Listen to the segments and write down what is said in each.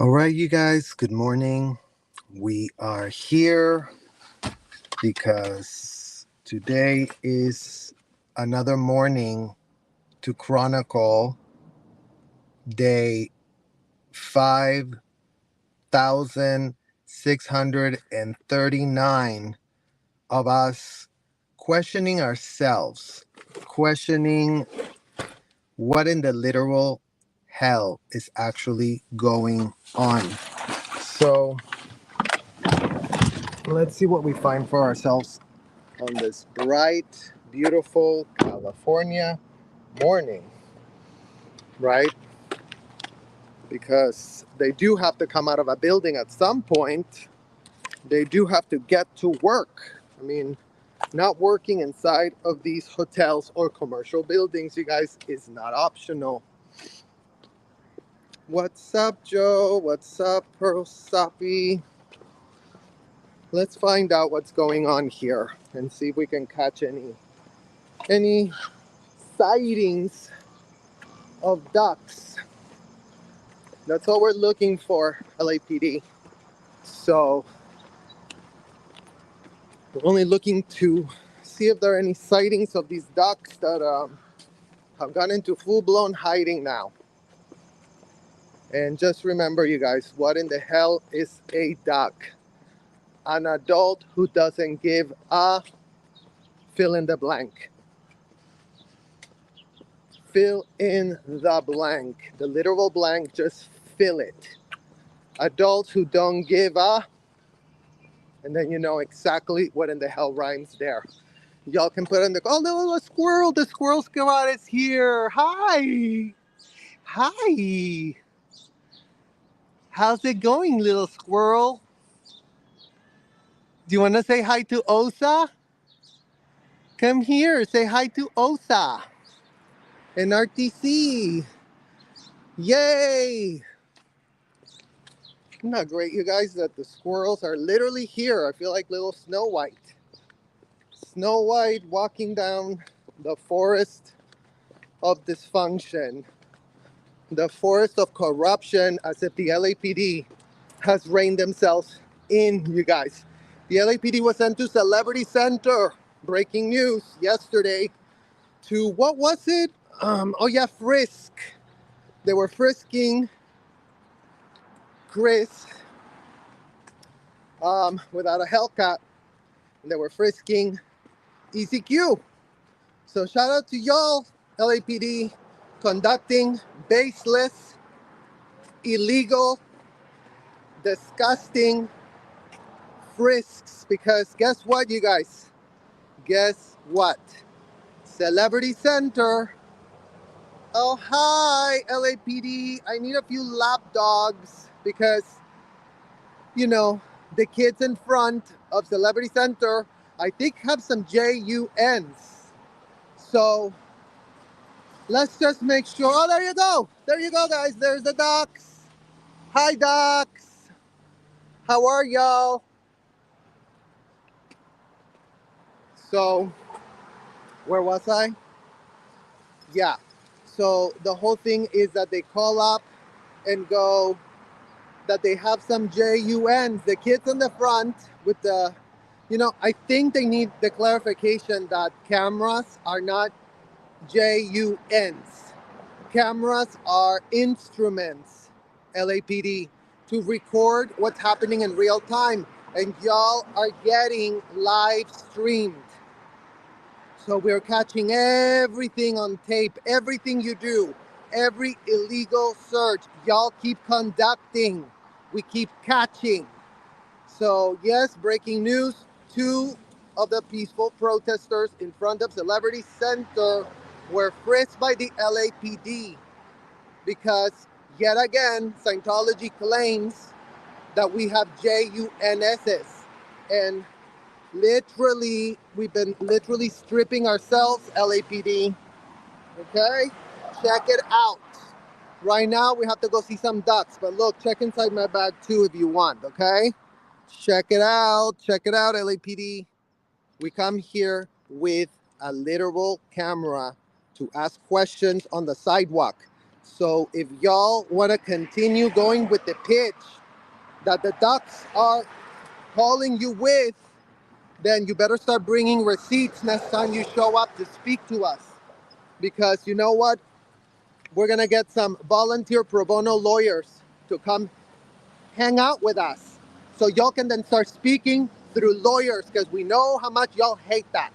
All right, you guys, good morning. We are here because today is another morning to chronicle day 5,639 of us questioning ourselves, questioning what in the literal hell is actually going on. So let's see what we find for ourselves on this bright, beautiful California morning, right? Because they do have to come out of a building at some point. They do have to get to work. I mean, not working inside of these hotels or commercial buildings, you guys, is not optional. What's up, Joe? What's up, Pearl Soppy? Let's find out what's going on here and see if we can catch any sightings of ducks. That's what we're looking for, LAPD. So we're only looking to see if there are any sightings of these ducks that have gone into full-blown hiding now. And just remember, you guys, what in the hell is a duck? An adult who doesn't give a fill in the blank. Fill in the blank. The literal blank, just fill it. Adults who don't give a, and then you know exactly what in the hell rhymes there. Y'all can put in the, oh, no, a squirrel. The squirrel squad is here. Hi. Hi. How's it going, little squirrel? Do you want to say hi to Osa? Come here, say hi to Osa and RTC. Yay. Isn't that great, you guys, that the squirrels are literally here? I feel like little Snow White. Snow White walking down the forest of dysfunction, the forest of corruption, as if the LAPD has reined themselves in, you guys. The LAPD was sent to Celebrity Center. Breaking news yesterday to, what was it? Frisk. They were frisking Chris without a Hellcat. And they were frisking ECQ. So shout out to y'all, LAPD, conducting baseless, illegal, disgusting frisks. Because guess what, you guys? Guess what? Celebrity Center. Oh, hi, LAPD. I need a few lap dogs because, you know, the kids in front of Celebrity Center, I think, have some JUNs. So let's just make sure. Oh, there you go. There you go, guys. There's the ducks. Hi, ducks. How are y'all? So, where was I? Yeah. So the whole thing is that they call up and go that they have some JUNs. The kids in the front with the, I think they need the clarification that cameras are not JUNs. Cameras are instruments, LAPD, to record what's happening in real time. And y'all are getting live streamed. So we're catching everything on tape, everything you do, every illegal search. Y'all keep conducting. We keep catching. So yes, breaking news. 2 of the peaceful protesters in front of Celebrity Center were frisked by the LAPD because, yet again, Scientology claims that we have JUNSs. And literally, we've been literally stripping ourselves, LAPD. Okay? Check it out. Right now, we have to go see some ducks. But look, check inside my bag too if you want, okay? Check it out. Check it out, LAPD. We come here with a literal camera to ask questions on the sidewalk. So if y'all want to continue going with the pitch that the ducks are calling you with, then you better start bringing receipts next time you show up to speak to us. Because you know what? We're going to get some volunteer pro bono lawyers to come hang out with us. So y'all can then start speaking through lawyers, because we know how much y'all hate that.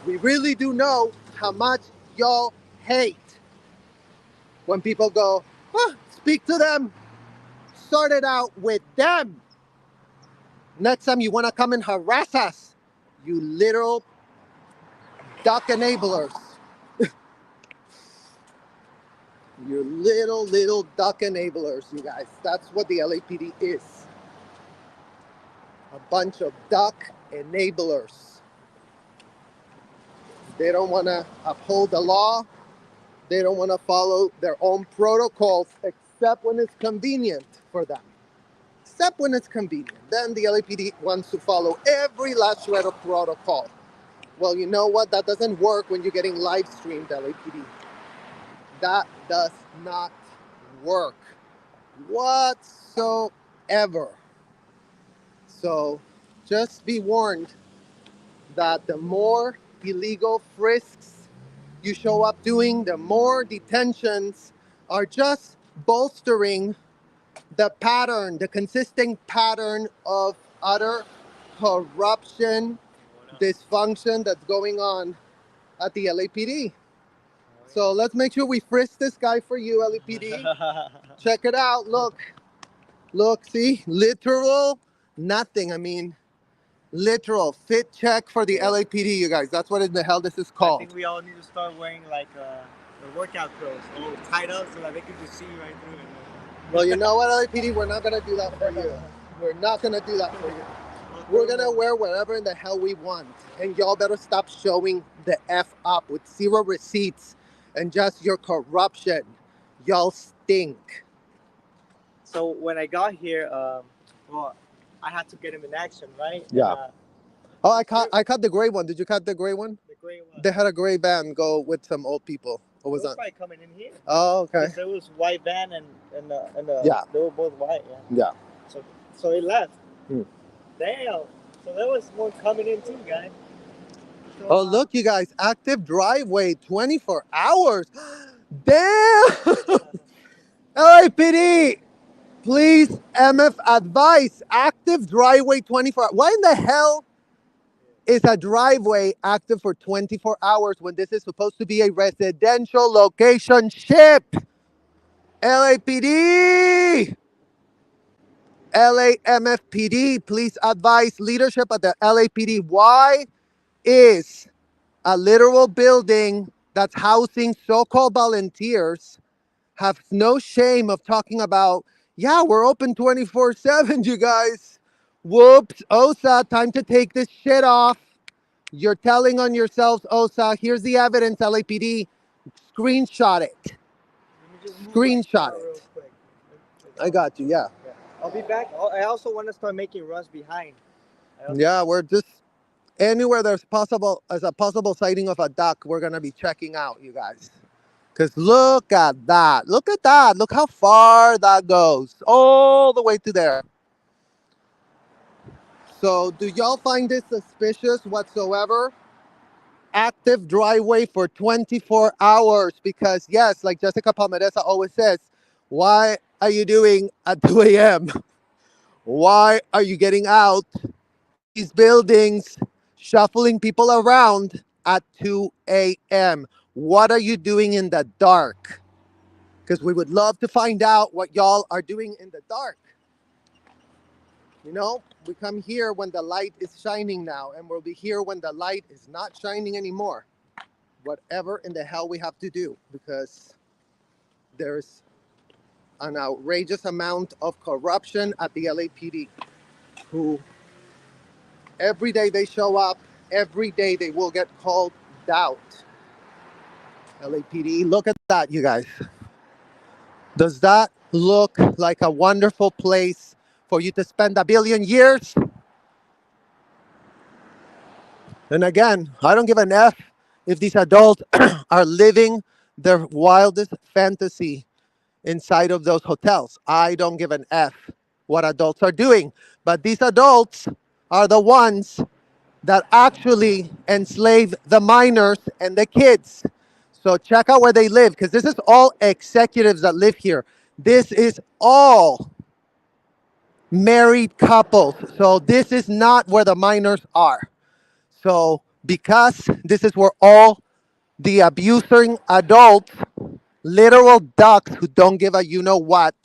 We really do know how much y'all hate when people go, speak to them, sort it out with them. Next time you want to come and harass us, you little duck enablers. You little duck enablers, you guys. That's what the LAPD is. A bunch of duck enablers. They don't want to uphold the law. They don't want to follow their own protocols, except when it's convenient for them. Except when it's convenient. Then the LAPD wants to follow every last shred of protocol. Well, you know what? That doesn't work when you're getting live streamed, LAPD. That does not work whatsoever. So just be warned that the more illegal frisks you show up doing, the more detentions are just bolstering the pattern, the consistent pattern of utter corruption, dysfunction that's going on at the LAPD. So let's make sure we frisk this guy for you, LAPD. Check it out. Look, see? Literal nothing. I mean, literal fit check for the LAPD, you guys. That's what in the hell this is called. I think we all need to start wearing like the workout clothes, all tied up so that they can just see you right through it. Well, you know what, LAPD? We're not going to do that for you. We're not going to do that for you. We're going to wear whatever in the hell we want. And y'all better stop showing the F up with zero receipts and just your corruption. Y'all stink. So when I got here, well, I had to get him in action, right? Yeah. And, Oh, I caught the gray one. Did you cut the gray one? the gray one. They had a gray van go with some old people. What was that? Probably coming in here. Oh, okay. There was white van and Yeah. They were both white. Yeah. So he left. Hmm. Damn. So there was more coming in too, guys. So, Oh, look, you guys. Active driveway 24 hours. Damn. LAPD. Please, MF advice. Active driveway 24 hours. Why in the hell is a driveway active for 24 hours when this is supposed to be a residential location ship? LAPD. LAMFPD, please advise leadership at the LAPD. Why is a literal building that's housing so-called volunteers have no shame of talking about, yeah, we're open 24/7, you guys. Whoops, OSA, time to take this shit off. You're telling on yourselves, OSA. Here's the evidence, LAPD. Screenshot it. Screenshot it. I got you, yeah. I'll be back. I also want to start making runs behind. Yeah, we're just anywhere there's a possible sighting of a duck, we're gonna be checking out, you guys. Cause look at that. Look at that. Look how far that goes. All the way to there. So do y'all find this suspicious whatsoever? Active driveway for 24 hours. Because yes, like Jessica Palmeresa always says, why are you doing at 2 a.m.? Why are you getting out these buildings, shuffling people around at 2 a.m.? What are you doing in the dark? Because we would love to find out what y'all are doing in the dark. You know, we come here when the light is shining now, and we'll be here when the light is not shining anymore. Whatever in the hell we have to do, because there's an outrageous amount of corruption at the LAPD, who every day they show up, every day they will get called out. LAPD, look at that, you guys. Does that look like a wonderful place for you to spend a billion years? And again, I don't give an F if these adults are living their wildest fantasy inside of those hotels. I don't give an F what adults are doing. But these adults are the ones that actually enslave the minors and the kids. So check out where they live, because this is all executives that live here. This is all married couples. So this is not where the minors are. So because this is where all the abusing adults, literal ducks who don't give a you know what.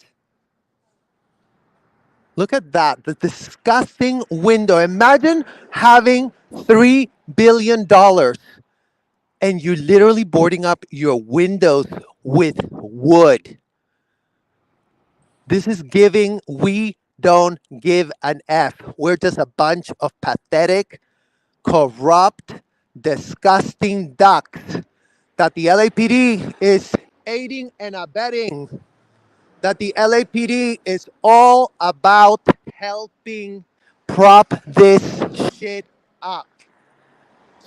Look at that, the disgusting window. Imagine having $3 billion and you're literally boarding up your windows with wood. This is giving, we don't give an F. We're just a bunch of pathetic, corrupt, disgusting ducks that the LAPD is aiding and abetting. That the LAPD is all about helping prop this shit up.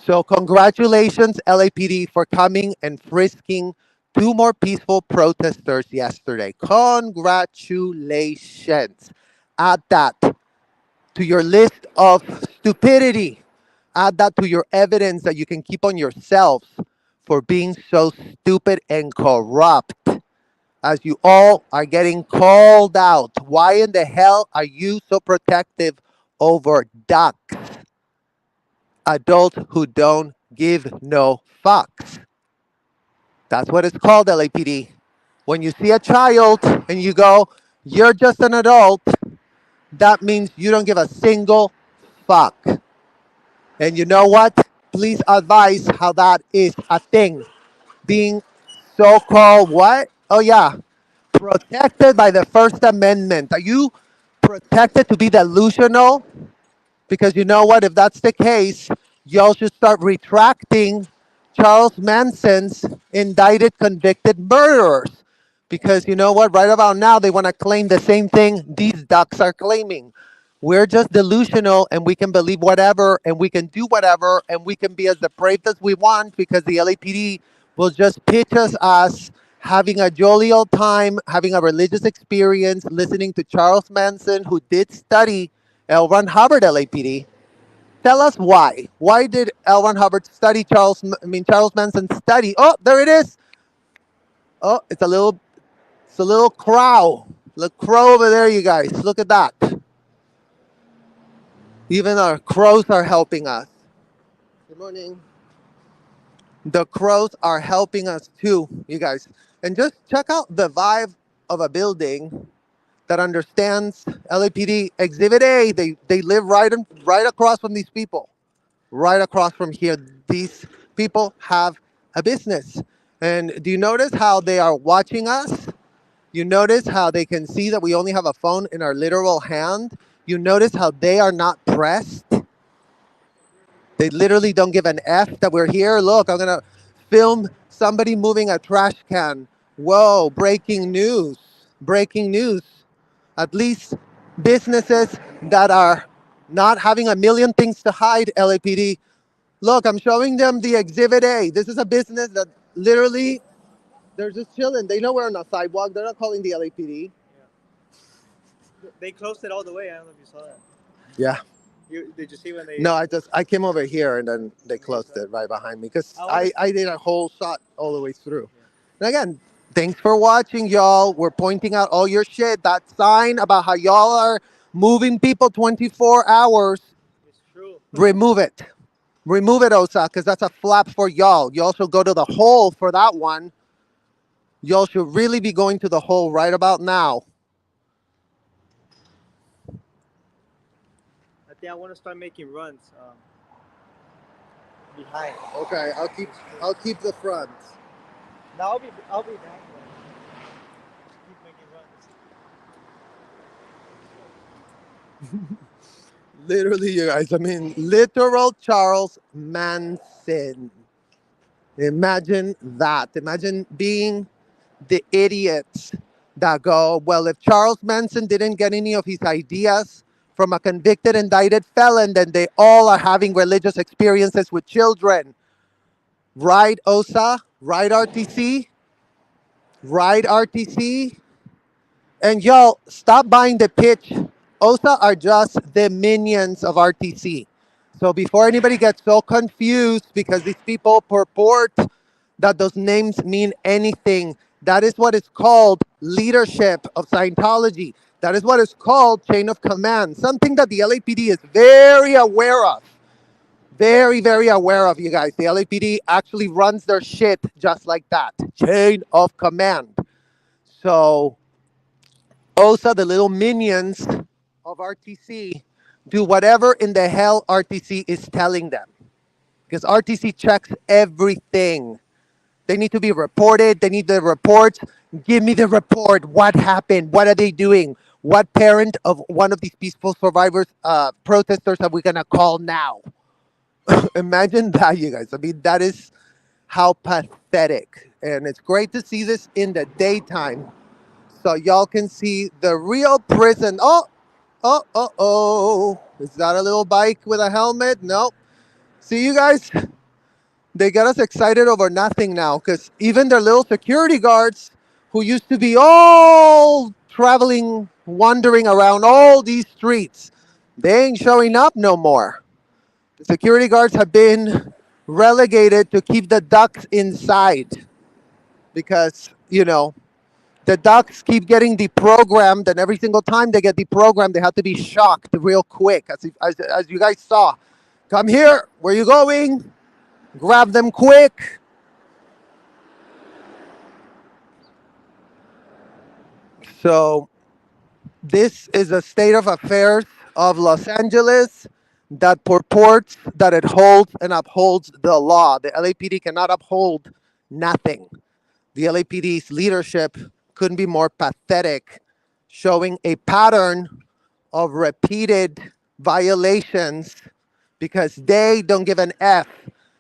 So congratulations, LAPD, for coming and frisking two more peaceful protesters yesterday. Congratulations. Add that to your list of stupidity. Add that to your evidence that you can keep on yourselves for being so stupid and corrupt. As you all are getting called out. Why in the hell are you so protective over ducks? Adults who don't give no fucks. That's what it's called, LAPD. When you see a child and you go, you're just an adult, that means you don't give a single fuck. And you know what? Please advise how that is a thing. Being so-called what? Oh yeah, protected by the First Amendment. Are you protected to be delusional? Because you know what? If that's the case, y'all should start retracting Charles Manson's indicted convicted murderers. Because you know what? Right about now, they want to claim the same thing these ducks are claiming. We're just delusional and we can believe whatever and we can do whatever and we can be as depraved as we want because the LAPD will just pitch us as having a jolly old time, having a religious experience, listening to Charles Manson, who did study L. Ron Hubbard, LAPD. Tell us why. Why did L. Ron Hubbard study Charles Manson study? Oh, there it is. Oh, it's a little crow. Little crow over there, you guys. Look at that. Even our crows are helping us. Good morning. The crows are helping us too, you guys. And just check out the vibe of a building that understands LAPD Exhibit A. They live right across from these people. Right across from here. These people have a business. And do you notice how they are watching us? You notice how they can see that we only have a phone in our literal hand? You notice how they are not pressed? They literally don't give an F that we're here. Look, I'm going to film somebody moving a trash can. Whoa, breaking news. Breaking news. At least businesses that are not having a million things to hide, LAPD. Look, I'm showing them the Exhibit A. This is a business that literally, they're just chilling. They know we're on a sidewalk. They're not calling the LAPD. They closed it all the way. I don't know if you saw that. Yeah. Did you see when they? No, I came over here and then they closed it right behind me because I did a whole shot all the way through. And again, thanks for watching, y'all. We're pointing out all your shit. That sign about how y'all are moving people 24 hours, It's true. remove it. Remove it, Osa, because that's a flap for y'all. You also go to the hole for that one. Y'all should really be going to the hole right about now. I think I want to start making runs behind. Okay, I'll keep the front. Now I'll be back. Keep making runs. Literally, you guys. I mean, literal Charles Manson. Imagine that. Imagine being the idiots that go, well, if Charles Manson didn't get any of his ideas from a convicted, indicted felon, then they all are having religious experiences with children. Right, Osa? Right, RTC? Ride RTC. And y'all, stop buying the pitch. OSA are just the minions of RTC. So before anybody gets so confused because these people purport that those names mean anything, that is what is called leadership of Scientology. That is what is called chain of command, something that the LAPD is very aware of. Very, very aware of, you guys. The LAPD actually runs their shit just like that. Chain of command. So OSA, the little minions of RTC, do whatever in the hell RTC is telling them. Because RTC checks everything. They need to be reported. They need the reports. Give me the report. What happened? What are they doing? What parent of one of these peaceful survivors, protesters, are we going to call now? Imagine that, you guys. I mean, that is how pathetic. And it's great to see this in the daytime so y'all can see the real prison. Oh. Is that a little bike with a helmet? No. See, you guys, they get us excited over nothing now because even their little security guards who used to be all traveling, wandering around all these streets, they ain't showing up no more. The security guards have been relegated to keep the ducks inside because, the ducks keep getting deprogrammed, and every single time they get deprogrammed, they have to be shocked real quick. As you guys saw, come here, where you going? Grab them quick. So this is a state of affairs of Los Angeles that purports that it holds and upholds the law. The LAPD cannot uphold nothing. The LAPD's leadership couldn't be more pathetic, showing a pattern of repeated violations because they don't give an F.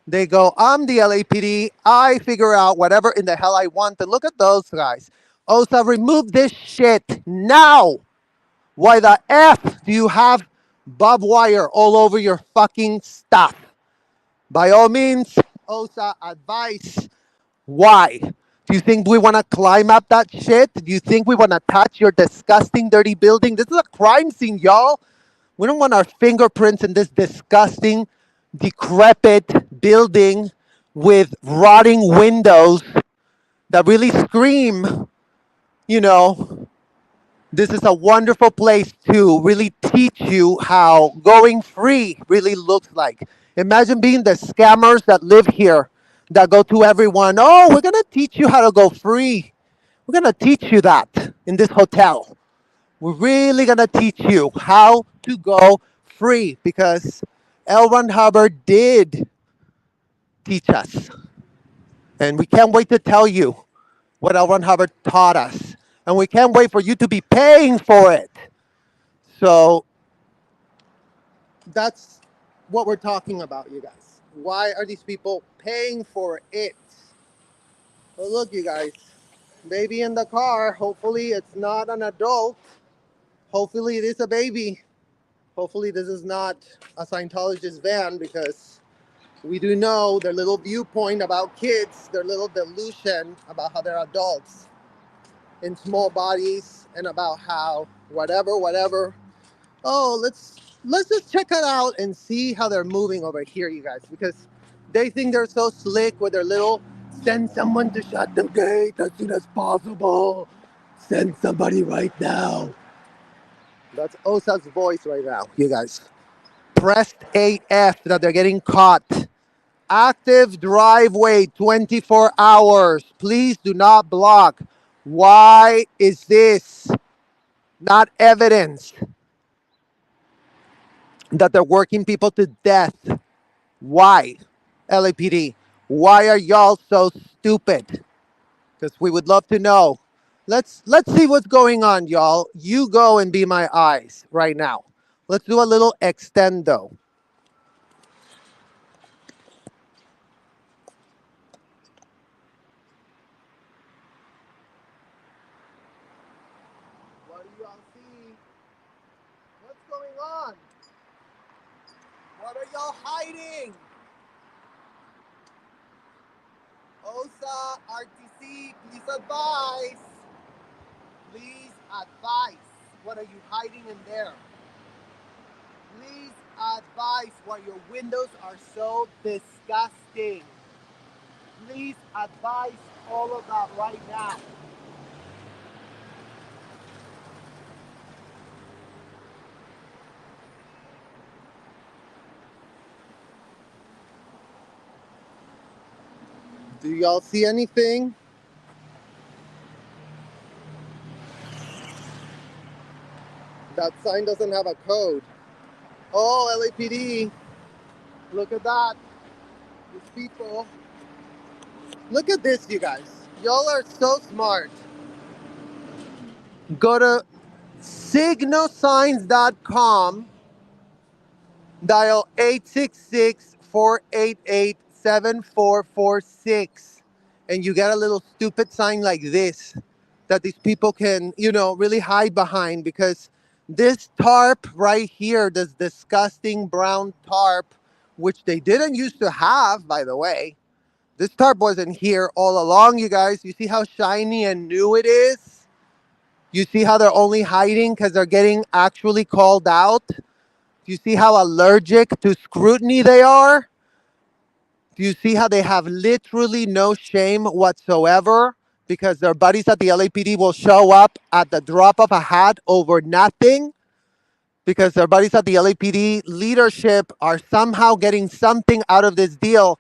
They go, I'm the LAPD. I figure out whatever in the hell I want. And look at those guys. OSA, remove this shit now. Why the F do you have barbed wire all over your fucking stuff? By all means, OSA advice. Why? Do you think we want to climb up that shit? Do you think we want to touch your disgusting, dirty building? This is a crime scene, y'all. We don't want our fingerprints in this disgusting, decrepit building with rotting windows that really scream, you know, this is a wonderful place to really teach you how going free really looks like. Imagine being the scammers that live here that go to everyone, oh, we're going to teach you how to go free. We're going to teach you that in this hotel. We're really going to teach you how to go free because L. Ron Hubbard did teach us. And we can't wait to tell you what L. Ron Hubbard taught us. And we can't wait for you to be paying for it. So that's what we're talking about, you guys. Why are these people paying for it? Well, look, you guys, baby in the car. Hopefully, it's not an adult. Hopefully, it is a baby. Hopefully, this is not a Scientologist van because we do know their little viewpoint about kids, their little delusion about how they're adults in small bodies and about how whatever. Oh, let's just check it out and see how they're moving over here, you guys, because they think they're so slick with their little send someone to shut the gate as soon as possible. Send somebody right now. That's Osa's voice right now, you guys. Pressed AF that they're getting caught. Active driveway 24 hours. Please do not block. Why is this not evidence that they're working people to death? Why, LAPD? Why are y'all so stupid? Because we would love to know. Let's see what's going on, y'all. You go and be my eyes right now. Let's do a little extendo. What do y'all see? What's going on? What are y'all hiding? OSA, RTC, please advise. Please advise. What are you hiding in there? Please advise why your windows are so disgusting. Please advise all of that right now. Do y'all see anything? That sign doesn't have a code. Oh, LAPD. Look at that. These people. Look at this, you guys. Y'all are so smart. Go to signosigns.com, dial 866-488-7446, and you get a little stupid sign like this that these people can, really hide behind, because this tarp right here, this disgusting brown tarp, which they didn't used to have, by the way. This tarp wasn't here all along, you guys. You see how shiny and new it is? You see how they're only hiding because they're getting actually called out? Do you see how allergic to scrutiny they are? Do you see how they have literally no shame whatsoever? Because their buddies at the LAPD will show up at the drop of a hat over nothing? Because their buddies at the LAPD leadership are somehow getting something out of this deal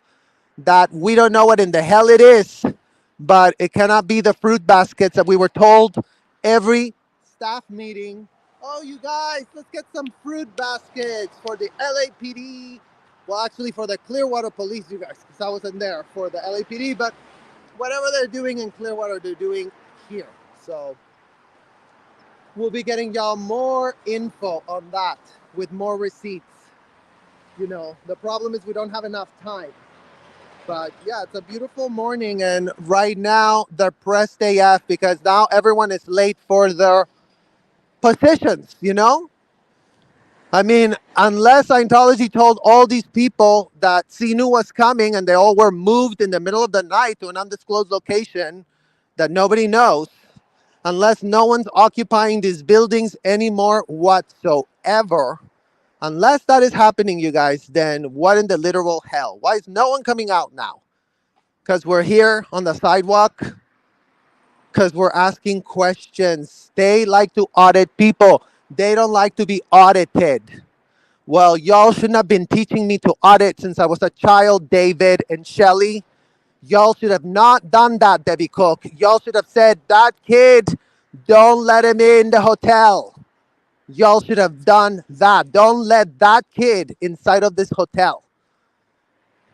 that we don't know what in the hell it is, but it cannot be the fruit baskets that we were told every staff meeting. Oh, you guys, let's get some fruit baskets for the LAPD. Well, actually, for the Clearwater Police, you guys, because I wasn't there for the LAPD, but whatever they're doing in Clearwater, they're doing here. So we'll be getting y'all more info on that with more receipts. The problem is we don't have enough time. But yeah, it's a beautiful morning, and right now they're pressed AF because now everyone is late for their positions. I mean, unless Scientology told all these people that Sinu was coming and they all were moved in the middle of the night to an undisclosed location that nobody knows, unless no one's occupying these buildings anymore whatsoever, unless that is happening, you guys, then what in the literal hell? Why is no one coming out now? Because we're here on the sidewalk, because we're asking questions. They like to audit people. They don't like to be audited. Well, y'all shouldn't have been teaching me to audit since I was a child, David and Shelly. Y'all should have not done that, Debbie Cook. Y'all should have said, that kid, don't let him in the hotel. Y'all should have done that. Don't let that kid inside of this hotel.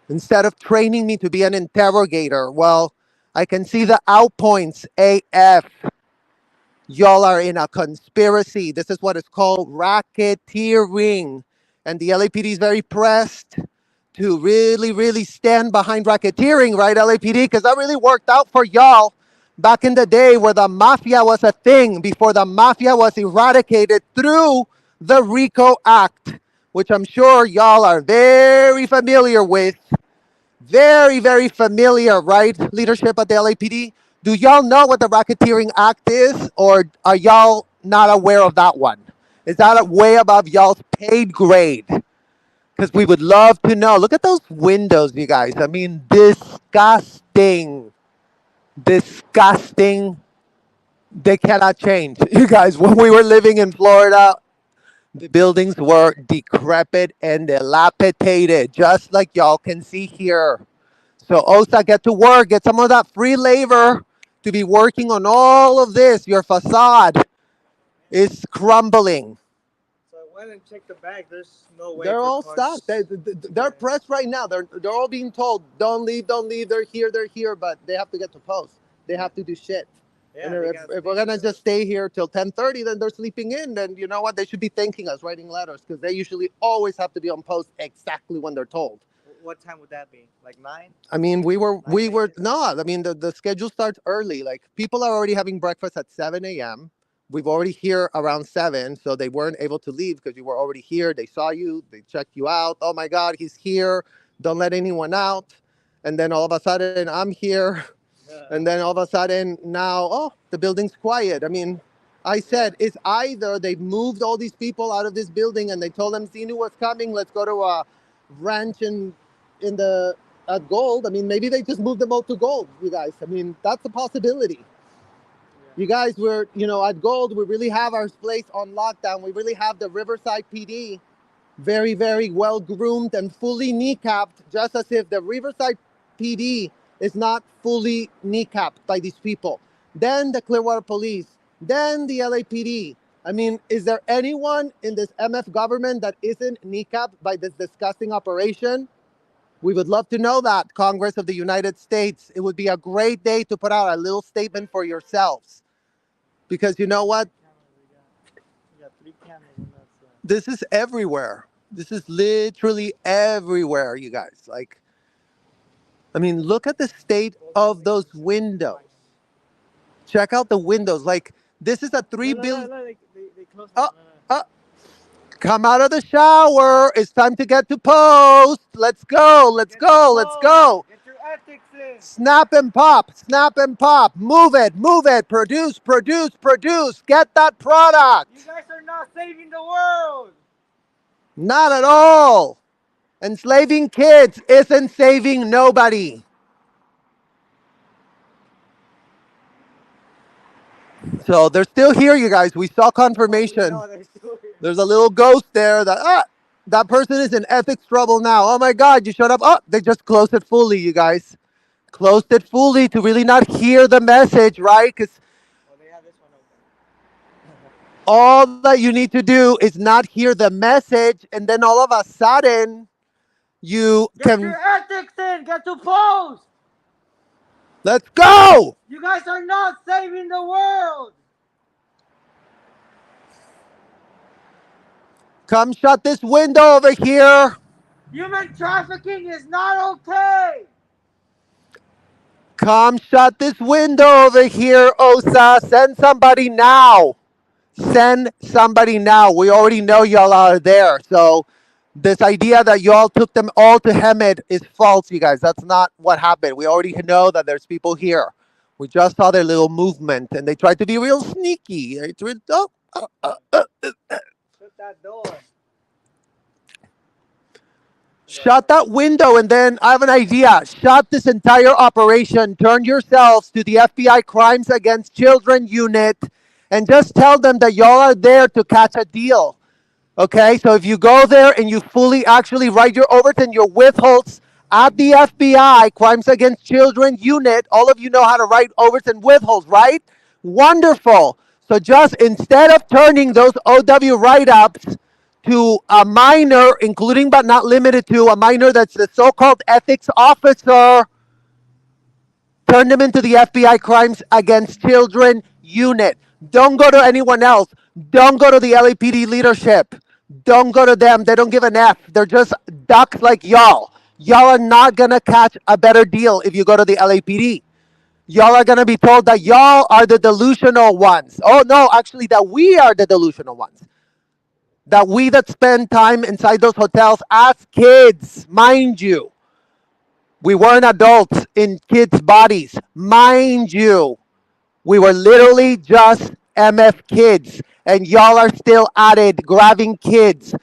Instead of training me to be an interrogator, well, I can see the outpoints, AF. Y'all are in a conspiracy. This is what is called racketeering. And the LAPD is very pressed to really, really stand behind racketeering, right, LAPD? Because that really worked out for y'all back in the day where the mafia was a thing, before the mafia was eradicated through the RICO Act, which I'm sure y'all are very familiar with. Very, very familiar, right? Leadership at the LAPD. Do y'all know what the Racketeering Act is, or are y'all not aware of that one? Is that way above y'all's paid grade? Because we would love to know. Look at those windows, you guys. I mean, disgusting. Disgusting. They cannot change. You guys, when we were living in Florida, the buildings were decrepit and dilapidated, just like y'all can see here. So OSA, get to work, get some of that free labor to be working on all of this. Your facade is crumbling. So I went and checked the bag. There's no way They're for all stuck. cars. They're pressed right now. They're all being told, don't leave, don't leave. They're here, but they have to get to post. They have to do shit. And Yeah, they got if we're gonna just stay here till 10:30, then they're sleeping in. Then you know what? They should be thanking us, writing letters, because they usually always have to be on post exactly when they're told. What time would that be? Like 9? I mean, we 9 were a.m.? no. I mean, the schedule starts early. Like people are already having breakfast at 7 a.m. We've already here around 7, so they weren't able to leave because you were already here. They saw you. They checked you out. Oh my God, he's here. Don't let anyone out. and then all of a sudden I'm here, and then all of a sudden now, oh, the building's quiet. I mean, I Yeah. said it's either they've moved all these people out of this building and they told them Xenu was coming, let's go to a ranch in the at Gold. I mean, maybe they just moved them all to Gold, you guys. I mean, that's a possibility. You guys, we're, at Gold, we really have our place on lockdown. We really have the Riverside PD very, very well groomed and fully kneecapped, just as if the Riverside PD is not fully kneecapped by these people. Then the Clearwater Police, then the LAPD. I mean, is there anyone in this MF government that isn't kneecapped by this disgusting operation? We would love to know that, Congress of the United States. It would be a great day to put out a little statement for yourselves. Because you know what? We got 3 cameras on that side. This is everywhere. This is literally everywhere, you guys. Like, I mean, look at the state of those windows. Check out the windows. Like, this is a three bill. No, they closed Oh, them. No, no. oh, come out of the shower. It's time to get to post. Let's go. Let's Get your go. Let's pose. go. Get your ethics in. Snap and pop. Snap and pop. Move it. Move it. Produce, produce, produce. Get that You product. guys are not saving the world. Not at all. Enslaving kids isn't saving nobody. So they're still here, you guys. We saw confirmation. No, they're still here. There's a little ghost there that person is in ethics trouble now. Oh my God, you shut up. Oh, they just closed it fully, you guys. Closed it fully to really not hear the message, right? Because Oh, they have this one open. all that you need to do is not hear the message, and then all of a sudden, you Get can. your ethics in. Get to post. Let's go! You guys are not saving the world. Come shut this window over here. Human trafficking is not okay. Come shut this window over here, Osa. Send somebody now. Send somebody now. We already know y'all are there. So this idea that y'all took them all to Hemed is false, you guys. That's not what happened. We already know that there's people here. We just saw their little movement, and they tried to be real sneaky. Shut that door. Shut that window, and then I have an idea. Shut this entire operation. Turn yourselves to the FBI Crimes Against Children unit and just tell them that y'all are there to catch a deal. Okay, so if you go there and you fully actually write your overs and your withholds at the FBI Crimes Against Children unit, all of you know how to write overs and withholds, right? Wonderful. So just instead of turning those OW write-ups to a minor, including but not limited to a minor that's the so-called ethics officer, turn them into the FBI Crimes Against Children unit. Don't go to anyone else. Don't go to the LAPD leadership. Don't go to them. They don't give an F. They're just ducks like y'all. Y'all are not going to catch a better deal if you go to the LAPD. Y'all are going to be told that y'all are the delusional ones. Oh, no, actually, that we are the delusional ones. That we that spend time inside those hotels as kids, mind you. We weren't adults in kids' bodies, mind you. We were literally just MF kids, and y'all are still at it, grabbing kids.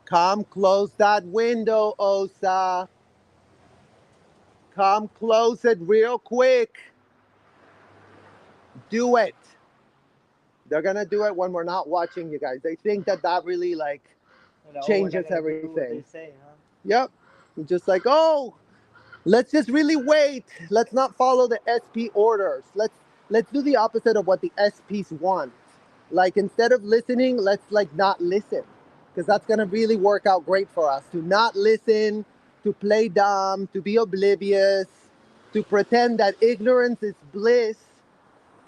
Come close that window, Osa. Come close it real quick. Do it. They're gonna do it when we're not watching, you guys. They think that that really like changes everything. They say, huh? Yep. Just like, oh, let's just really wait. Let's not follow the SP orders. Let's do the opposite of what the SPs want. Like instead of listening, let's like not listen. Because that's gonna really work out great for us. To not listen, to play dumb, to be oblivious, to pretend that ignorance is bliss,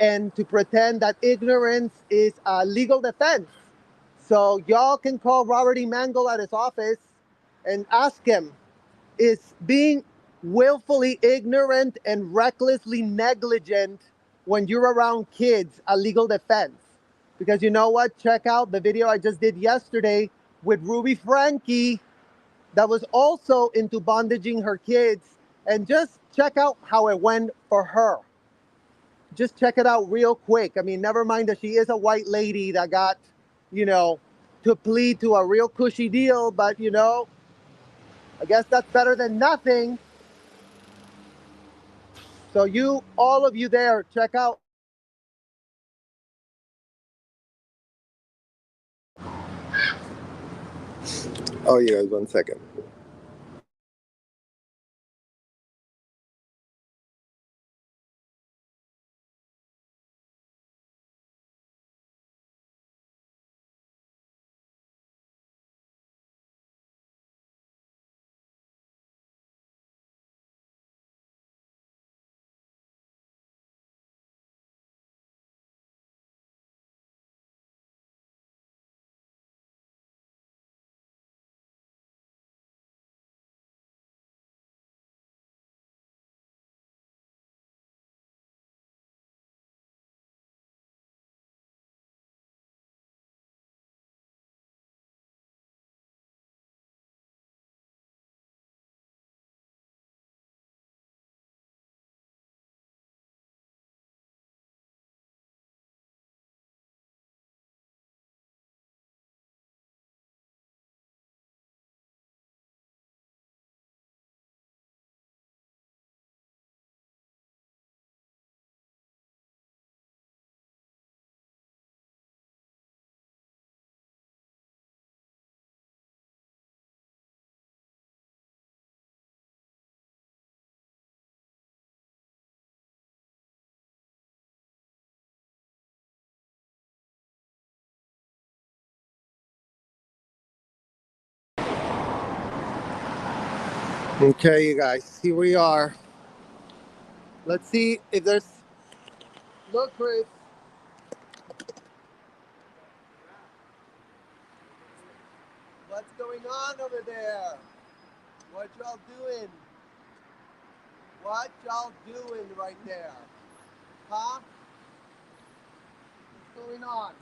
and to pretend that ignorance is a legal defense. So y'all can call Robert E. Mangle at his office and ask him, is being willfully ignorant and recklessly negligent when you're around kids a legal defense? Because you know what? Check out the video I just did yesterday with Ruby Frankie that was also into bondaging her kids. And just check out how it went for her. Just check it out real quick. I mean, never mind that she is a white lady that got, you know, to plead to a real cushy deal, but you know, I guess that's better than nothing. So you, all of you there, check out. Oh, you guys, 1 second. Okay, you guys, here we are. Let's see if there's. Look, Chris. What's going on over there? What y'all doing? What y'all doing right there? Huh? What's going on?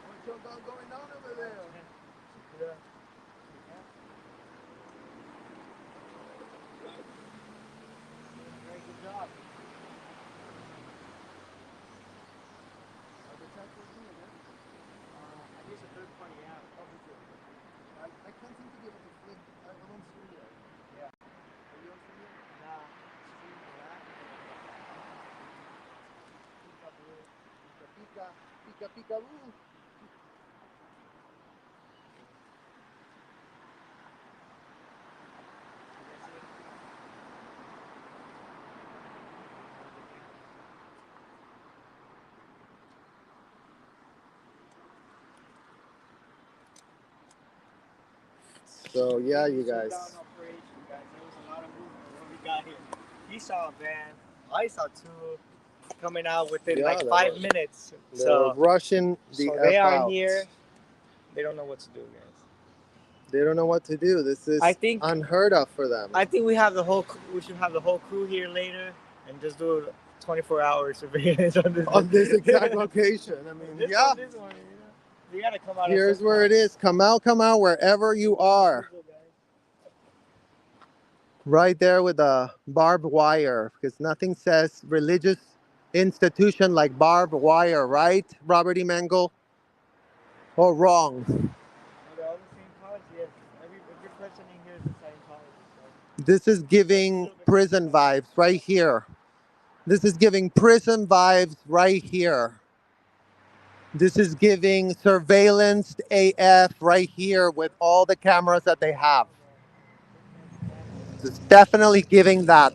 What y'all got going on over there? Yeah. Very good job. I use a third party app. I can't seem to be able to flip. I'm on studio. Yeah. Are you on studio? Nah. Stream the app. Pica, pica, pica, pica. So yeah, you guys. Operation, guys. There was a lot of movement when we got here. He saw a van. I saw two coming out within Yeah, like 5 minutes. They're rushing the so F they are out. here. They don't know what to do, guys. They don't know what to do. This is unheard of for them. I think we should have the whole crew here later and just do 24-hour surveillance on this exact location. I mean, this yeah. One, you gotta come out. Here's where it is. Come out wherever you are. Right there with the barbed wire, because nothing says religious institution like barbed wire, right, Robert E. Mangle? Or wrong? They're all the same college, yes. Every person in here is a Scientology. So. This is giving prison vibes right here. This is giving prison vibes right here. This is giving surveillance AF right here with all the cameras that they have. This is definitely giving that.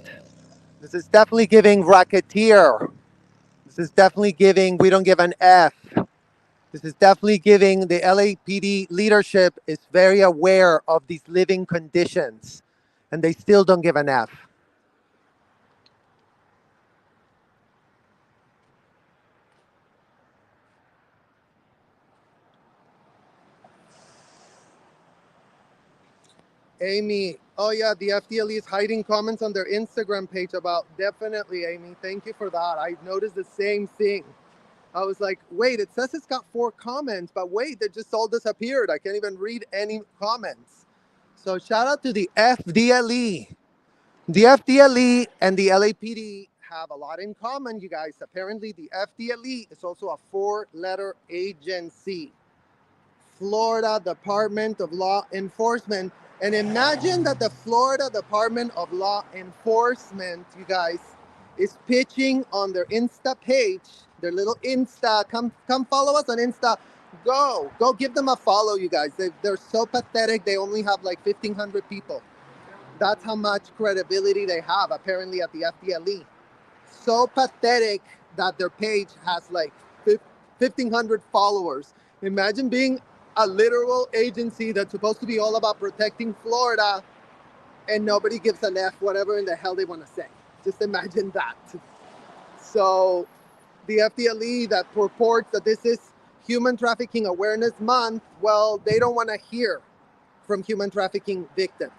This is definitely giving racketeer. This is definitely giving we don't give an F. This is definitely giving the LAPD leadership is very aware of these living conditions and they still don't give an F. Amy, Oh yeah, the FDLE is hiding comments on their Instagram page about, definitely, Amy. Thank you for that. I noticed the same thing. I was like, wait, it says it's got 4 comments, but wait, they just all disappeared. I can't even read any comments. So shout out to the FDLE. The FDLE and the LAPD have a lot in common, you guys. Apparently, the FDLE is also a 4-letter agency. Florida Department of Law Enforcement. And imagine that the Florida Department of Law Enforcement, you guys, is pitching on their Insta page, their little Insta. Come follow us on Insta. Go give them a follow, you guys. They're so pathetic. They only have like 1,500 people. That's how much credibility they have, apparently, at the FDLE. So pathetic that their page has like 1,500 followers. Imagine being a literal agency that's supposed to be all about protecting Florida and nobody gives an F whatever in the hell they want to say. Just imagine that. So the FDLE that purports that this is Human Trafficking Awareness Month, well, they don't want to hear from human trafficking victims.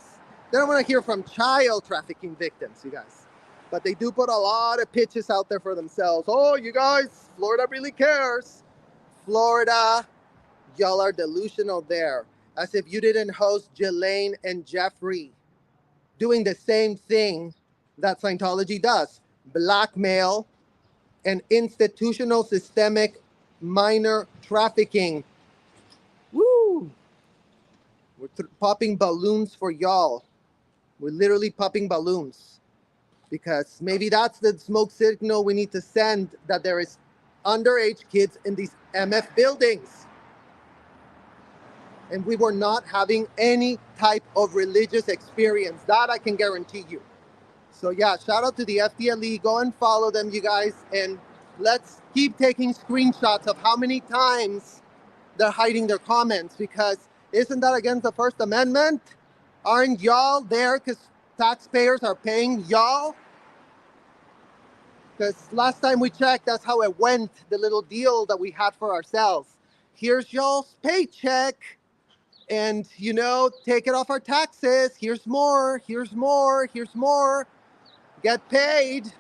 They don't want to hear from child trafficking victims, you guys. But they do put a lot of pitches out there for themselves. Oh, you guys, Florida really cares. Florida, y'all are delusional there. As if you didn't host Jelaine and Jeffrey doing the same thing that Scientology does. Blackmail and institutional systemic minor trafficking. Woo! We're popping balloons for y'all. We're literally popping balloons because maybe that's the smoke signal we need to send, that there is underage kids in these MF buildings. And we were not having any type of religious experience. That I can guarantee you. So yeah, shout out to the FDLE. Go and follow them, you guys. And let's keep taking screenshots of how many times they're hiding their comments, because isn't that against the First Amendment? Aren't y'all there because taxpayers are paying y'all? Because last time we checked, that's how it went, the little deal that we had for ourselves. Here's y'all's paycheck, and, you know, take it off our taxes. Here's more, here's more, here's more. Get paid.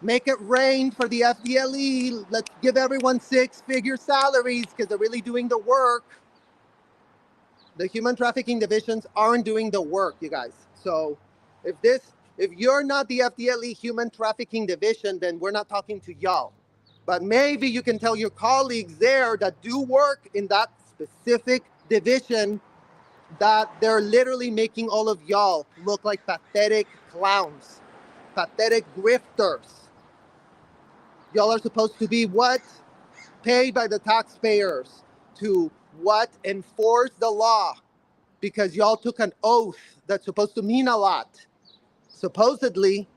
Make it rain for the FDLE. Let's give everyone 6-figure salaries because they're really doing the work. The human trafficking divisions aren't doing the work, you guys. So if you're not the FDLE human trafficking division, then we're not talking to y'all. But maybe you can tell your colleagues there that do work in that specific division that they're literally making all of y'all look like pathetic clowns, pathetic grifters. Y'all are supposed to be what? Paid by the taxpayers to what? Enforce the law, because y'all took an oath that's supposed to mean a lot. Supposedly,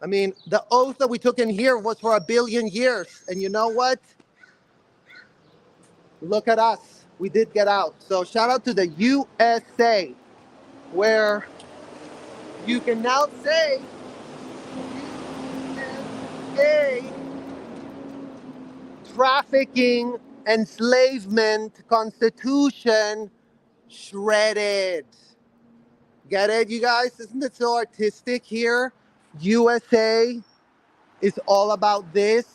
I mean, the oath that we took in here was for 1,000,000,000 years. And you know what? Look at us. We did get out. So shout out to the USA, where you can now say USA trafficking, enslavement, constitution, shredded. Get it, you guys? Isn't it so artistic here? USA is all about this.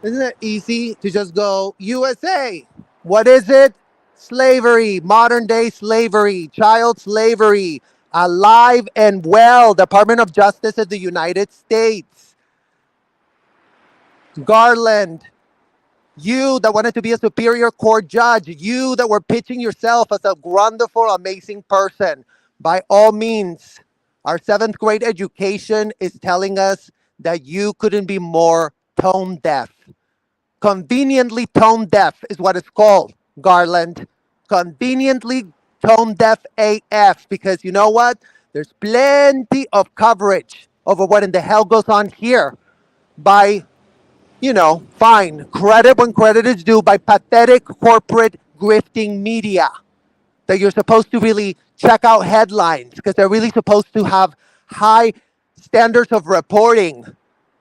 Isn't it easy to just go, USA? What is it? Slavery, modern day slavery, child slavery, alive and well. Department of Justice of the United States. Garland, you that wanted to be a superior court judge, you that were pitching yourself as a wonderful, amazing person, by all means, our 7th grade education is telling us that you couldn't be more tone deaf. Conveniently tone deaf is what it's called, Garland. Conveniently tone deaf AF, because you know what? There's plenty of coverage over what in the hell goes on here by, you know, fine, credit when credit is due, by pathetic corporate grifting media that you're supposed to really check out headlines because they're really supposed to have high standards of reporting.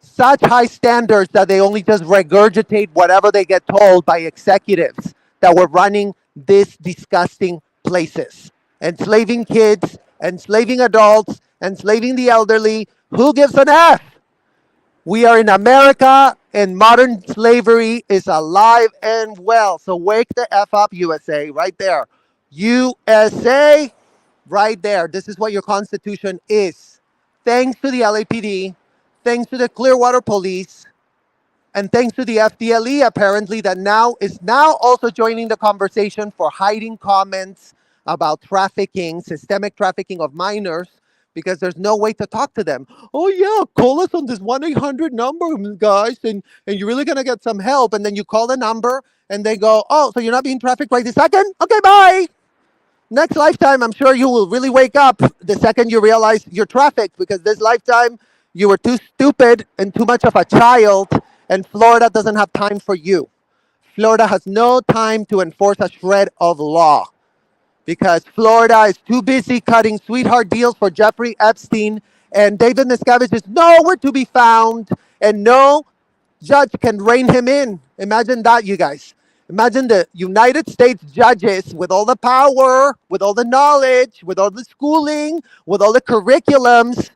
Such high standards that they only just regurgitate whatever they get told by executives that were running these disgusting places. enslaving kids, enslaving adults, enslaving the elderly. Who gives an F? We are in America, and modern slavery is alive and well. So wake the F up, USA, right there. USA, right there. This is what your Constitution is. Thanks to the LAPD, thanks to the Clearwater Police, and thanks to the FDLE, apparently, that now is now also joining the conversation for hiding comments about trafficking, systemic trafficking of minors, because there's no way to talk to them. Oh yeah, call us on this 1-800 number, guys, and you're really gonna get some help. And then you call the number and they go, oh, so you're not being trafficked right this second? Okay, bye. Next lifetime, I'm sure you will really wake up the second you realize you're trafficked, because this lifetime you were too stupid and too much of a child, and Florida doesn't have time for you. Florida has no time to enforce a shred of law because Florida is too busy cutting sweetheart deals for Jeffrey Epstein, and David Miscavige is nowhere to be found, and no judge can rein him in. Imagine that, you guys. Imagine the United States judges with all the power, with all the knowledge, with all the schooling, with all the curriculums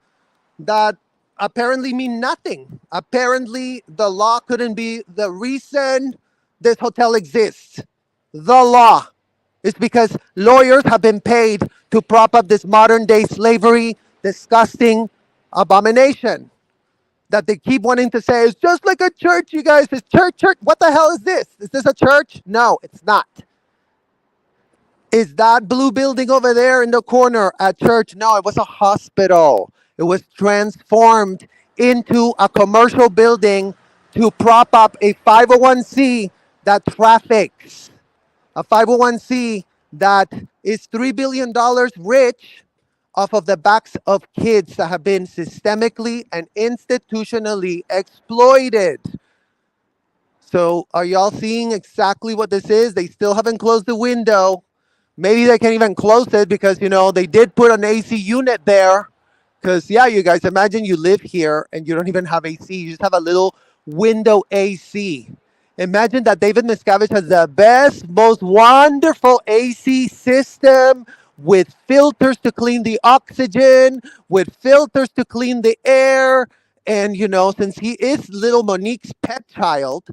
that apparently mean nothing. Apparently, the law couldn't be the reason this hotel exists. The law is because lawyers have been paid to prop up this modern day slavery, disgusting abomination that they keep wanting to say is just like a church, you guys. It's church, church. What the hell is this? Is this a church? No, it's not. Is that blue building over there in the corner a church? No, it was a hospital. It was transformed into a commercial building to prop up a 501c that traffics, a 501c that is $3 billion rich off of the backs of kids that have been systemically and institutionally exploited. So are y'all seeing exactly what this is? They still haven't closed the window. Maybe they can't even close it because, they did put an AC unit there. Because, yeah, you guys, imagine you live here and you don't even have AC. You just have a little window AC. Imagine that David Miscavige has the best, most wonderful AC system with filters to clean the oxygen, with filters to clean the air. And, since he is little Monique's pet child,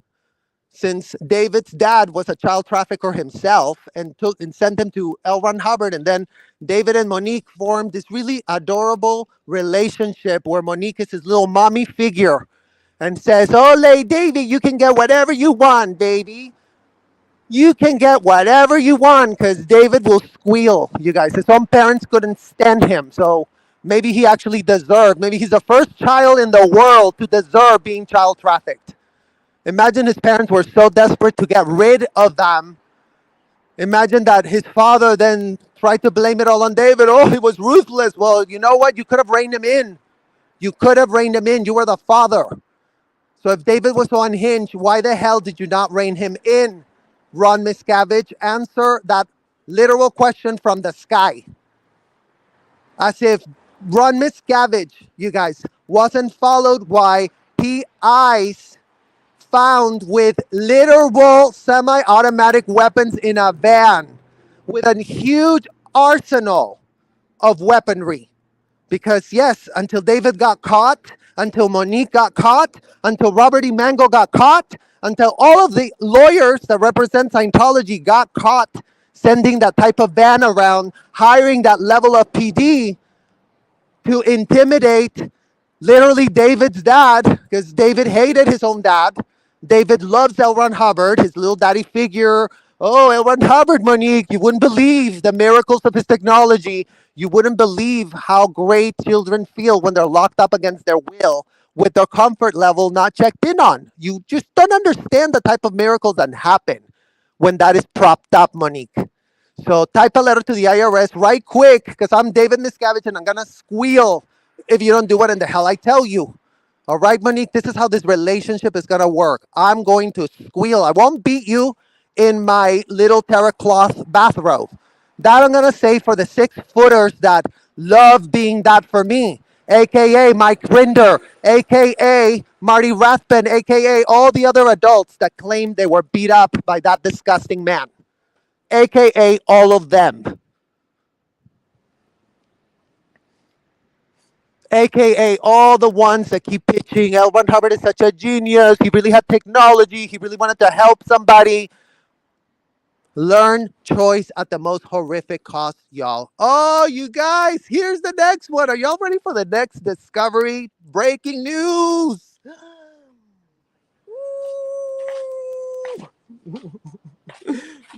since David's dad was a child trafficker himself and took and sent him to L. Ron Hubbard, and then David and Monique formed this really adorable relationship where Monique is his little mommy figure and says, "Ole, David, you can get whatever you want, baby. You can get whatever you want," because David will squeal, you guys. His own parents couldn't stand him, so maybe he actually deserved, maybe he's the first child in the world to deserve being child trafficked. Imagine his parents were so desperate to get rid of them. Imagine that his father then tried to blame it all on David. Oh, he was ruthless. Well, you know what? You could have reined him in. You could have reined him in. You were the father. So if David was so unhinged, why the hell did you not rein him in? Ron Miscavige, answer that literal question from the sky. As if Ron Miscavige, you guys, wasn't followed by PIs found with literal semi-automatic weapons in a van with a huge arsenal of weaponry. Because yes, until David got caught, until Monique got caught, until Robert E. Mango got caught, until all of the lawyers that represent Scientology got caught sending that type of van around, hiring that level of PD to intimidate literally David's dad, because David hated his own dad. David loves L. Ron Hubbard, his little daddy figure. Oh, L. Ron Hubbard, Monique, you wouldn't believe the miracles of his technology. You wouldn't believe how great children feel when they're locked up against their will with their comfort level not checked in on. You just don't understand the type of miracles that happen when that is propped up, Monique. So type a letter to the IRS right quick, because I'm David Miscavige and I'm going to squeal if you don't do what in the hell I tell you. All right, Monique, this is how this relationship is going to work. I'm going to squeal. I won't beat you in my little terra cloth bathrobe. That I'm going to say for the 6-footers that love being that for me, a.k.a. Mike Rinder, a.k.a. Marty Rathbun, a.k.a. all the other adults that claim they were beat up by that disgusting man, a.k.a. all of them. AKA all the ones that keep pitching. L. Ron Hubbard is such a genius. He really had technology. He really wanted to help somebody. Learn choice at the most horrific cost, y'all. Oh, you guys, here's the next one. Are y'all ready for the next discovery? Breaking news.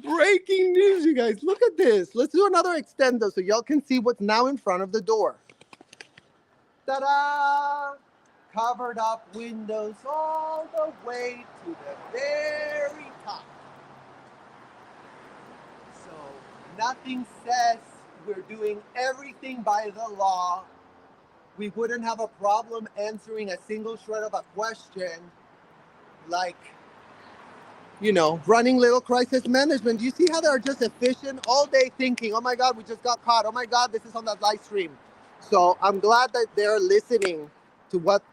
Breaking news, you guys. Look at this. Let's do another extendo so y'all can see what's now in front of the door. Ta-da! Covered up windows all the way to the very top. So nothing says we're doing everything by the law. We wouldn't have a problem answering a single shred of a question like, running little crisis management. Do you see how they're just efficient all day thinking, oh my God, we just got caught. Oh my God, this is on that live stream. So I'm glad that they're listening to what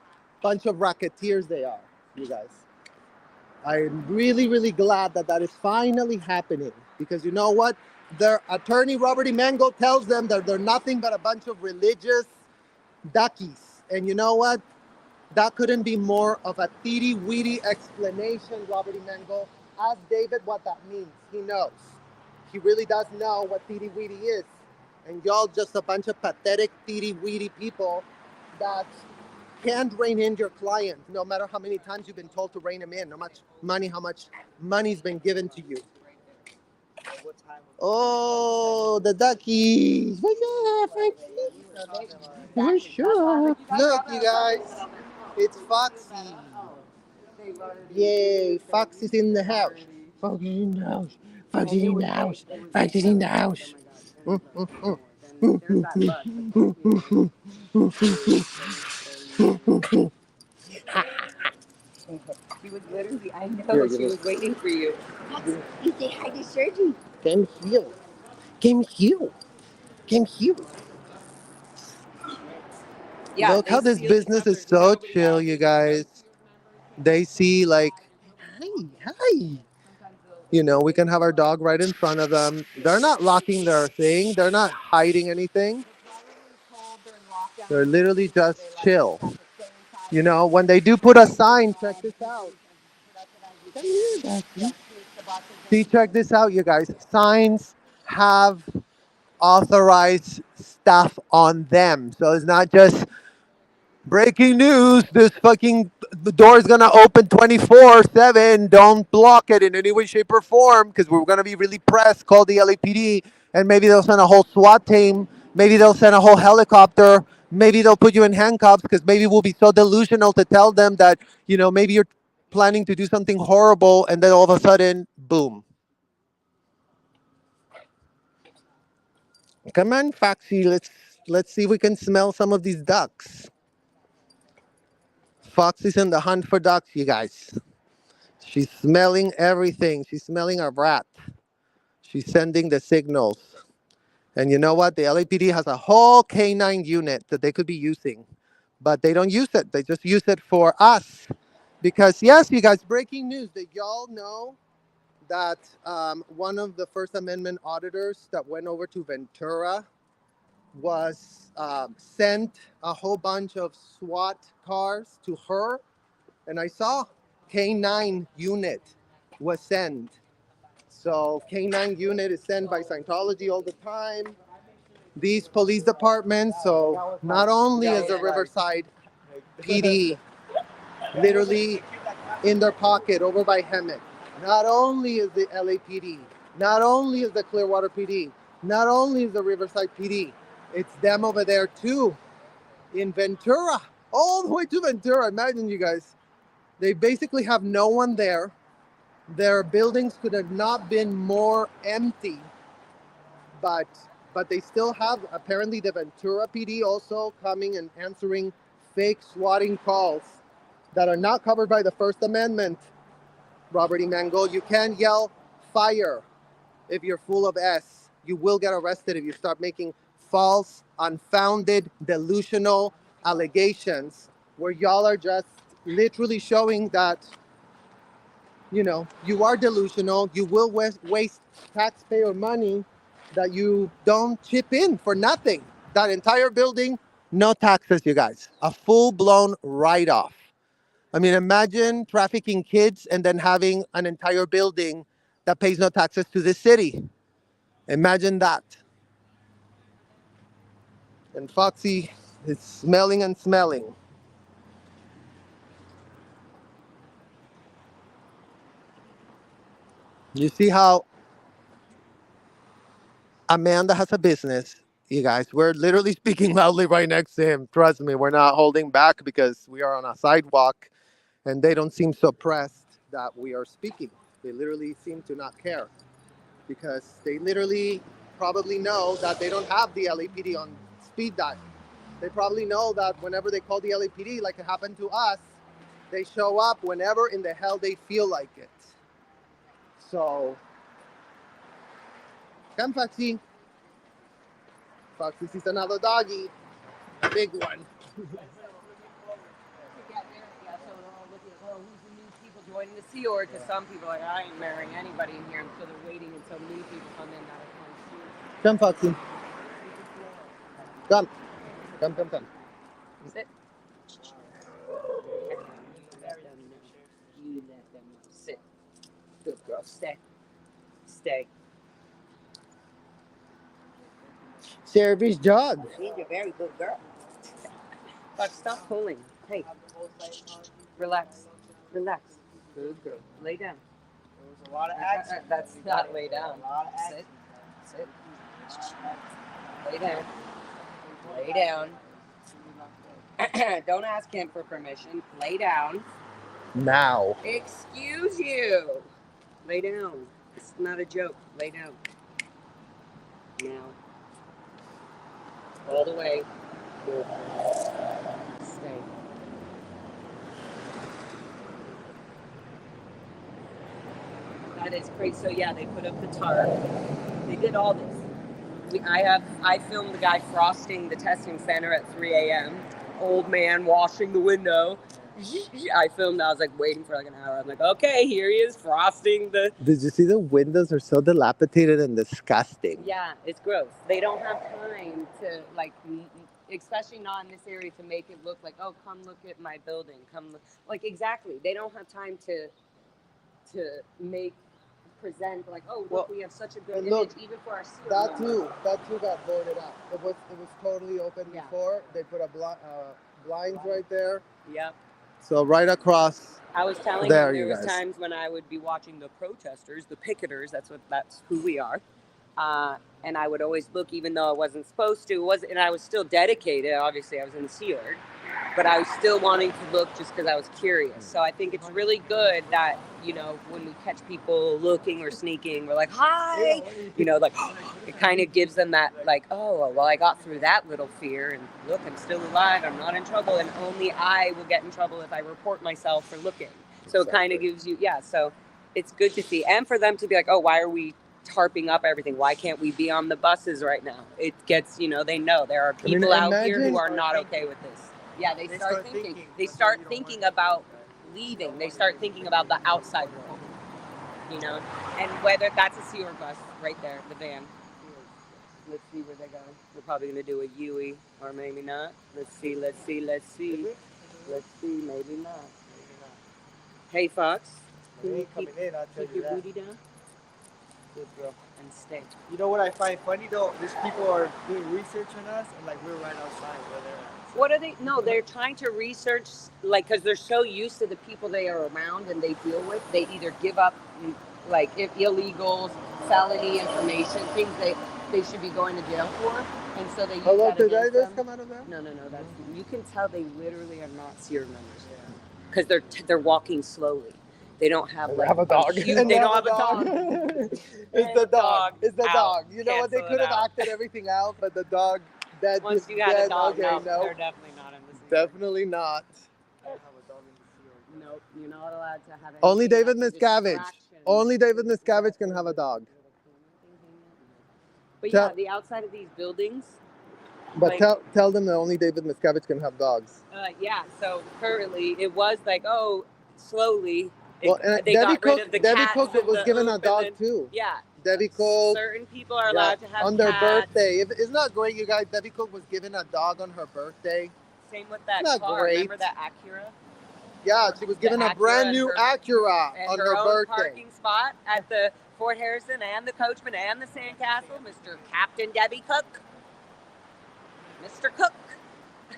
bunch of racketeers they are, you guys. I'm really, really glad that that is finally happening because you know what? Their attorney, Robert E. Mango, tells them that they're nothing but a bunch of religious duckies. And you know what? That couldn't be more of a teety-weety explanation, Robert E. Mango. Ask David what that means. He knows. He really does know what teety-weety is. And y'all just a bunch of pathetic teety-weety people that can't rein in your client, no matter how many times you've been told to rein him in, how much money's been given to you. Oh, the duckies. For sure. Look, you guys. It's Foxy. Yay, Foxy's in the house. Foxy's in the house. Foxy's in the house. Foxy's in the house. She was literally, I know, she was waiting for you. You say hi to Sergi. Come here. Come here. Come here. Yeah, Look how this business is so chill, you guys. They see like, hi. We can have our dog right in front of them. They're not locking their thing. They're not hiding anything. They're literally just chill. When they do put a sign, check this out. See, check this out, you guys. Signs have authorized stuff on them. So it's not just breaking news. The door is gonna open 24/7. Don't block it in any way, shape, or form because we're gonna be really pressed. Call the LAPD, and maybe they'll send a whole SWAT team. Maybe they'll send a whole helicopter. Maybe they'll put you in handcuffs because maybe we'll be so delusional to tell them that maybe you're planning to do something horrible, and then all of a sudden, boom. Come on, Foxy. Let's see if we can smell some of these ducks. Foxy's in the hunt for ducks, you guys. She's smelling everything. She's smelling a rat. She's sending the signals. And you know what? The LAPD has a whole canine unit that they could be using. But they don't use it. They just use it for us. Because, yes, you guys, breaking news. Did y'all know that one of the First Amendment auditors that went over to Ventura was sent a whole bunch of SWAT cars to her? And I saw K9 unit was sent. So K9 unit is sent by Scientology all the time. These police departments, so not only is the Riverside PD literally in their pocket over by Hemet, not only is the LAPD, not only is the Clearwater PD, not only is the Riverside PD, it's them over there too, in Ventura, all the way to Ventura. Imagine, you guys. They basically have no one there. Their buildings could have not been more empty, but they still have apparently the Ventura PD also coming and answering fake swatting calls that are not covered by the First Amendment. Robert E. Mango, you can't yell fire if you're full of S. You will get arrested if you start making false, unfounded, delusional allegations where y'all are just literally showing that you are delusional. You will waste taxpayer money that you don't chip in for nothing. That entire building, no taxes, you guys. A full-blown write-off. I mean, imagine trafficking kids and then having an entire building that pays no taxes to the city. Imagine that. And Foxy is smelling and smelling. You see how Amanda has a business, you guys. We're literally speaking loudly right next to him. Trust me, we're not holding back because we are on a sidewalk and they don't seem suppressed that we are speaking. They literally seem to not care because they literally probably know that they don't have the LAPD on speed dial. They probably know that whenever they call the LAPD, like it happened to us, they show up whenever in the hell they feel like it. So, come Foxy. Foxy sees another doggy, a big one. Joining the Sea Org, because some people are like, I ain't marrying anybody in here, and so they're waiting until new people come in that are Come, Foxy. Come. Come. Sit. You let them know. Sit. Good girl. Stay. Service dog. She's a very good girl. But stop pulling. Hey. Relax. Good girl. Lay down. There was a lot of action. That's not lay down. A lot of action. Sit. Lay down. Don't ask him for permission. Lay down. Now. Excuse you. Lay down. It's not a joke. Lay down. Now. All the way. Good. Stay. That is crazy. So yeah, they put up the tarp. They did all this. I filmed the guy frosting the testing center at 3 a.m. Old man washing the window. I filmed. I was like waiting for like an hour. I'm like, okay, here he is frosting the. Did you see the windows are so dilapidated and disgusting? Yeah, it's gross. They don't have time to like, especially not in this area, to make it look like, oh, come look at my building. Come look. Like exactly, they don't have time to present like, oh, look, we have such a good image even for our students. That too got boarded up. It was totally open before. They put a blinds right there. Yep. So right across. I was telling you there was times when I would be watching the protesters, the picketers. That's who we are. And I would always look, even though I wasn't supposed to. And I was still dedicated. Obviously, I was in the Sea Org, but I was still wanting to look just because I was curious. So I think it's really good that, you know, when we catch people looking or sneaking, we're like, hi, you know, like it kind of gives them that like, oh, well, I got through that little fear and look, I'm still alive. I'm not in trouble. And only I will get in trouble if I report myself for looking. So it kind of gives you, so it's good to see. And for them to be like, oh, why are we tarping up everything? Why can't we be on the buses right now? It gets, you know, they know there are people out here who are not okay with this. Yeah, they start thinking. They start thinking about leaving. They start thinking about the outside world, you know? And whether that's a Sea Org bus right there, the van. Let's see where they go. We're probably going to do a Yui or maybe not. Let's see. Maybe not. Hey, Fox. Can you keep your booty down? Good girl. And stay. You know what I find funny though? These people are doing research on us, and like we're right outside where they're at. What are they? No, they're trying to research, like, because they're so used to the people they are around and they deal with. They either give up, like, if illegals, felony information, things they should be going to jail for, and so they use that against them. Come out of there? No. That's you can tell they literally are not Sea Org members because they're walking slowly. They don't have like a dog. They don't have a dog. It's the dog. It's the dog. You know what? They could have acted everything out, but the dog. Once you had a dog, no, they're definitely not in the Sea Org. Definitely not. Nope, you're not allowed to have. Only David Miscavige. Only David Miscavige can have a dog. But yeah, the outside of these buildings. But like, tell them that only David Miscavige can have dogs. Yeah. So currently, it was like, oh, slowly. Well, and they got rid of the Debbie cats Cook was given a dog too. Yeah. Debbie Cook. Certain people are Yeah, allowed to have on their cats. birthday. Isn't that great, you guys? Debbie Cook was given a dog on her birthday. Same with that Isn't that car. great? Remember that Acura? Yeah, she was given a brand new Acura on her own birthday. parking spot at the Fort Harrison and the Coachman and the Sandcastle. Mr. Captain Debbie Cook. Mr. Cook.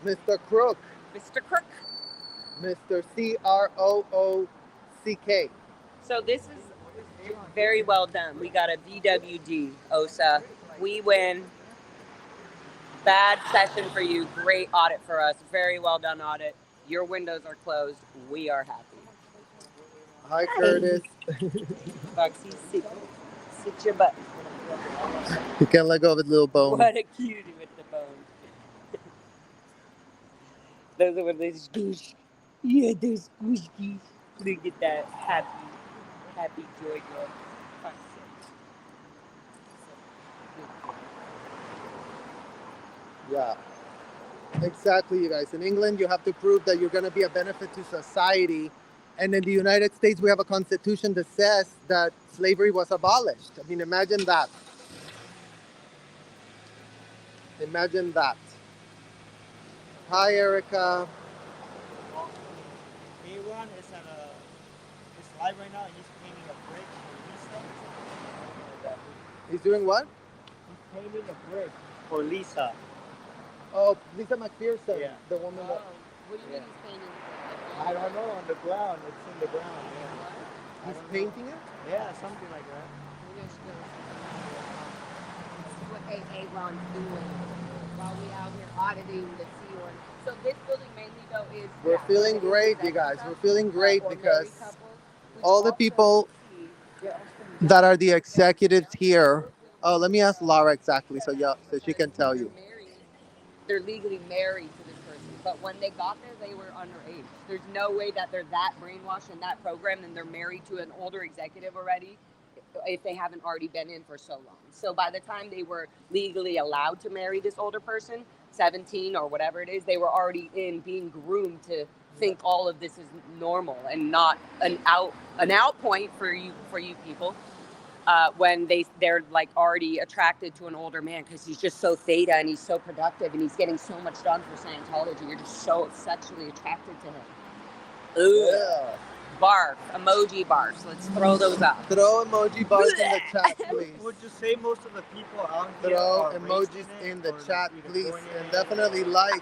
Mr. Crook. Mr. Crook. Mr. Croock. So this is very well done. We got a VWD, OSA. We win. Bad session for you. Great audit for us. Very well done audit. Your windows are closed. We are happy. Hi, Curtis. Foxy, sit your butt. You can't let go of his little bone. What a cutie with the bone. Those are what those goose. Yeah, those goose geese. Look at that happy joy. Yeah, exactly, you guys. In England, you have to prove that you're going to be a benefit to society. And in the United States, we have a constitution that says that slavery was abolished. I mean, imagine that. Imagine that. Hi, Erica. A1 is at it's live right now, and he's painting a bridge for Lisa. He's doing what? He's painting a bridge for Lisa. Oh, Lisa McPherson, Yeah. the woman that... What do you mean he's painting? I don't know, on the ground. It's in the ground. Yeah. He's painting it? Yeah, something like that. This is what AA Ron's doing while we out here auditing the C1. So this building mainly though is... We're feeling great, you guys. We're feeling great because all the people that are the executives here... Oh, let me ask Laura exactly so she can tell you. They're legally married to this person, but when they got there, they were underage. There's no way that they're that brainwashed and that programmed and they're married to an older executive already if they haven't already been in for so long. So by the time they were legally allowed to marry this older person, 17 or whatever it is, they were already in being groomed to think all of this is normal and not an out point for you people. When they're like already attracted to an older man because he's just so theta and he's so productive and he's getting so much done for Scientology. You're just so sexually attracted to him. Ooh. Yeah. Barf, emoji barfs. Let's throw those up. Throw emoji barfs in the chat, please. Would you say most of the people out here throw emojis in the chat, please, and definitely like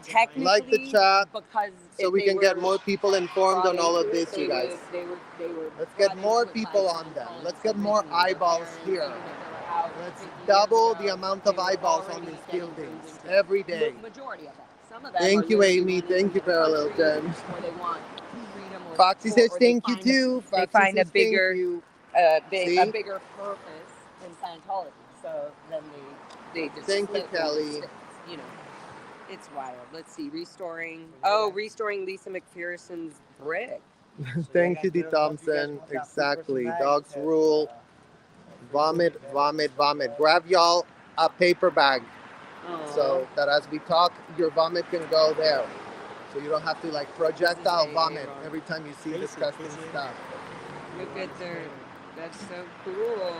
technically the chat because so we can get more people informed on all of this, you guys. Let's get more people on them. Let's get more eyeballs here. Let's double the amount of eyeballs on these buildings every day. Majority of them. Some of them. Thank you, Amy. Thank you, Parallel Jen. Foxy says thank you too. They find a bigger purpose in Scientology. So then they just thank you, Kelly. You know, it's wild. Let's see, restoring Lisa McPherson's brick. Thank you, D. Thompson. Exactly. Dogs rule. Vomit, vomit, vomit. Grab y'all a paper bag so that as we talk, your vomit can go there. So you don't have to like projectile vomit every time you see disgusting stuff. Look at that's so cool.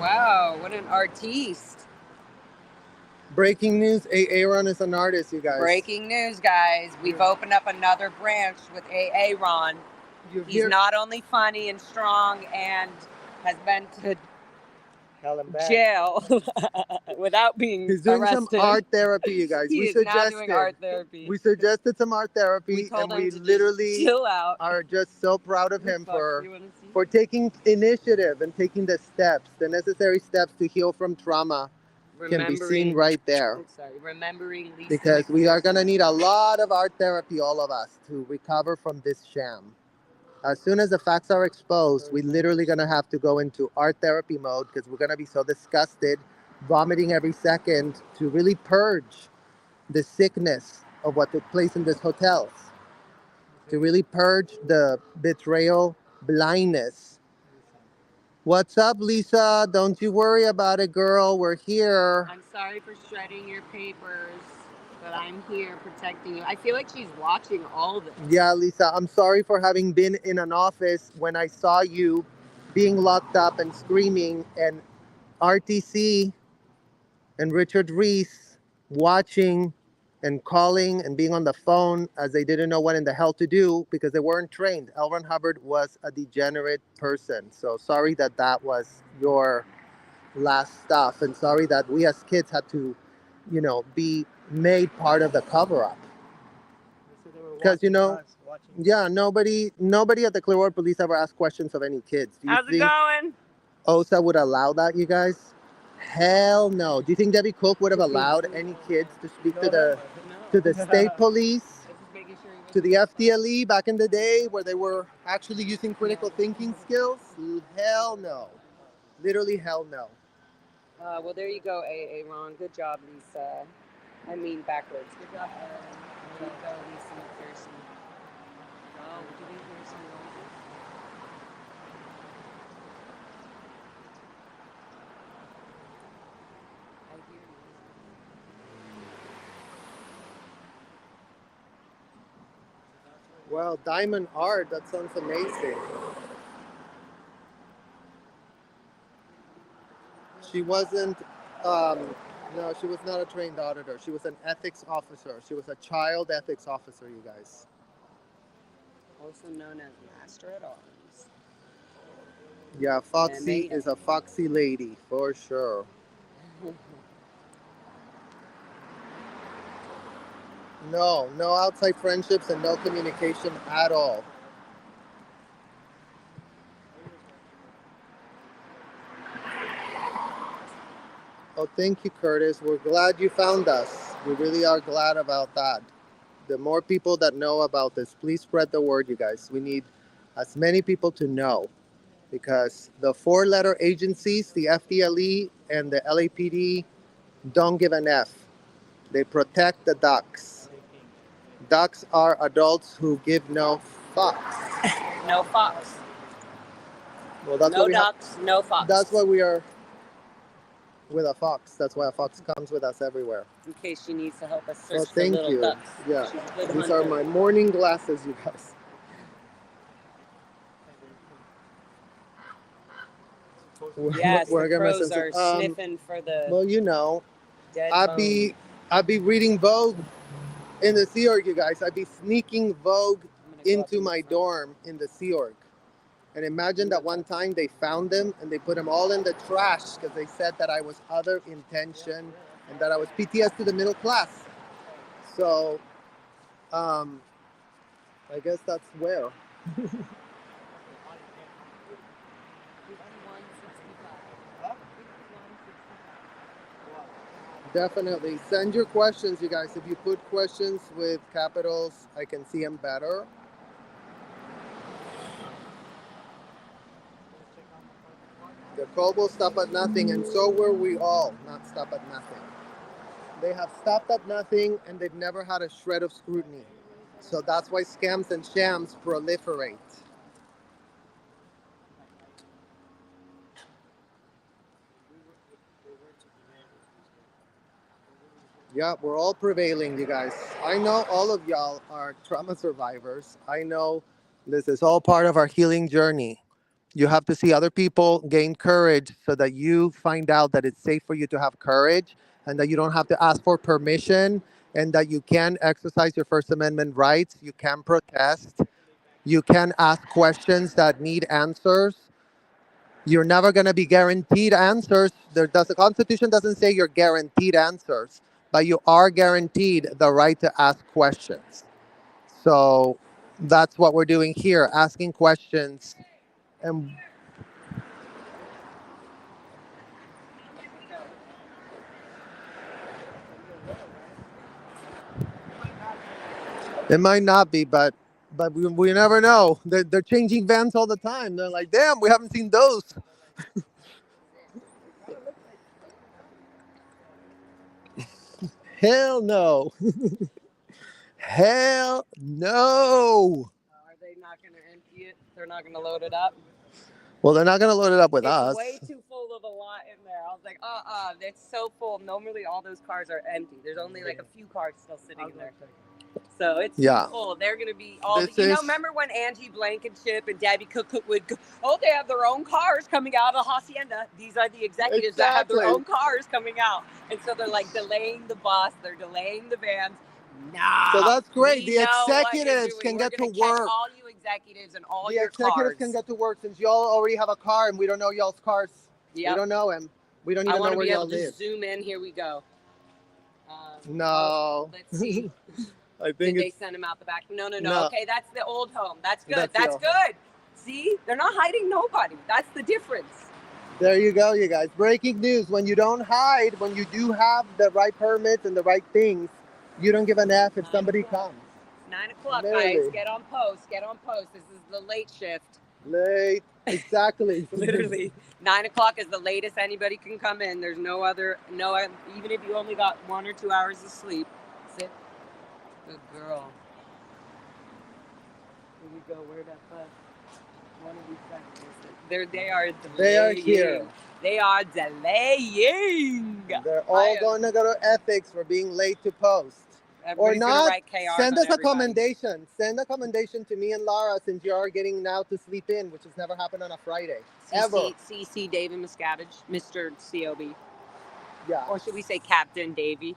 Wow, what an artiste. Breaking news, Aaron is an artist, you guys. Breaking news, guys. We've opened up another branch with Aaron. He's not only funny and strong and has been to jail without being He's doing arrested. some art therapy, you guys. We suggested therapy, and we literally chill out. Are just so proud of him for taking initiative and taking the steps, the necessary steps to heal from trauma. Can be seen right there. Remembering Lisa because we are going to need a lot of art therapy, all of us, to recover from this sham. As soon as the facts are exposed, we're literally going to have to go into art therapy mode because we're going to be so disgusted, vomiting every second to really purge the sickness of what took place in this hotels, to really purge the betrayal, blindness. What's up, Lisa? Don't you worry about it, girl. We're here. I'm sorry for shredding your papers. But I'm here protecting you. I feel like she's watching all this. Yeah, Lisa, I'm sorry for having been in an office when I saw you being locked up and screaming, and RTC and Richard Reese watching and calling and being on the phone as they didn't know what in the hell to do because they weren't trained. L. Ron Hubbard was a degenerate person. So sorry that that was your last stuff, and sorry that we as kids had to, be made part of the cover up. Because yeah, nobody at the Clearwater Police ever asked questions of any kids. Do you How's it think going? OSA would allow that, you guys? Hell no. Do you think Debbie Cook would have allowed any kids to speak to the state police, to the FDLE back in the day where they were actually using critical thinking skills? Hell no. Literally hell no. Well, there you go, Ron. Good job, Lisa. I mean backwards. Good job, Aaron. There you go, Lisa McPherson. Oh, do we hear some noises? I hear noises. Well, diamond art, that sounds amazing. She wasn't, no, she was not a trained auditor. She was an ethics officer. She was a child ethics officer, you guys. Also known as Master at Arms. Yeah, Foxy is a foxy lady, for sure. No outside friendships and no communication at all. Oh, thank you, Curtis. We're glad you found us. We really are glad about that. The more people that know about this, please spread the word, you guys. We need as many people to know because the 4-letter agencies, the FDLE and the LAPD, don't give an F. They protect the ducks. Ducks are adults who give no fucks. No fox. Well, that's no ducks, no fox. That's why we are with a fox. That's why a fox comes with us everywhere. In case she needs to help us search Well, for thank little you. ducks. Yeah, these hunter. are my morning glasses, you guys. Yes, the crows are sniffing for the. Well, dead I'd be reading Vogue in the Sea Org, you guys. I'd be sneaking Vogue into my dorm in the Sea Org. And imagine that one time they found them and they put them all in the trash because they said that I was other intention and that I was PTS to the middle class. So, I guess that's where. Definitely. Send your questions, you guys. If you put questions with capitals, I can see them better. The call will stop at nothing, and so will we all not stop at nothing. They have stopped at nothing, and they've never had a shred of scrutiny. So that's why scams and shams proliferate. Yeah, we're all prevailing, you guys. I know all of y'all are trauma survivors. I know this is all part of our healing journey. You have to see other people gain courage so that you find out that it's safe for you to have courage and that you don't have to ask for permission and that you can exercise your First Amendment rights. You can protest. You can ask questions that need answers. You're never going to be guaranteed answers. The Constitution doesn't say you're guaranteed answers, but you are guaranteed the right to ask questions. So that's what we're doing here, asking questions. And it might not be, but we never know. They're changing vans all the time. They're like, damn, we haven't seen those. Hell no. Hell no. Are they not going to empty it? They're not going to load it up? Well, they're not going to load it up with us. It's way too full of a lot in there. I was like, it's so full. Normally all those cars are empty. There's only like a few cars still sitting in there. So it's Yeah. cool. They're going to be all, This you know, is- remember when Angie Blankenship and Debbie Cook would go, oh, they have their own cars coming out of the Hacienda. These are the executives that have their Exactly. own cars coming out. And so they're like delaying the bus, they're delaying the vans. Nah. So that's great. We The know what you're executives doing. can We're get to gonna catch work. all you executives and all The your executives cars. can get to work since y'all already have a car and we don't know y'all's cars. Yep. We don't know him. We don't I even want know to where be y'all able to live. zoom in. Here we go. No. Let's see. I Did think they it's send him out the back? No. No. Okay, that's the old home. That's good. That's the That's old good. See, they're not hiding nobody. That's the difference. there you go, you guys. Breaking news. When you don't hide, when you do have the right permits and the right things, you don't give an F if 9 somebody o'clock. comes. 9 o'clock, Literally. guys. Get on post. Get on post. This is the late shift. Late. Exactly. Literally. 9 o'clock is the latest anybody can come in. There's no other, even if you only got 1 or 2 hours of sleep. Sit. Good girl. Here we go. Where that bus? One of these seconds. They are delaying. They are here. They are delaying. They're all going to go to ethics for being late to post. Or Everybody's gonna not, write KRs send on us a everybody. commendation. Send a commendation to me and Lara since you are getting now to sleep in, which has never happened on a Friday. Ever. CC David Miscavige, Mr. COB. Yeah. Or should we say Captain Davy?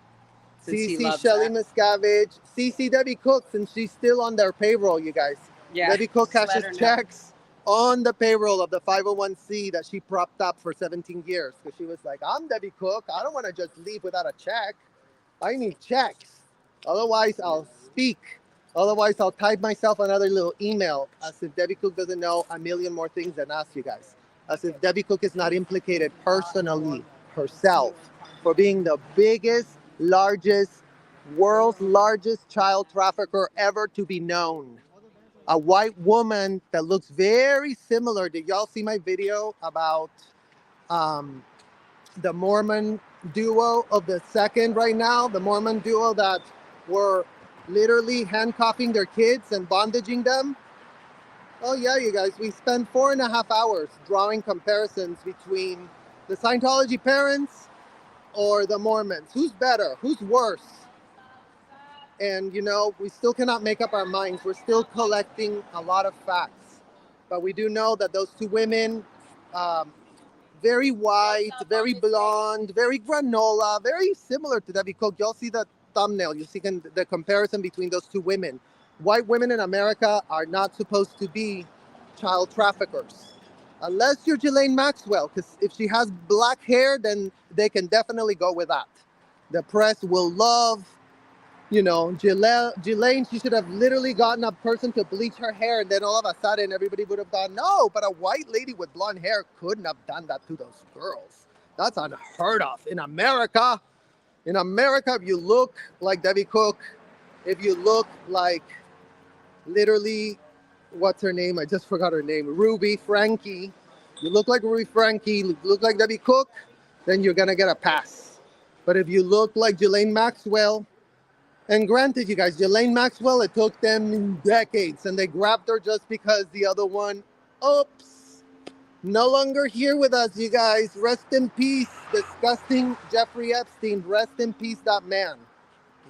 Since he CC loves Shelly that. Miscavige. CC Debbie Cook, since she's still on their payroll, you guys. Yeah. Debbie Cook just let cashes her know. checks on the payroll of the 501c that she propped up for 17 years. Because she was like, I'm Debbie Cook. I don't want to just leave without a check. I need checks. Otherwise, I'll speak. Otherwise, I'll type myself another little email as if Debbie Cook doesn't know a million more things than us, you guys. As if Debbie Cook is not implicated personally herself for being the biggest, largest, world's largest child trafficker ever to be known. A white woman that looks very similar. Did y'all see my video about the Mormon duo of the second right now? The Mormon duo that were literally handcuffing their kids and bondaging them. Oh yeah, you guys, we spent 4.5 hours drawing comparisons between the Scientology parents or the Mormons. Who's better? Who's worse? And you know, we still cannot make up our minds. We're still collecting a lot of facts. But we do know that those two women, very white, very blonde, very granola, very similar to Debbie Cook. Y'all see the thumbnail. You see the comparison between those two women. White women in America are not supposed to be child traffickers. Unless you're Ghislaine Maxwell, because if she has black hair, then they can definitely go with that. The press will love, you know, Ghislaine, she should have literally gotten a person to bleach her hair, and then all of a sudden everybody would have gone, no, but a white lady with blonde hair couldn't have done that to those girls. That's unheard of in America. In America, if you look like Debbie Cook, if you look like literally, what's her name? I just forgot her name. Ruby Frankie. You look like Ruby Frankie, you look like Debbie Cook, then you're going to get a pass. But if you look like Ghislaine Maxwell, and granted, you guys, Ghislaine Maxwell, it took them decades, and they grabbed her just because the other one, oops, no longer here with us, you guys. Rest in peace, disgusting Jeffrey Epstein. Rest in peace, that man.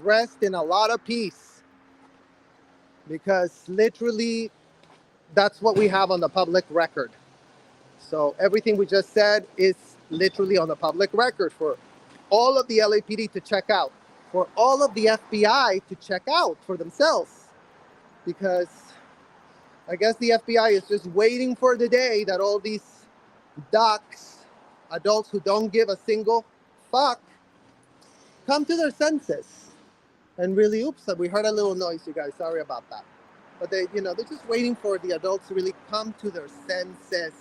Rest in a lot of peace. Because literally, that's what we have on the public record. So everything we just said is literally on the public record for all of the LAPD to check out, for all of the FBI to check out for themselves. Because I guess the FBI is just waiting for the day that all these ducks, adults who don't give a single fuck, come to their senses. And really, oops, we heard a little noise, you guys. Sorry about that. But they, you know, they're just waiting for the adults to really come to their senses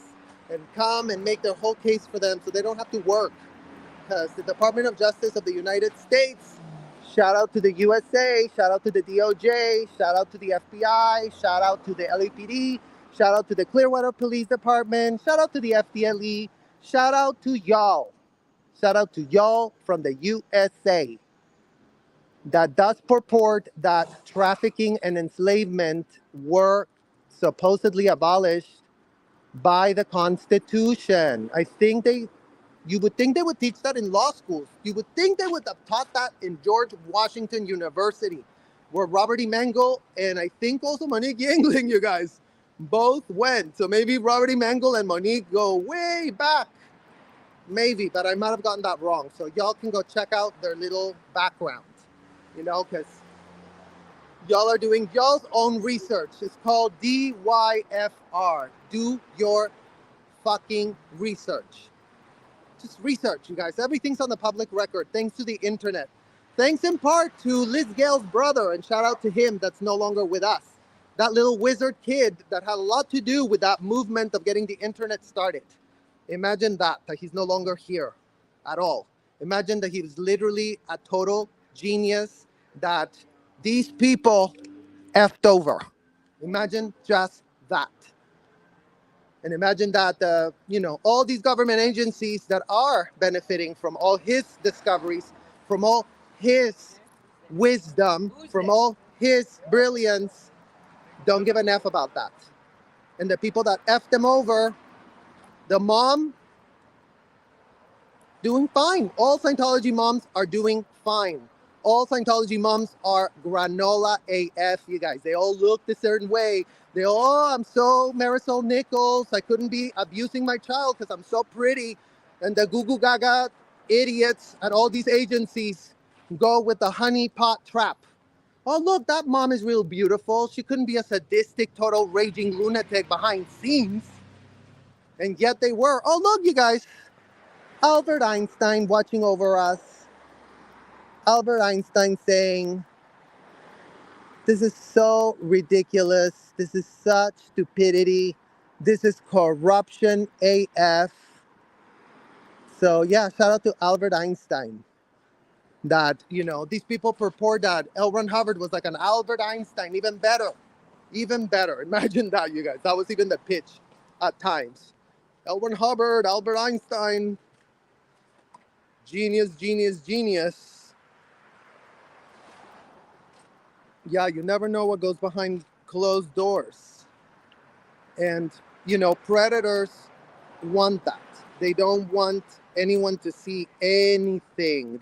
and come and make their whole case for them so they don't have to work. Because the Department of Justice of the United States, shout out to the USA, shout out to the DOJ, shout out to the FBI, shout out to the LAPD, shout out to the Clearwater Police Department, shout out to the FDLE, shout out to y'all. Shout out to y'all from the USA. That does purport that trafficking and enslavement were supposedly abolished by the Constitution. I think you would think they would teach that in law schools. You would think they would have taught that in George Washington University. where Robert E. Mangle and I think also Monique Yingling, you guys, both went. So maybe Robert E. Mangle and Monique go way back. Maybe, but I might have gotten that wrong. So y'all can go check out their little background, because y'all are doing y'all's own research. It's called DYFR. Do your fucking research. Just research, you guys. Everything's on the public record, thanks to the internet. Thanks in part to Liz Gale's brother, and shout out to him that's no longer with us. That little wizard kid that had a lot to do with that movement of getting the internet started. Imagine that he's no longer here at all. Imagine that he was literally a total genius that these people effed over. Imagine just that. And imagine that, all these government agencies that are benefiting from all his discoveries, from all his wisdom, from all his brilliance, don't give an F about that. And the people that effed them over, the mom, doing fine. All Scientology moms are doing fine. All Scientology moms are granola AF, you guys. They all look a certain way. They all, I'm so Marisol Nichols. I couldn't be abusing my child because I'm so pretty. And the goo goo gaga idiots at all these agencies go with the honey pot trap. Oh, look, that mom is real beautiful. She couldn't be a sadistic, total raging lunatic behind scenes. And yet they were. Oh, look, you guys. Albert Einstein watching over us. Albert Einstein saying, this is so ridiculous. This is such stupidity. This is corruption AF. So yeah, shout out to Albert Einstein. That, these people purport that L. Ron Hubbard was like an Albert Einstein, even better. Even better. Imagine that, you guys. That was even the pitch at times. L. Ron Hubbard, Albert Einstein. Genius, genius, genius. Yeah, you never know what goes behind closed doors. And, predators want that. They don't want anyone to see anything.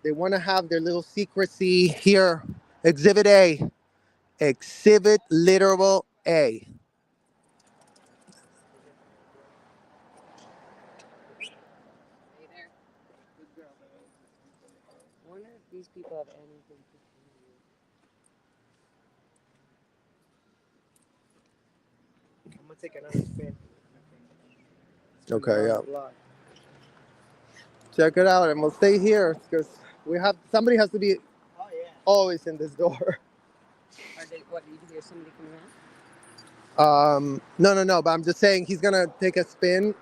They want to have their little secrecy here. Exhibit A. Exhibit literal A. These people have anything to I'm gonna take another spin. Okay, yeah. Check it out, and we'll stay here because somebody has to be always in this door. Are they? What? Did you hear somebody coming out? No. But I'm just saying he's gonna take a spin,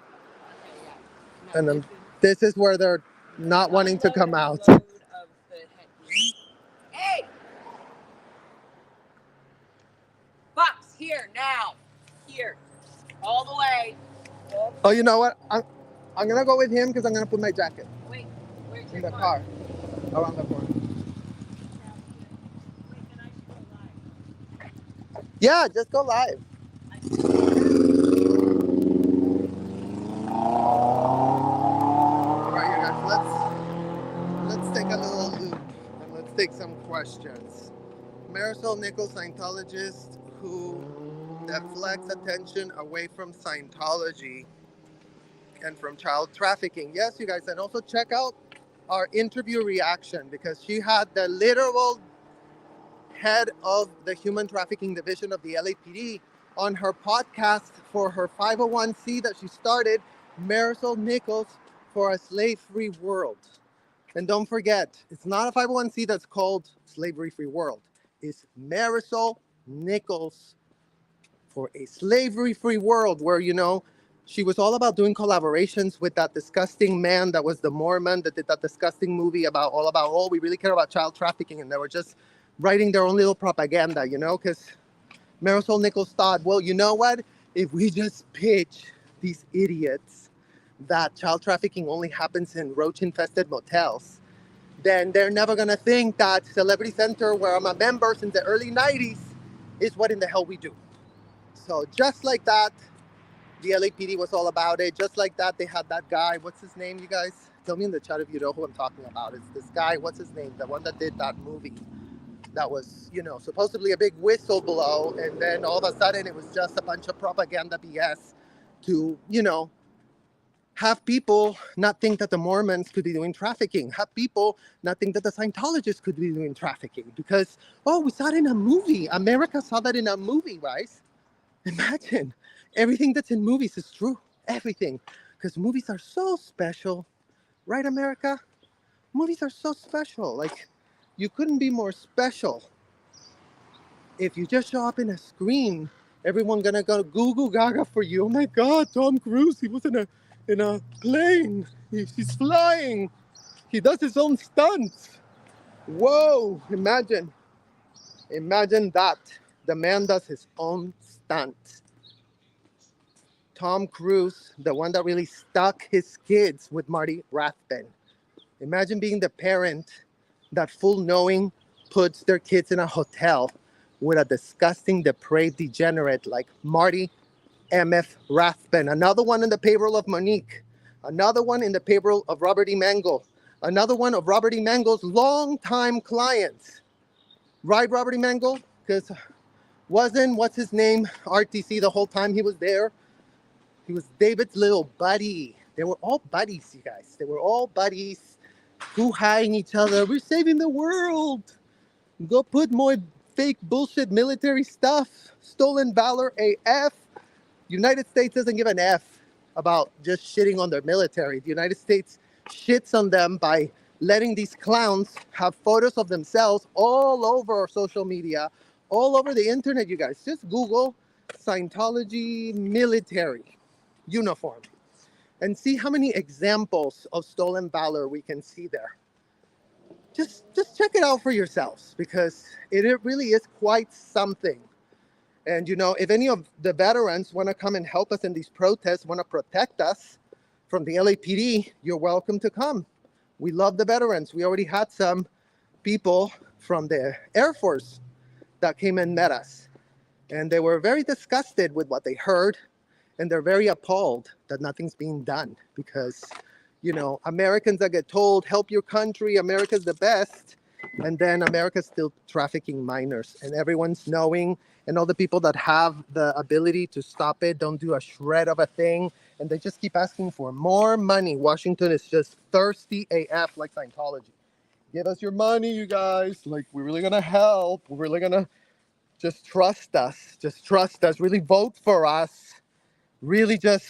and then this is where they're not wanting to come out. Hey! Fox, here, now. Here. All the way. Oh, you know what? I'm going to go with him because I'm going to put my jacket. Wait, where's in your the car? Around the corner. Yeah, just go live. All right, you guys, let's take a little loop and let's take some questions. Marisol Nichols, Scientologist who deflects attention away from Scientology and from child trafficking. Yes, you guys, and also check out our interview reaction because she had the literal head of the human trafficking division of the LAPD on her podcast for her 501c that she started, Marisol Nichols for a Slave-Free World. And don't forget, it's not a 501c that's called Slavery-Free World. It's Marisol Nichols for a slavery-free world where, she was all about doing collaborations with that disgusting man that was the Mormon that did that disgusting movie about we really care about child trafficking, and they were just writing their own little propaganda, because Marisol Nichols thought, well, you know what? If we just pitch these idiots that child trafficking only happens in roach-infested motels, then they're never going to think that Celebrity Center, where I'm a member since the early 90s, is what in the hell we do. So just like that, the LAPD was all about it. Just like that, they had that guy. What's his name, you guys? Tell me in the chat if you know who I'm talking about. It's this guy. What's his name? The one that did that movie that was, supposedly a big whistle blow, and then all of a sudden it was just a bunch of propaganda BS to, have people not think that the Mormons could be doing trafficking, have people not think that the Scientologists could be doing trafficking, because, oh, we saw it in a movie. America saw that in a movie, guys. Imagine, everything that's in movies is true, everything, because movies are so special, right, America? Movies are so special. Like, you couldn't be more special. If you just show up in a screen, everyone gonna go Google Gaga for you. Oh my God, Tom Cruise, he was in a plane. He's flying. He does his own stunts. Whoa, imagine that. The man does his own stunts. Tom Cruise, the one that really stuck his kids with Marty Rathbun. Imagine being the parent that full knowing puts their kids in a hotel with a disgusting, depraved degenerate like Marty M.F. Rathbun. Another one in the payroll of Monique. Another one in the payroll of Robert E. Mangle. Another one of Robert E. Mangle's longtime clients. Right, Robert E. Mangle? Because what's his name, RTC the whole time he was there? He was David's little buddy. They were all buddies, you guys. They were all buddies, hoo-haing each other. We're saving the world. Go put more fake bullshit military stuff. Stolen valor AF. United States doesn't give an F about just shitting on their military. The United States shits on them by letting these clowns have photos of themselves all over social media, all over the internet, you guys. Just Google Scientology military uniform and see how many examples of stolen valor we can see there. Just check it out for yourselves, because it really is quite something. And if any of the veterans want to come and help us in these protests, want to protect us from the LAPD, you're welcome to come. We love the veterans. We already had some people from the Air Force that came and met us, and they were very disgusted with what they heard, and they're very appalled that nothing's being done, because Americans that get told, help your country, America's the best, and then America's still trafficking minors, and everyone's knowing, and all the people that have the ability to stop it don't do a shred of a thing, and they just keep asking for more money. Washington is just thirsty AF, like Scientology. Give us your money, you guys. Like, we're really gonna help. We're really gonna just trust us. Just trust us. Really vote for us. Really just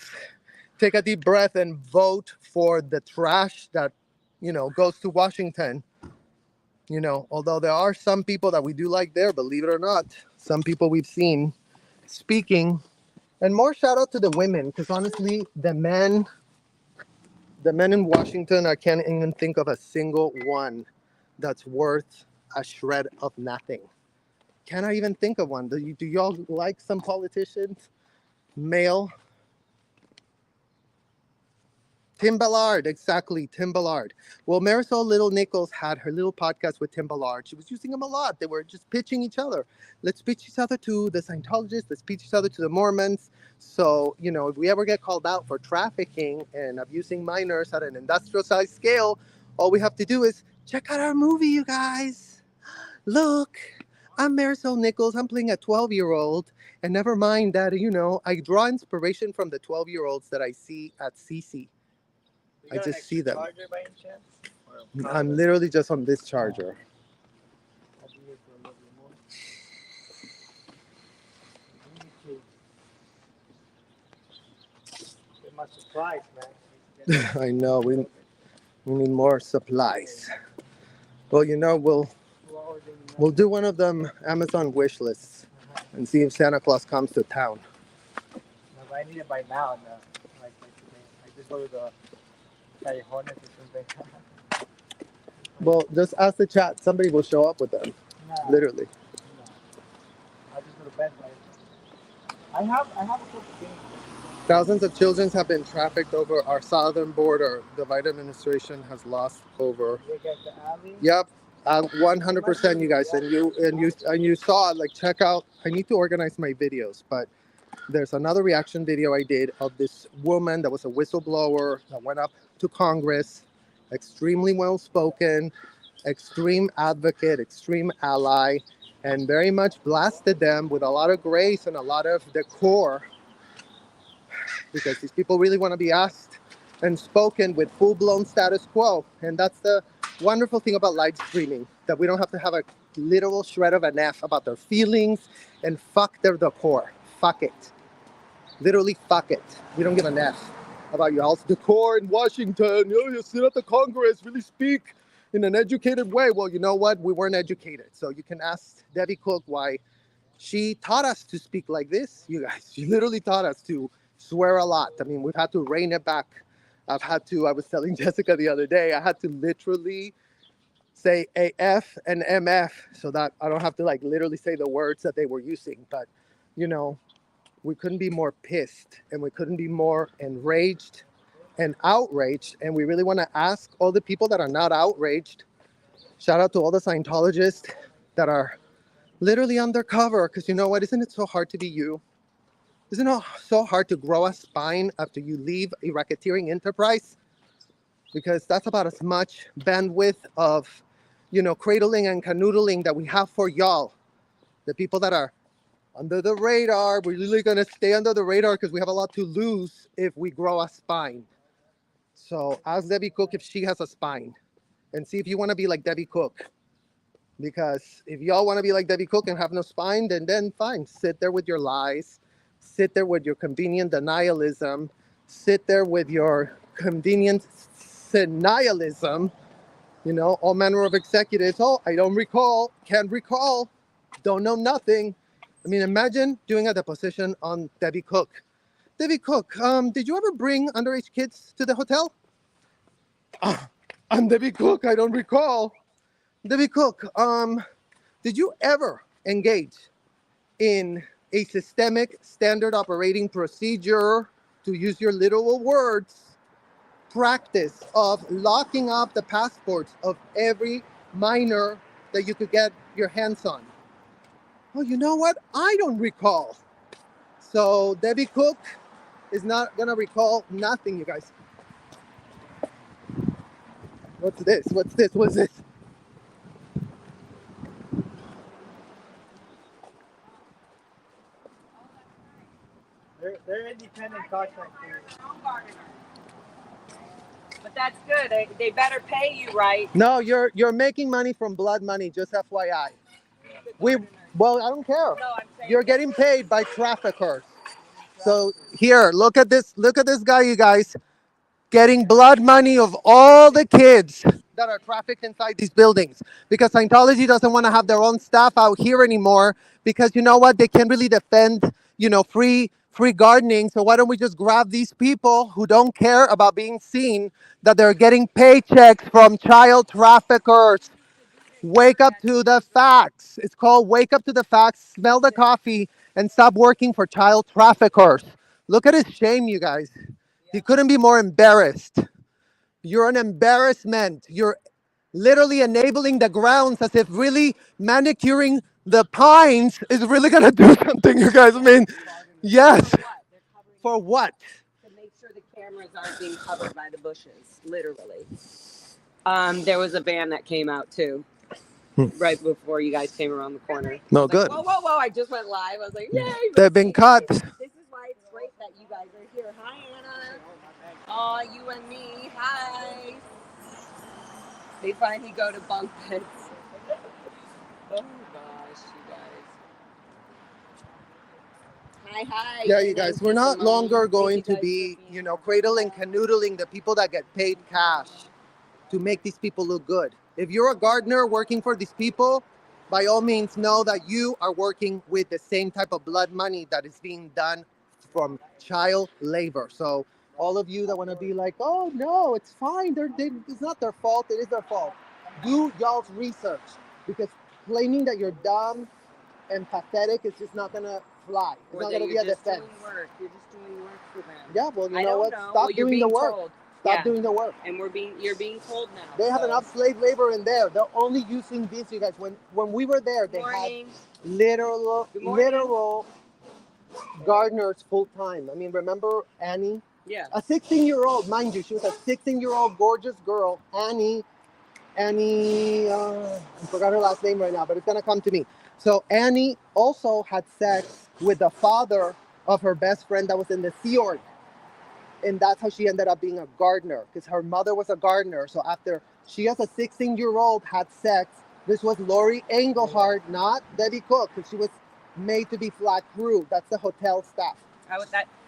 take a deep breath and vote for the trash that, goes to Washington. Although there are some people that we do like there, believe it or not, some people we've seen speaking. And more shout out to the women, because honestly, the men in Washington, I can't even think of a single one that's worth a shred of nothing. Cannot even think of one. Do y'all like some politicians? Male? Tim Ballard, exactly, Tim Ballard. Well, Marisol Little Nichols had her little podcast with Tim Ballard. She was using him a lot. They were just pitching each other. Let's pitch each other to the Scientologists. Let's pitch each other to the Mormons. So, if we ever get called out for trafficking and abusing minors at an industrial-sized scale, all we have to do is check out our movie, you guys. Look, I'm Marisol Nichols. I'm playing a 12-year-old. And never mind that, I draw inspiration from the 12-year-olds that I see at CC. I just see them. By any chance? I'm literally just on this charger. I'll be here for a little bit more. Get my supplies, man. I know, we need more supplies. Well, we'll do one of them Amazon wish lists and see if Santa Claus comes to town. No, but I need it by now. Like today. I just go to the Callejones or something. Well, just ask the chat. Somebody will show up with them. Nah, Literally. nah. I just go to bed. I have a couple things. Thousands of children have been trafficked over our southern border. The Biden administration has lost over. You get the alley? Yep, 100%, you guys. And you saw, like, check out. I need to organize my videos, but there's another reaction video I did of this woman that was a whistleblower that went up to Congress, extremely well spoken, extreme advocate, extreme ally, and very much blasted them with a lot of grace and a lot of decor, because these people really want to be asked and spoken with full-blown status quo. And that's the wonderful thing about live streaming, that we don't have to have a literal shred of an F about their feelings, and fuck their decor. Fuck it. Literally fuck it. We don't give an F about your house decor in Washington. You sit at the Congress, really speak in an educated way. Well, you know what? We weren't educated. So you can ask Debbie Cook why she taught us to speak like this, you guys. She literally taught us to swear a lot. I mean, we've had to rein it back. I was telling Jessica the other day, I had to literally say AF and MF so that I don't have to like literally say the words that they were using. But, you know, we couldn't be more pissed, and we couldn't be more enraged and outraged. And we really want to ask all the people that are not outraged. Shout out to all the Scientologists that are literally undercover, because you know what? Isn't it so hard to be you? Isn't it so hard to grow a spine after you leave a racketeering enterprise? Because that's about as much bandwidth of, you know, cradling and canoodling that we have for y'all. The people that are under the radar, we're really going to stay under the radar because we have a lot to lose if we grow a spine. So ask Debbie Cook if she has a spine, and see if you want to be like Debbie Cook. Because if y'all want to be like Debbie Cook and have no spine, then fine. Sit there with your lies. Sit there with your convenient denialism. Sit there with your convenient denialism. You know, all manner of executives. Oh, I don't recall. Can't recall. Don't know nothing. I mean, imagine doing a deposition on Debbie Cook. Debbie Cook, did you ever bring underage kids to the hotel? I'm Debbie Cook. I don't recall. Debbie Cook, did you ever engage in a systemic standard operating procedure, to use your literal words, practice of locking up the passports of every minor that you could get your hands on? Oh, you know what? I don't recall. So Debbie Cook is not gonna recall nothing, you guys. What's this? What's this? What's this? They're independent contractors. But that's good. They better pay you right. No, you're making money from blood money, just FYI. Well, I don't care. No, I'm saying You're getting paid by traffickers. So here, look at this guy, you guys, getting blood money of all the kids that are trafficked inside these buildings, because Scientology doesn't want to have their own staff out here anymore, because you know what? They can't really defend, you know, free gardening. So why don't we just grab these people who don't care about being seen, that they're getting paychecks from child traffickers? Wake up to the facts. It's called wake up to the facts, smell the coffee, and stop working for child traffickers. Look at his shame, you guys. He couldn't be more embarrassed. You're an embarrassment. You're literally enabling the grounds, as if really manicuring the pines is really gonna do something, you guys. I mean, yes. For what? To make sure the cameras aren't being covered by the bushes, literally. There was a van that came out too, right before you guys came around the corner. No good. Like, whoa! I just went live. I was like, yay! They've been cut. This is why it's great that you guys are here. Hi, Anna. Oh, you and me. Hi. They finally go to bunk beds. Oh gosh, you guys. Hi. Yeah, you guys, we're not longer going to be, you know, cradling, canoodling the people that get paid cash to make these people look good. If you're a gardener working for these people, by all means know that you are working with the same type of blood money that is being done from child labor. So all of you that want to be like, oh no, it's fine, it's not their fault, it is their fault. Do y'all's research, because claiming that you're dumb and pathetic is just not gonna fly. It's not gonna be a defense. You're just doing work for them. Yeah, well, you know what? Stop doing the work. Stop doing the work. And you're being told now. They have enough slave labor in there. They're only using this, you guys. When we were there, they had literal gardeners full time. I mean, remember Annie? Yeah. A 16-year-old, mind you, she was a 16-year-old gorgeous girl, Annie. Annie, I forgot her last name right now, but it's gonna come to me. So Annie also had sex with the father of her best friend that was in the Sea Org, and that's how she ended up being a gardener because her mother was a gardener. So after she, as a 16-year-old, had sex, this was Lori Englehart, not Debbie Cook, because she was made to be flat crew. That's the hotel staff.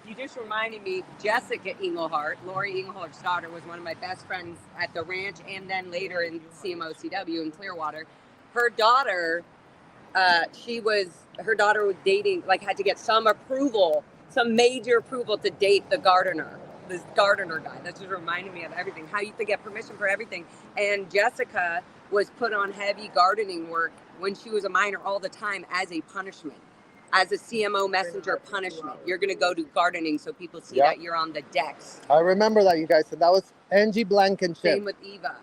You just reminded me, Jessica Englehart, Lori Englehart's daughter, was one of my best friends at the ranch and then later in CMOCW in Clearwater. Her daughter, her daughter was dating, like had to get some approval, some major approval to date this gardener guy. That just reminded me of everything, how you have to get permission for everything. And Jessica was put on heavy gardening work when she was a minor all the time as a punishment. As a CMO messenger punishment, you're going to go do gardening so people see that you're on the decks. I remember that, you guys. So that was Angie Blankenship. Same with Eva.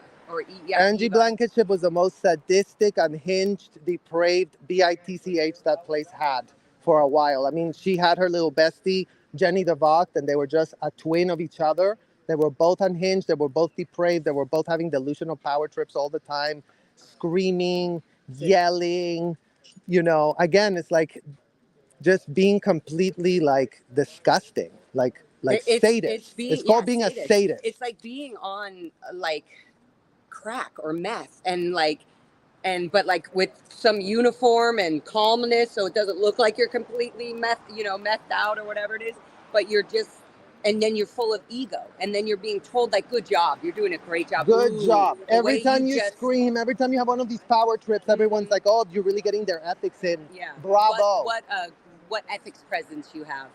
Angie Blankenship was the most sadistic, unhinged, depraved bitch that place had for a while. I mean, she had her little bestie, Jenny DeVocht, and they were just a twin of each other. They were both unhinged. They were both depraved. They were both having delusional power trips all the time, screaming, yelling. You know, again, it's like just being completely like disgusting, like sadist. It's called being a sadist. It's like being on like crack or meth, and but like with some uniform and calmness, so it doesn't look like you're completely methed out or whatever it is. But you're just, and then you're full of ego, and then you're being told like, "Good job, you're doing a great job." Good job. Every time you scream, every time you have one of these power trips, everyone's like, "Oh, you're really getting their ethics in." Yeah. Bravo. What ethics presence you have.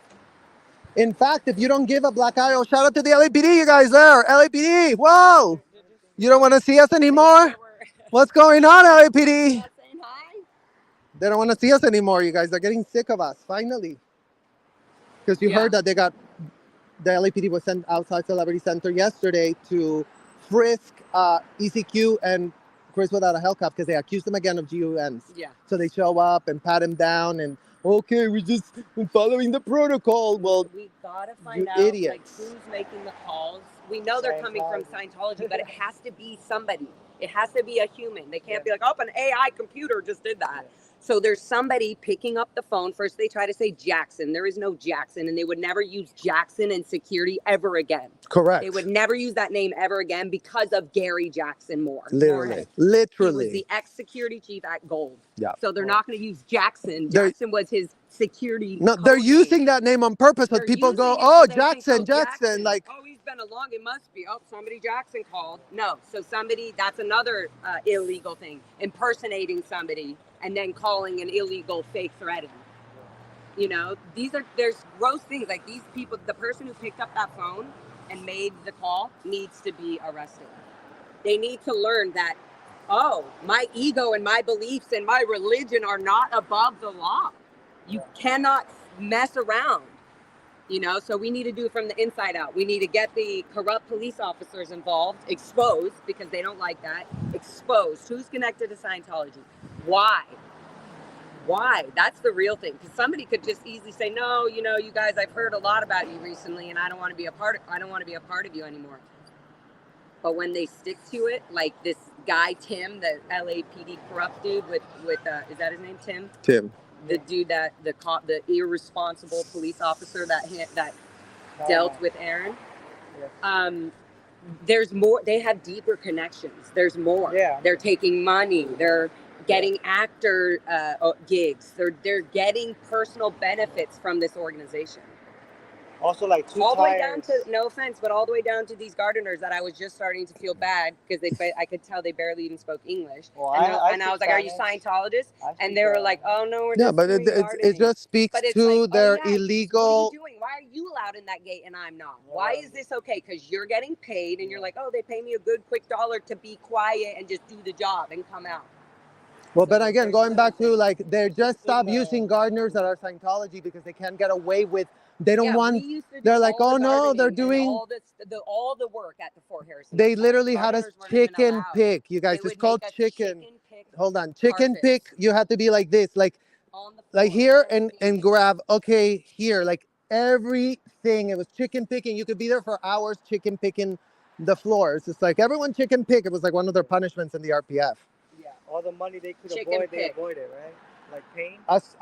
In fact, if you don't give a black eye, shout out to the LAPD, you guys there. LAPD, whoa! You don't want to see us anymore? What's going on, LAPD? They don't want to see us anymore, you guys. They're getting sick of us, finally. Because you heard that the LAPD was sent outside Celebrity Center yesterday to frisk ECQ and Chris without a Hellcat because they accused them again of GUNs. Yeah. So they show up and pat him down and, okay, we're just following the protocol. Well, we gotta find out like who's making the calls. We know they're coming from Scientology, but it has to be somebody. It has to be a human. They can't be like, oh, an AI computer just did that. So there's somebody picking up the phone. First, they try to say Jackson. There is no Jackson, and they would never use Jackson in security ever again. Correct. They would never use that name ever again because of Gary Jackson Moore. Literally. He was the ex-security chief at Gold. Yeah. So they're not going to use Jackson. Jackson was his security. No, they're using that name on purpose, but people go, oh, Jackson. Like, oh, he's been along. It must be. Oh, somebody Jackson called. No. So that's another illegal thing. Impersonating somebody and then calling an illegal fake threat. You know, there's gross things like these people. The person who picked up that phone and made the call needs to be arrested. They need to learn that, oh, my ego and my beliefs and my religion are not above the law. You cannot mess around, you know, so we need to do it from the inside out. We need to get the corrupt police officers involved, exposed, because they don't like that, exposed. Who's connected to Scientology? Why? That's the real thing. Because somebody could just easily say, no, you know, you guys, I've heard a lot about you recently, and I don't want to be a part of you anymore. But when they stick to it, like this guy Tim, the LAPD corrupt dude with is that his name, Tim? Tim. The dude the irresponsible police officer that dealt with Aaron. There's more. They have deeper connections. There's more. Yeah. They're taking money. They're getting actor gigs. They're getting personal benefits from this organization. Also, like all the way down to, no offense, but all the way down to these gardeners that I was just starting to feel bad because I could tell they barely even spoke English. Well, and I was like, "Are you Scientologists?" And they were like, "Oh no, we're just doing gardening." It just speaks to their illegal. What are you doing? Why are you allowed in that gate and I'm not? Why is this okay? Because you're getting paid, and you're like, "Oh, they pay me a good quick dollar to be quiet and just do the job and come out." Well, but again, going back to like, they just stop using gardeners that are Scientology because they can't get away with. They don't want. They're like, oh no, they're doing all the work at the Fort Harrison. They literally had us chicken pick, you guys. It's called chicken. Hold on, chicken pick. You have to be like this, like here and grab. Okay, here, like everything. It was chicken picking. You could be there for hours chicken picking the floors. It's like everyone chicken pick. It was like one of their punishments in the RPF. Yeah, all the money they could Chicken avoid, they pick. avoided, right? Like pain. As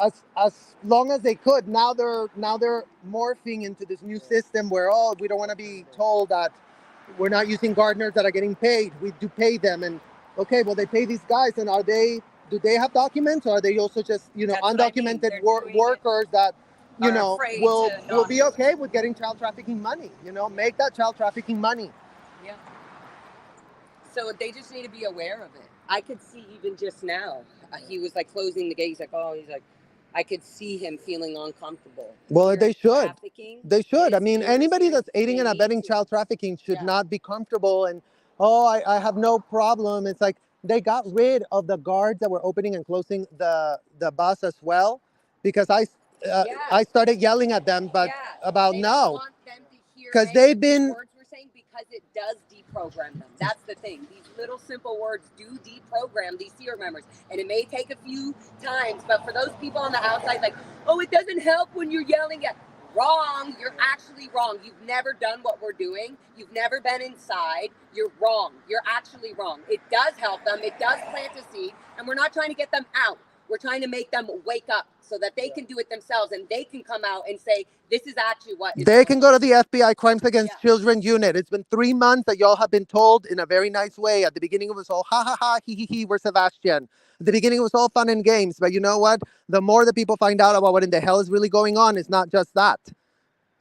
long as they could. Now they're morphing into this new system where we don't want to be told that we're not using gardeners that are getting paid. We do pay them, and okay, well they pay these guys, and do they have documents, or are they also just That's what I mean. undocumented They're doing it- workers that are afraid will to not be do it. okay with getting child trafficking money? Make that child trafficking money. Yeah. So they just need to be aware of it. I could see even just now, he was like closing the gate. He's like, I could see him feeling uncomfortable. Well, they should. Trafficking, They should. I his mean, ears, anybody that's they aiding and need abetting to- child trafficking should Yeah. not be comfortable and, I have no problem. It's like they got rid of the guards that were opening and closing the bus as well, because I started yelling at them, but about they no. don't want them to hear 'Cause any they've of the been- words we're saying, because it does deprogram them. That's the thing. These little simple words do deprogram these fear members, and it may take a few times, but for those people on the outside, like, oh, it doesn't help when you're yelling at. Wrong. You're actually wrong. You've never done what we're doing. You've never been inside. You're wrong. You're actually wrong. It does help them. It does plant a seed, and we're not trying to get them out. We're trying to make them wake up so that they can do it themselves, and they can come out and say, this is actually what is They can going go to the FBI Crimes Against Children unit. It's been 3 months that y'all have been told in a very nice way. At the beginning, it was all ha ha ha, he, we're Sebastian. At the beginning, it was all fun and games. But you know what? The more that people find out about what in the hell is really going on, it's not just that.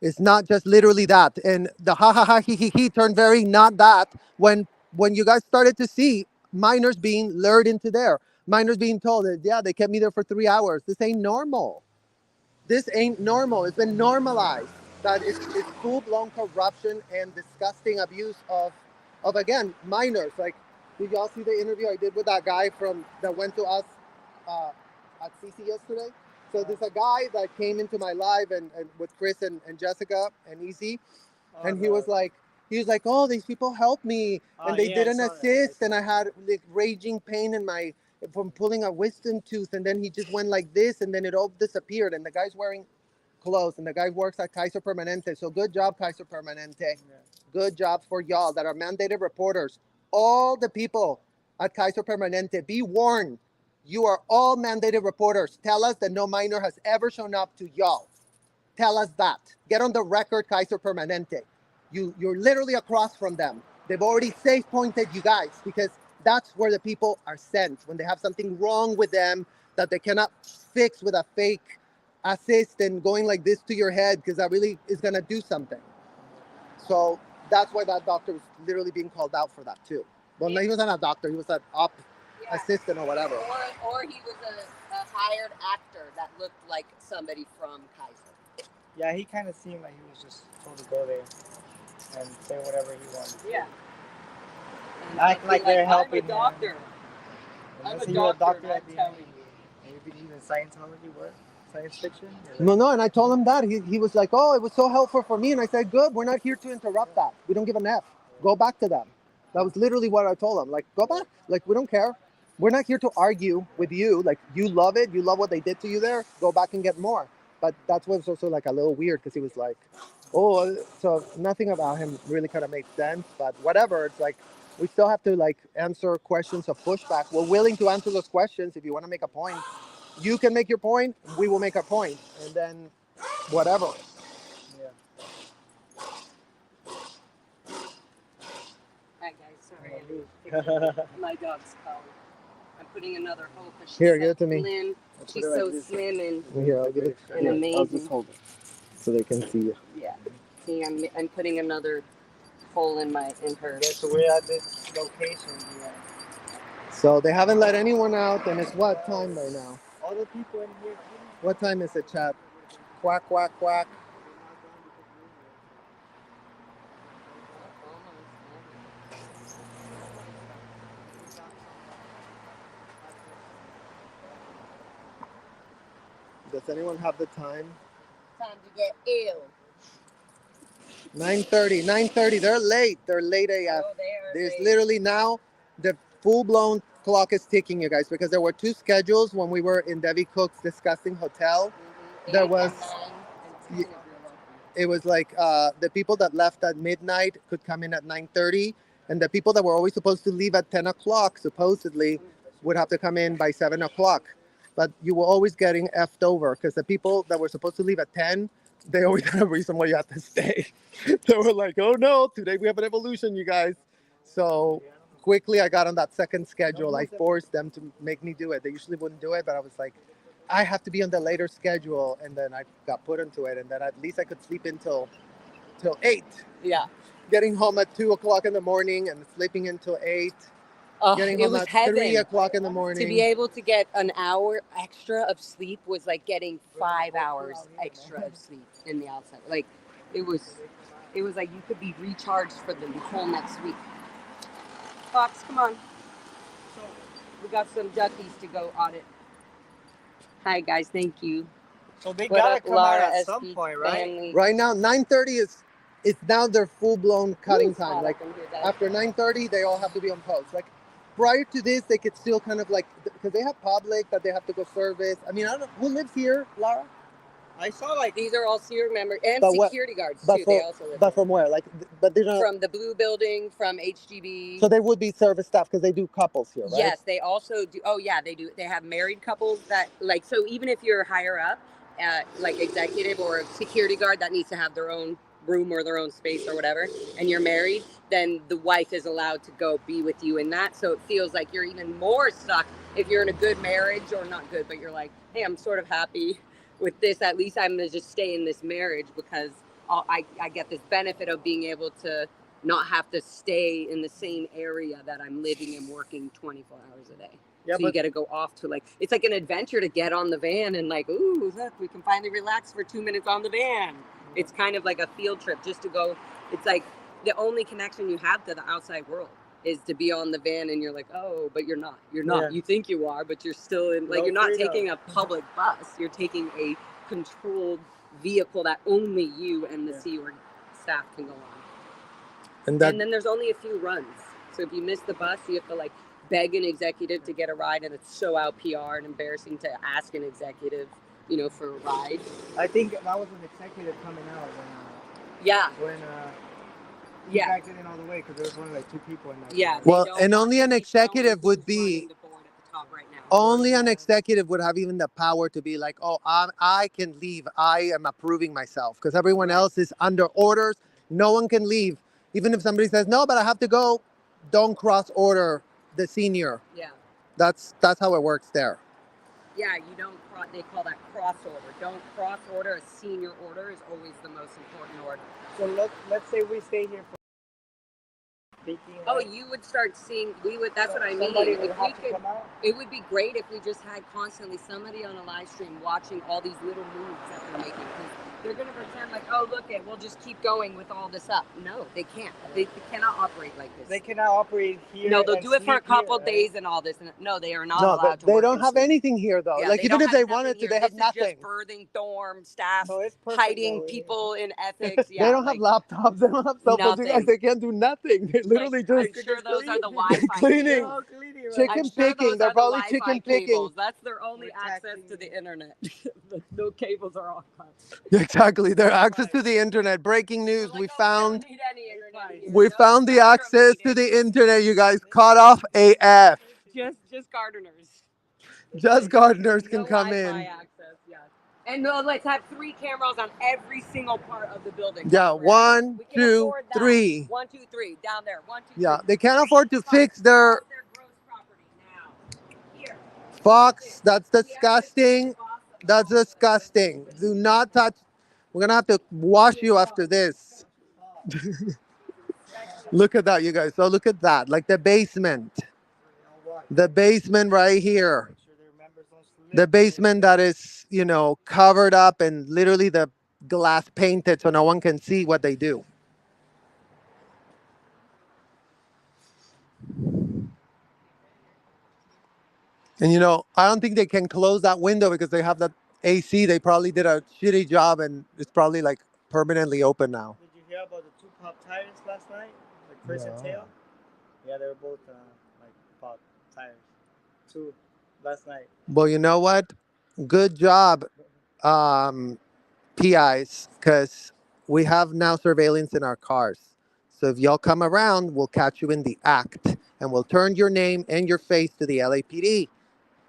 It's not just literally that. And the ha ha ha, he turned very not that when you guys started to see minors being lured into there. Minors being told that, yeah, they kept me there for 3 hours. This ain't normal. This ain't normal. It's been normalized. That it's full-blown corruption and disgusting abuse of again, minors. Like, did y'all see the interview I did with that guy that went to us at CC yesterday? So there's a guy that came into my live and with Chris and Jessica and Easy, and he was like, oh, these people helped me, and they didn't assist, and I had like raging pain in my from pulling a wisdom tooth, and then he just went like this, and then it all disappeared, and the guy's wearing clothes, and the guy works at Kaiser Permanente. So good job, Kaiser Permanente. Yeah. Good job for y'all that are mandated reporters. All the people at Kaiser Permanente, be warned. You are all mandated reporters. Tell us that no minor has ever shown up to y'all. Tell us that. Get on the record, Kaiser Permanente. You're literally across from them. They've already safe pointed you guys, because that's where the people are sent when they have something wrong with them that they cannot fix with a fake assist and going like this to your head, because that really is going to do something. So that's why that doctor was literally being called out for that too. Well, no, he wasn't a doctor. He was an assistant or whatever. Or he was a hired actor that looked like somebody from Kaiser. Yeah, he kind of seemed like he was just told to go there and say whatever he wanted. Yeah. Act like they're helping. I'm a doctor. I'm a doctor, I'm telling you. Maybe even Scientology, what? Science fiction? No, and I told him that. He was like, oh, it was so helpful for me. And I said, good, we're not here to interrupt that. We don't give an F. Go back to them. That was literally what I told him. Like, go back. Like, we don't care. We're not here to argue with you. Like, you love it. You love what they did to you there. Go back and get more. But that's what's also like a little weird, because he was like, oh, so nothing about him really kind of made sense. But whatever. It's like, we still have to like answer questions of pushback. We're willing to answer those questions if you want to make a point. You can make your point, we will make our point, and then whatever. Yeah. Hi guys, sorry. My dog's calling. I'm putting another hole because she's Here, give it to me. Slim. She's so slim and, here, I'll give it. and amazing. I'll just hold it so they can see you. Yeah. See, I'm putting another hole in her. Yeah, so we're at this location. Yeah. So they haven't let anyone out, and it's what time right now? All the people in here. What time is it, chat? Quack, quack, quack. Does anyone have the time? Time to get ill. 9:30. They're late. They're late AF. Oh, There's late. literally now the full-blown clock is ticking, you guys, because there were two schedules when we were in Debbie Cook's disgusting hotel. Mm-hmm. There 8 was and 9 and 10 if you're lucky. it was like the people that left at midnight could come in at 9:30, and the people that were always supposed to leave at 10 o'clock supposedly would have to come in by 7 o'clock. But you were always getting effed over because the people that were supposed to leave at 10, they always had a reason why you had to stay. They were like, oh no, today we have an evolution, you guys. So quickly I got on that second schedule. I forced them to make me do it. They usually wouldn't do it, but I was like, I have to be on the later schedule, and then I got put into it, and then at least I could sleep till 8. Yeah. Getting home at 2 o'clock in the morning and sleeping until 8. Getting It home was at heaven. 3 o'clock in the To morning. be able to get an hour extra of sleep was like getting 5 hours extra of sleep in the outside. Like it was like you could be recharged for the whole next week. Fox, come on. So we got some duckies to go audit. Hi guys, thank you. So they What gotta up, come Laura out at SP some point, right? family? Right now, 9:30 is it's now their full-blown cutting time. hot, I Like can hear that. after 9:30, they all have to be on post. Like prior to this, they could still kind of like because they have public that they have to go service. I mean, I don't know who lives here, Laura. I saw like These are all SEER members and But what- security guards But too. They also live but from where? Like, but they're not. from the blue building, from HGB. So they would be service staff because they do couples here, right? Yes, they also do. Oh yeah, they do. They have married couples that like. So even if you're higher up, like executive or a security guard that needs to have their own room or their own space or whatever, and you're married, then the wife is allowed to go be with you in that. So it feels like you're even more stuck if you're in a good marriage or not good, but you're like, hey, I'm sort of happy with this. At least I'm gonna just stay in this marriage because I get this benefit of being able to not have to stay in the same area that I'm living and working 24 hours a day. Yeah, so you got to go off to like, it's like an adventure to get on the van and like, ooh, look, we can finally relax for 2 minutes on the van. It's kind of like a field trip just to go. It's like the only connection you have to the outside world is to be on the van and you're like, oh, but you're not. You're not. Yeah. You think you are, but you're still in, like, you're not taking a public bus. You're taking a controlled vehicle that only you and the Sea Org staff can go on. And then there's only a few runs. So if you miss the bus, you have to like beg an executive to get a ride, and it's so out PR and embarrassing to ask an executive, for a ride. I think that was an executive coming out when you guys didn't all the way because there was only like 2 people in that. Yeah. Well, and only an executive would be. Only an executive would have even the power to be like, oh, I can leave. I am approving myself because everyone else is under orders. No one can leave. Even if somebody says, no, but I have to go, don't cross order the senior. Yeah. That's how it works there. Yeah, you don't they call that cross order. Don't cross order. A senior order is always the most important order. So let's say we stay here for speaking. Oh, you would start seeing, that's what I mean. It would be great if we just had constantly somebody on a live stream watching all these little moves that they're making. Because they're going to pretend like, oh, look we'll just keep going with all this up. No, they can't. They cannot operate like this. They cannot operate here. No, they'll do it for a couple days and all this. And no, they are not allowed to they work. don't have anything here, though. Yeah, like, even if they wanted to, they have nothing. This is just birthing dorm staff, hiding people in ethics. Yeah, they don't have laptops. They don't have cell phones. You guys, they can't do nothing. They're literally just I'm sure those are the Wi-Fi cleaning. cables. Chicken picking. They're probably chicken picking. That's their only access to the internet. No cables are all cut. Exactly. Their access to the internet. Breaking news. We found the access to the internet, you guys. Cut off AF. Just gardeners. Just gardeners can come in. Access, yes. And let's have 3 cameras on every single part of the building. Yeah, 1, 2, 3. 1, 2, 3. Down there. 1, 2, 3. Yeah, they can't afford to fix their gross property now. Here. Fox. That's disgusting. That's disgusting. Do not touch. We're gonna have to wash you after this. Look at that, you guys. So look at that. Like the basement. The basement right here. The basement that is, covered up and literally the glass painted so no one can see what they do. And I don't think they can close that window because they have that AC. They probably did a shitty job and it's probably like permanently open now. Did you hear about the 2 pop tires last night? Like Chris and Tail? Yeah, they were both like pop tires. 2 last night. Well, you know what? Good job, PIs, because we have now surveillance in our cars. So if y'all come around, we'll catch you in the act and we'll turn your name and your face to the LAPD,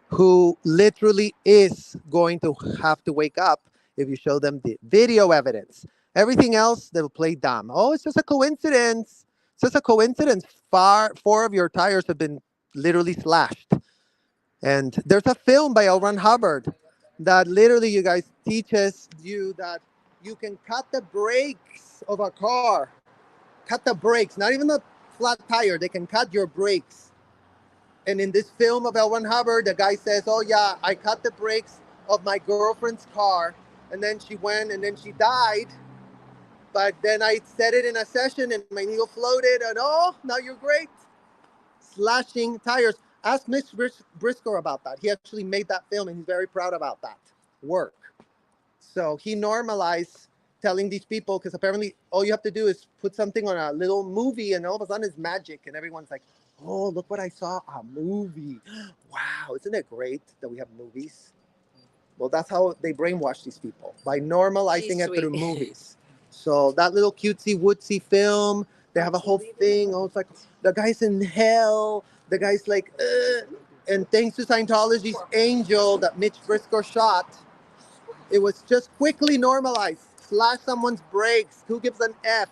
who literally is going to have to wake up if you show them the video evidence. Everything else, they'll play dumb. Oh, it's just a coincidence. It's just a coincidence. Four of your tires have been literally slashed. And there's a film by L. Ron Hubbard that literally, you guys, teaches you that you can cut the brakes of a car. Cut the brakes, not even the flat tire. They can cut your brakes. And in this film of L. Ron Hubbard, the guy says, oh yeah, I cut the brakes of my girlfriend's car, and then she went and then she died. But then I said it in a session and my needle floated, and oh, now you're great. Slashing tires. Ask Mitch Briscoe about that. He actually made that film and he's very proud about that work. So he normalized telling these people, because apparently all you have to do is put something on a little movie and all of a sudden it's magic. And everyone's like, oh, look what I saw, a movie. Wow, isn't it great that we have movies? Well, that's how they brainwash these people, by normalizing it through movies. So that little cutesy woodsy film, they have a whole thing. Oh, it's like the guy's in hell. The guy's like, and thanks to Scientology's angel that Mitch Briscoe shot, it was just quickly normalized. Slash someone's brakes. Who gives an F?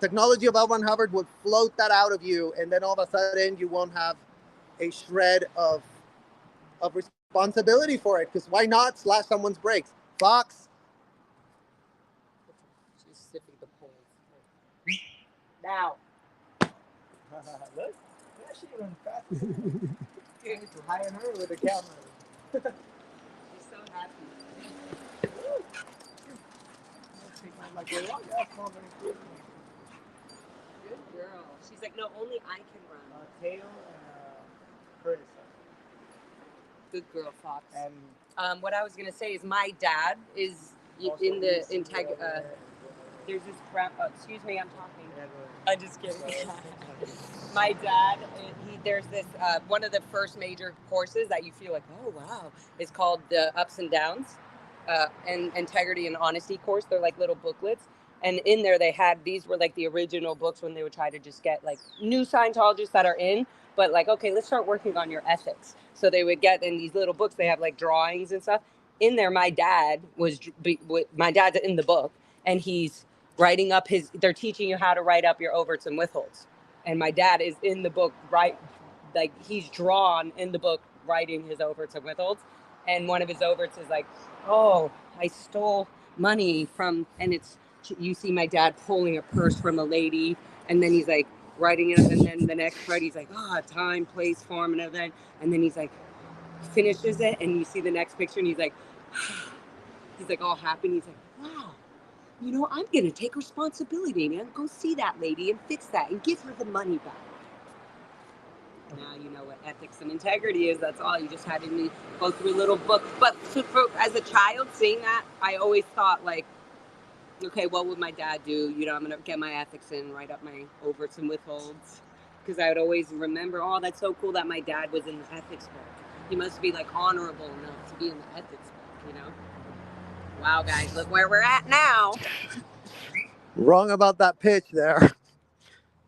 Technology of L. Ron Hubbard would float that out of you, and then all of a sudden you won't have a shred of responsibility for it. Because why not slash someone's brakes? Fox. She's sipping the poles. Now. Look, yeah, she runs fast. You need to hire her with a camera. She's so happy. Like, yeah, small, very Good girl. She's like, no, only I can run. Tail and Curtis. Good girl, Fox. And what I was gonna say is my dad is in the there's this crap. Excuse me, I'm talking. I'm just kidding. My dad, there's this one of the first major courses that you feel like, oh wow, is called the Ups and Downs, and Integrity and Honesty course. They're like little booklets, and in there they had, these were like the original books when they would try to just get like new Scientologists that are in, but like, okay, let's start working on your ethics. So they would get in these little books. They have like drawings and stuff in there. My dad's in the book, and he's writing up they're teaching you how to write up your overts and withholds. And my dad is in the book, right? Like he's drawn in the book, writing his overts and withholds. And one of his overts is like, oh, I stole money from, and you see my dad pulling a purse from a lady. And then he's like writing it up. And then the next part, he's like, time, place, form, and everything. And then he's like, finishes it. And you see the next picture and he's like all happy. And he's like, wow. You know, I'm going to take responsibility, man. Go see that lady and fix that and give her the money back. Now you know what ethics and integrity is. That's all. You just had me go through a little book. But as a child, seeing that, I always thought like, okay, what would my dad do? You know, I'm going to get my ethics in, write up my overts and withholds. Because I would always remember, oh, that's so cool that my dad was in the ethics book. He must be like honorable enough to be in the ethics book, you know? Wow, guys, look where we're at now. Wrong about that pitch there.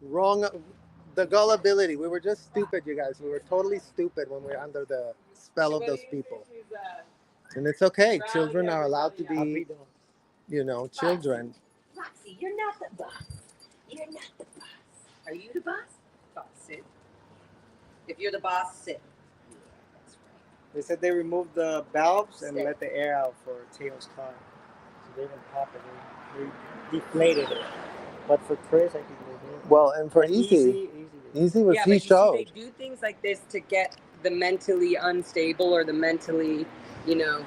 Wrong. The gullibility. We were just stupid, you guys. We were totally stupid when we were under the spell of those people. And it's okay. Children are allowed to be, you know, children. Roxy, you're not the boss. You're not the boss. Are you the boss? Boss, sit. If you're the boss, sit. Yeah, that's right. They said they removed the valves and let the air out for Taylor's car. So they didn't pop it. They deflated it. But for Chris, I think they did. Well, and for Easy was he showed. They do things like this to get the mentally unstable or the mentally, you know,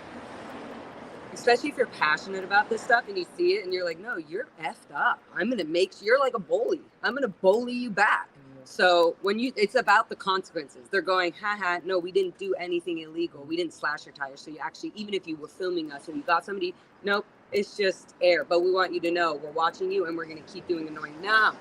especially if you're passionate about this stuff and you see it and you're like, no, you're effed up. You're like a bully. I'm going to bully you back. So it's about the consequences. They're going, haha, no, we didn't do anything illegal. We didn't slash your tires. So you actually, even if you were filming us and you got somebody, nope, it's just air. But we want you to know we're watching you and we're going to keep doing annoying. No,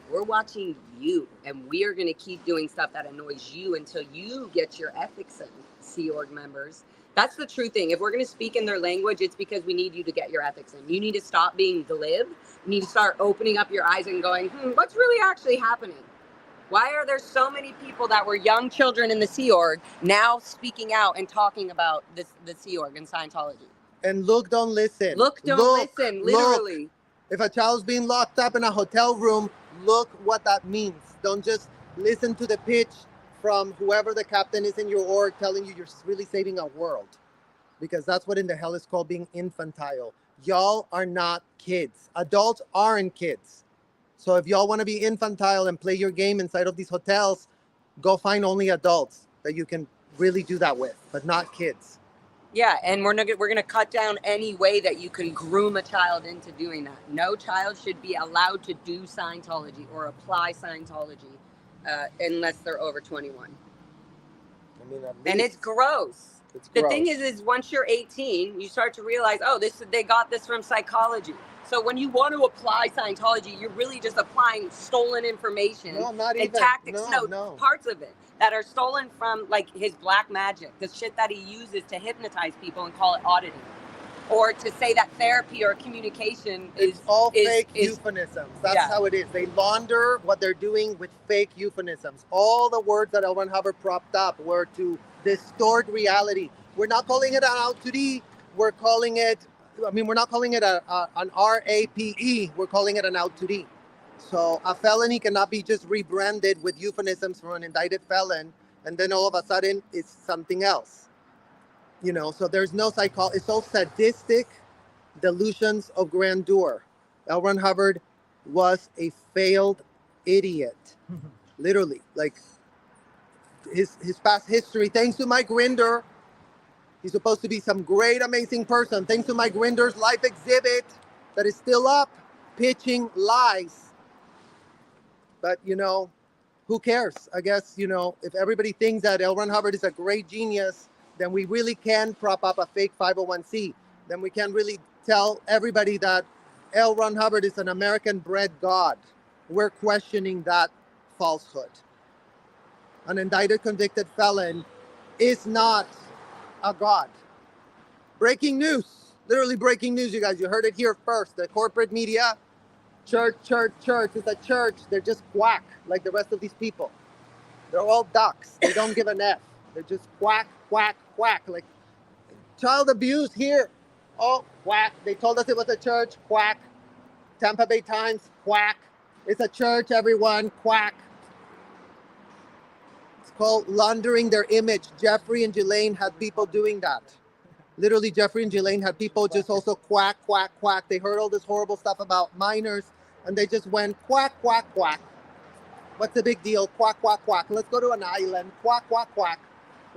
we're watching you and we are going to keep doing stuff that annoys you until you get your ethics in, Sea Org members. That's the true thing. If we're going to speak in their language, it's because we need you to get your ethics in. You need to stop being glib. You need to start opening up your eyes and going, what's really actually happening? Why are there so many people that were young children in the Sea Org now speaking out and talking about the Sea Org and Scientology? And look, don't listen. Look, don't listen, literally. Look. If a child's being locked up in a hotel room, look what that means. Don't just listen to the pitch from whoever the captain is in your org telling you you're really saving a world. Because that's what in the hell is called being infantile. Y'all are not kids. Adults aren't kids. So if y'all want to be infantile and play your game inside of these hotels, go find only adults that you can really do that with, but not kids. Yeah, and we're going to cut down any way that you can groom a child into doing that. No child should be allowed to do Scientology or apply Scientology unless they're over 21. I mean, and it's gross. The thing is once you're 18, you start to realize, they got this from psychology. So when you want to apply Scientology, you're really just applying stolen information and tactics. No, parts of it that are stolen from like his black magic, the shit that he uses to hypnotize people and call it auditing. Or to say that therapy or communication is all fake euphemisms. That's how it is. They launder what they're doing with fake euphemisms. All the words that L. Ron Hubbard propped up were to distort reality. We're not calling it an outta. We're calling it, we're not calling it an RAPE. We're calling it an outta. So a felony cannot be just rebranded with euphemisms from an indicted felon, and then all of a sudden it's something else. So there's no psychology. It's all sadistic delusions of grandeur. L. Ron Hubbard was a failed idiot. Literally. Like, his past history, thanks to Mike Grinder, he's supposed to be some great, amazing person. Thanks to Mike Grinder's life exhibit that is still up, pitching lies. But, who cares? I guess, if everybody thinks that L. Ron Hubbard is a great genius, then we really can prop up a fake 501c. Then we can really tell everybody that L. Ron Hubbard is an American-bred god. We're questioning that falsehood. An indicted, convicted felon is not a god. Breaking news. Literally breaking news, you guys. You heard it here first. The corporate media, church. It's a church. They're just quack like the rest of these people. They're all ducks. They don't give an F. They're just quack. Like child abuse here. Oh, quack. They told us it was a church. Quack. Tampa Bay Times. Quack. It's a church, everyone. Quack. It's called laundering their image. Jeffrey and Ghislaine had people doing that. Literally, Jeffrey and Ghislaine had people just also quack. They heard all this horrible stuff about minors, and they just went quack. What's the big deal? Quack. Let's go to an island. Quack.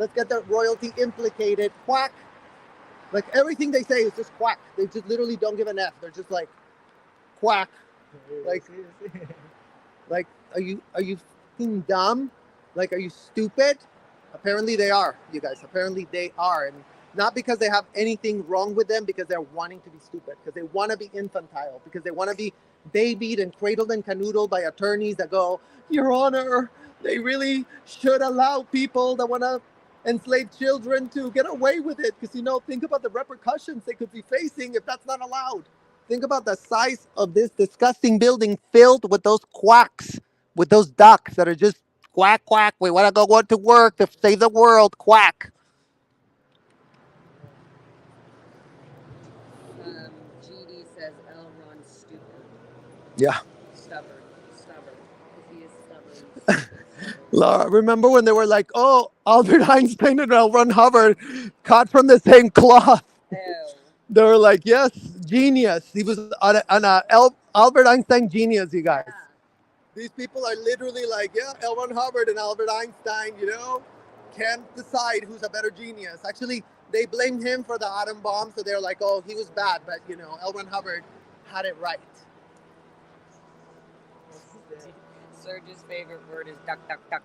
Let's get the royalty implicated. Quack. Like everything they say is just quack. They just literally don't give an F. They're just like quack. Like are you fucking dumb? Like, are you stupid? Apparently they are, you guys. Apparently they are. And not because they have anything wrong with them, because they're wanting to be stupid, because they want to be infantile, because they want to be babied and cradled and canoodled by attorneys that go, Your Honor, they really should allow people that want to enslave children to get away with it. Because, think about the repercussions they could be facing if that's not allowed. Think about the size of this disgusting building filled with those quacks, with those ducks that are just quack. We want to go to work to save the world. Quack. GD says L. Ron's stupid. Yeah. Stubborn. He is stubborn. Laura, remember when they were like, oh, Albert Einstein and L. Ron Hubbard cut from the same cloth? Ew. They were like, yes, genius. He was an Albert Einstein genius, you guys. Yeah. These people are literally like, yeah, L. Ron Hubbard and Albert Einstein, can't decide who's a better genius. Actually, they blamed him for the atom bomb, so they're like, oh, he was bad, but, L. Ron Hubbard had it right. Serge's favorite word is duck.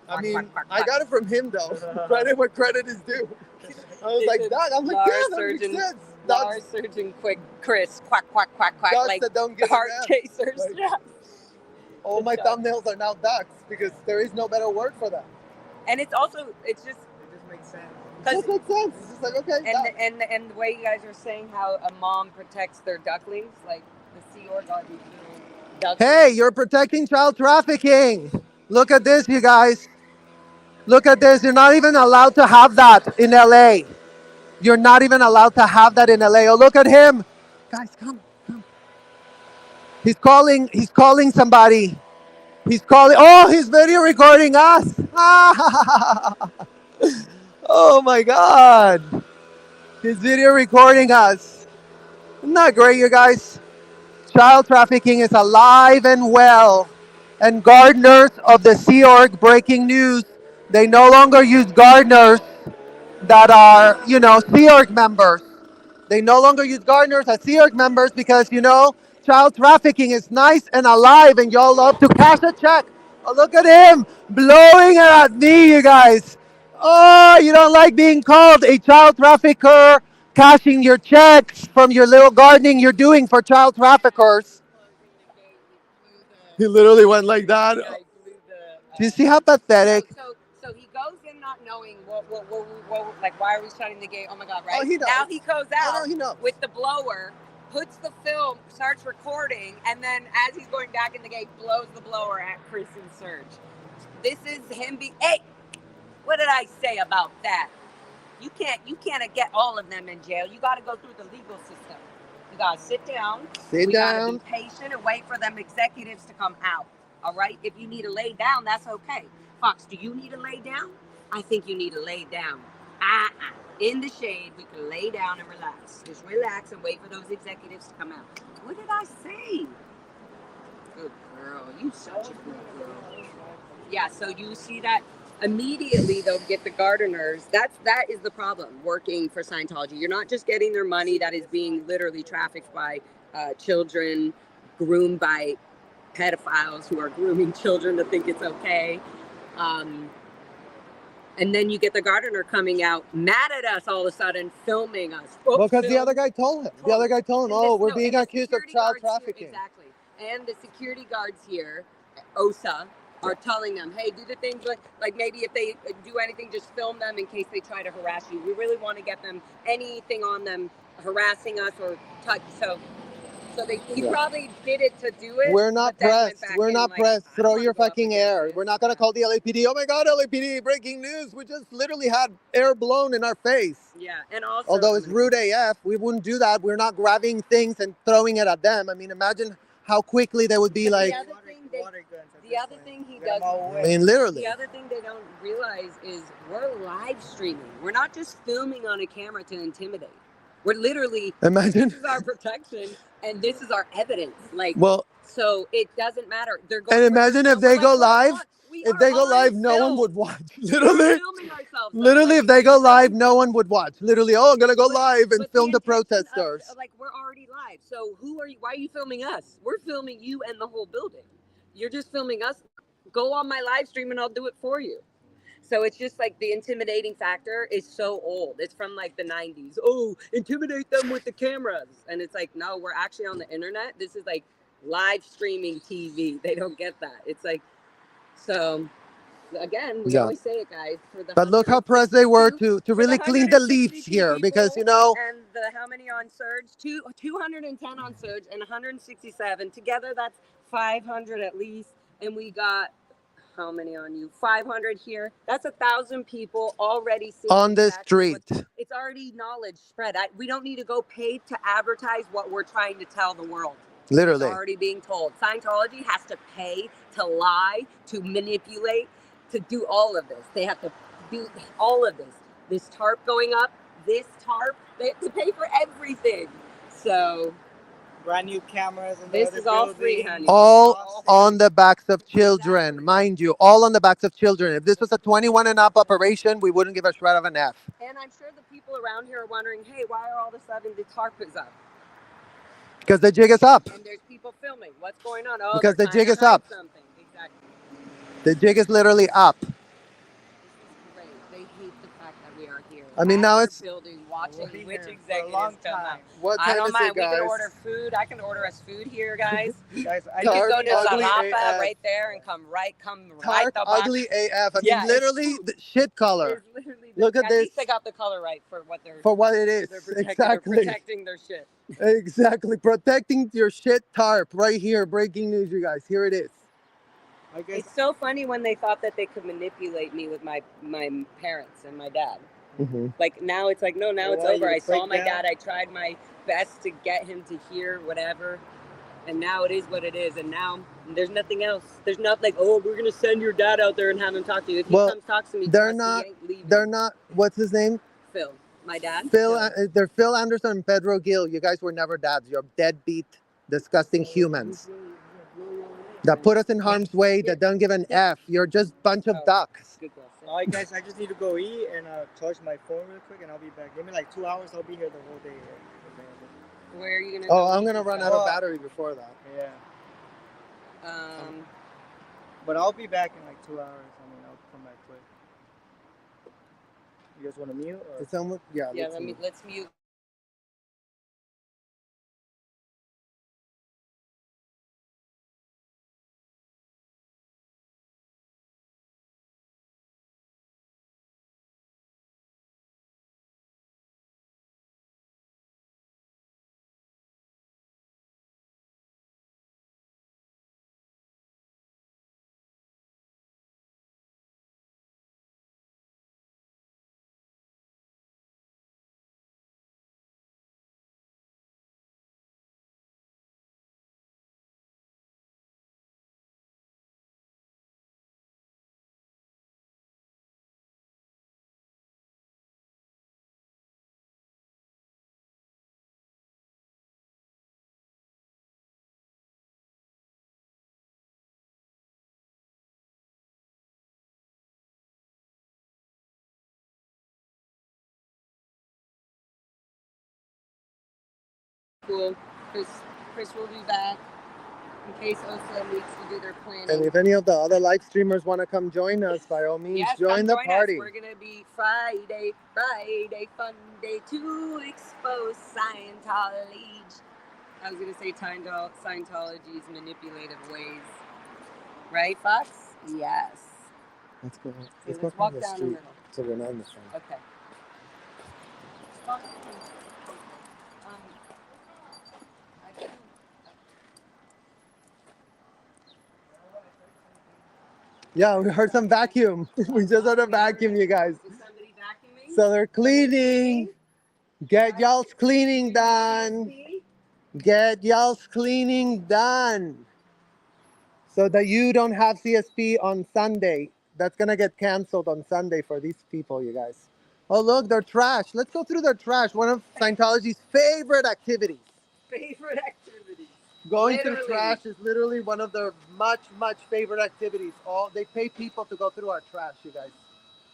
I got it from him, though. Credit where credit is due. I was like, duck. I'm like, yeah, that makes sense. Lars Surgeon Chris, quack. Ducks like that don't give heart chasers. Like, yeah. All my thumbnails are now ducks because there is no better word for them. And it just makes sense. That makes sense. It's just like, okay. And the way you guys are saying how a mom protects their ducklings, like the Sea Org are these little ducklings. Hey, you're protecting child trafficking. Look at this, you guys. Look at this. You're not even allowed to have that in LA. You're not even allowed to have that in LA. Oh, look at him. Guys, come. He's calling somebody. Oh, he's video recording us. Oh my God. He's video recording us. Isn't that great, you guys? Child trafficking is alive and well. And gardeners of the Sea Org, breaking news, they no longer use gardeners that are, Sea Org members. They no longer use gardeners as Sea Org members because, child trafficking is nice and alive and y'all love to cash a check. Oh, look at him blowing it at me, you guys. Oh, you don't like being called a child trafficker, cashing your checks from your little gardening you're doing for child traffickers. He literally went like that. Yeah, he blew the, Do you see how pathetic? So he goes in not knowing what like, why are we shutting the gate? Oh my God, right? Oh, he knows. Now he goes out he knows. with the blower, puts the film, starts recording, and then as he's going back in the gate, blows the blower at Chris and Serge. This is him hey, what did I say about that? You can't get all of them in jail. You got to go through the legal system. You got to sit down. We got to be patient and wait for them executives to come out. All right? If you need to lay down, that's okay. Fox, do you need to lay down? I think you need to lay down. In the shade, we can lay down and relax. Just relax and wait for those executives to come out. What did I say? Good girl. You such a good girl. Yeah, so you see that immediately they'll get the gardeners. That is the problem working for Scientology. You're not just getting their money that is being literally trafficked by children, groomed by pedophiles who are grooming children to think it's okay. And then you get the gardener coming out mad at us all of a sudden, filming us. Well, because the other guy told him. The other guy told him, we're being accused of child trafficking. Exactly. And the security guards here, OSA, are telling them, hey, do the things like maybe if they do anything, just film them in case they try to harass you. We really want to get them anything on them harassing us or touch. So he probably did it to do it. We're not pressed. We're not pressed. Throw your fucking air. We're not going to call the LAPD. Oh my God, LAPD, breaking news. We just literally had air blown in our face. Yeah, and also... Although it's rude AF, we wouldn't do that. We're not grabbing things and throwing it at them. I mean, imagine how quickly they would be like... The other thing he does... I mean, literally. The other thing they don't realize is we're live streaming. We're not just filming on a camera to intimidate. We're literally... Imagine. This is our protection, and this is our evidence. So it doesn't matter. They're going. And imagine if they go live. If they go live, no one would watch. Literally. Literally, if they go live, no one would watch. Literally, I'm gonna go live and film the protesters. We're already live. So who are you? Why are you filming us? We're filming you and the whole building. You're just filming us. Go on my live stream and I'll do it for you. So it's just like the intimidating factor is so old. It's from like the 90s. Oh, intimidate them with the cameras. And it's like, no, we're actually on the internet. This is like live streaming TV. They don't get that. It's like, so again, we always say it, guys. But look how pressed they were to really clean the leaves here because, And how many on Surge? 210 on Surge and 167. Together, that's 500 at least. And we got... How many on you? 500 here. That's 1,000 people already seeing on the street. It's already knowledge spread. We don't need to go pay to advertise what we're trying to tell the world. Literally. It's already being told. Scientology has to pay to lie, to manipulate, to do all of this. They have to do all of this. This tarp going up, this tarp, they have to pay for everything. So... brand new cameras. And this is all free, honey. All on the backs of children, mind you, all on the backs of children. If this was a 21 and up operation, we wouldn't give a shred of an F. And I'm sure the people around here are wondering, hey, why are all of a sudden the tarp is up? Because the jig is up. And there's people filming. What's going on? Oh, because the jig is up. Something. Exactly. The jig is literally up. This is great. They hate the fact that we are here. I mean, now it's building, watching We're which here for a executives long come time. out. what I time don't is mind. it, We can guys? order food. I can order us food here, guys. Guys, I You Tarp could go to ugly Zapapa AF. right there and come right Tarp the box. ugly AF. I mean, Yeah, it's literally true. the shit color. It's literally Look at at this. least they got the color right for what they're it is. they're protecting. Exactly. They're protecting their shit. Exactly. Protecting your shit tarp right here. Breaking news, you guys. Here it is. I guess It's so funny when they thought that they could manipulate me with my parents and my dad. Like now it's like, no, now it's over. I saw my dad. I tried my best to get him to hear whatever. And now it is what it is. And now there's nothing else. There's not like, oh, we're going to send your dad out there and have him talk to you. If he comes talk to me, they're trust not, he ain't leaving. they're not, what's his name? Phil. My dad? Phil. They're Phil Anderson and Pedro Gil. You guys were never dads. You're deadbeat, disgusting humans that put us in harm's way, that don't give an F. You're just bunch of ducks. Good question. Alright guys, I just need to go eat and charge my phone real quick and I'll be back. Give me like 2 hours, I'll be here the whole day. Where are you gonna Oh, I'm gonna run out of battery before that. Yeah. Um, But I'll be back in like 2 hours. I mean, I'll come back quick. You guys want to mute? Or? It's almost, yeah. yeah, let's mute. Cool. Chris will be back in case Osa needs to do their planning. And if any of the other live streamers want to come join us, by all means, join the party. We're going to be Friday fun day to expose Scientology. I was going to say Scientology's manipulative ways. Right, Fox? Yes. Let's go. Let's walk down the middle. So we're not in the street. Okay. Yeah, we heard some vacuum. We just heard a vacuum, you guys. Is somebody vacuuming? So they're cleaning. Get y'all's cleaning done. Get y'all's cleaning done. So that you don't have CSP on Sunday. That's going to get canceled on Sunday for these people, you guys. Oh, look, their trash. Let's go through their trash. One of Scientology's favorite activities. Favorite activities. Going through trash is literally one of their much favorite activities. They pay people to go through our trash, you guys.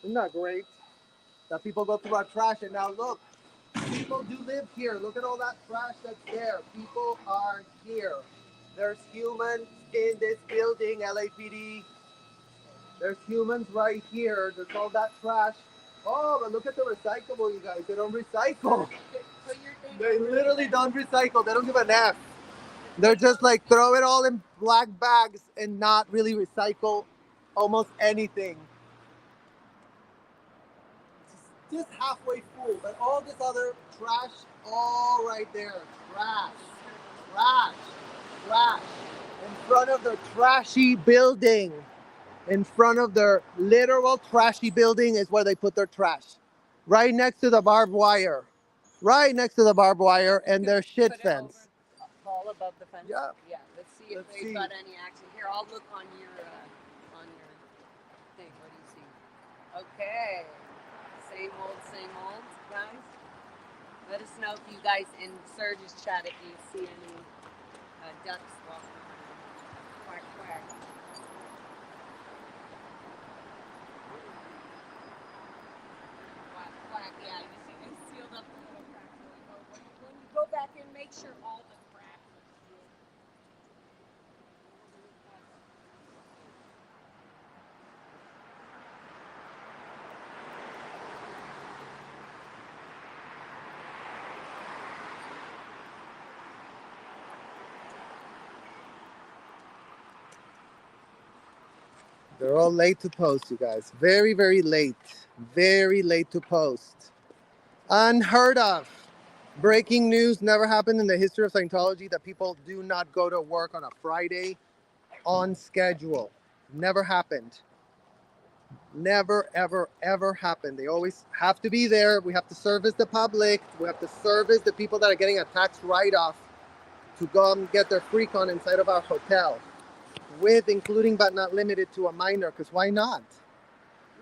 Isn't that great? That people go through our trash, and now look, people do live here. Look at all that trash that's there. People are here. There's humans in this building, LAPD. There's humans right here. There's all that trash. Oh, but look at the recyclable, you guys. They don't recycle. They literally don't recycle. They don't give an F. They're just like throw it all in black bags and not really recycle almost anything. Just halfway full, but all this other trash, all right there. Trash, trash, trash. In front of the trashy building. In front of their literal trashy building is where they put their trash. Right next to the barbed wire. Right next to the barbed wire and their shit fence. All above the fence? Yeah. Yeah, let's see if they've got any action. Here, I'll look on your thing. What do you see? Okay. Same old, guys. Let us know if you guys in Serge's chat if you see any ducks walking around. Quack, quack. Quack, quack. Yeah, you see they sealed up the little cracks. When you go back and make sure all the cracks are sealed. They're all late to post, you guys. Very, very late. Very late to post. Unheard of. Breaking news, never happened in the history of Scientology that people do not go to work on a Friday on schedule. Never happened. Never, ever, ever happened. They always have to be there. We have to service the public. We have to service the people that are getting a tax write-off to go and get their free con inside of our hotel, with including but not limited to a minor, because why not?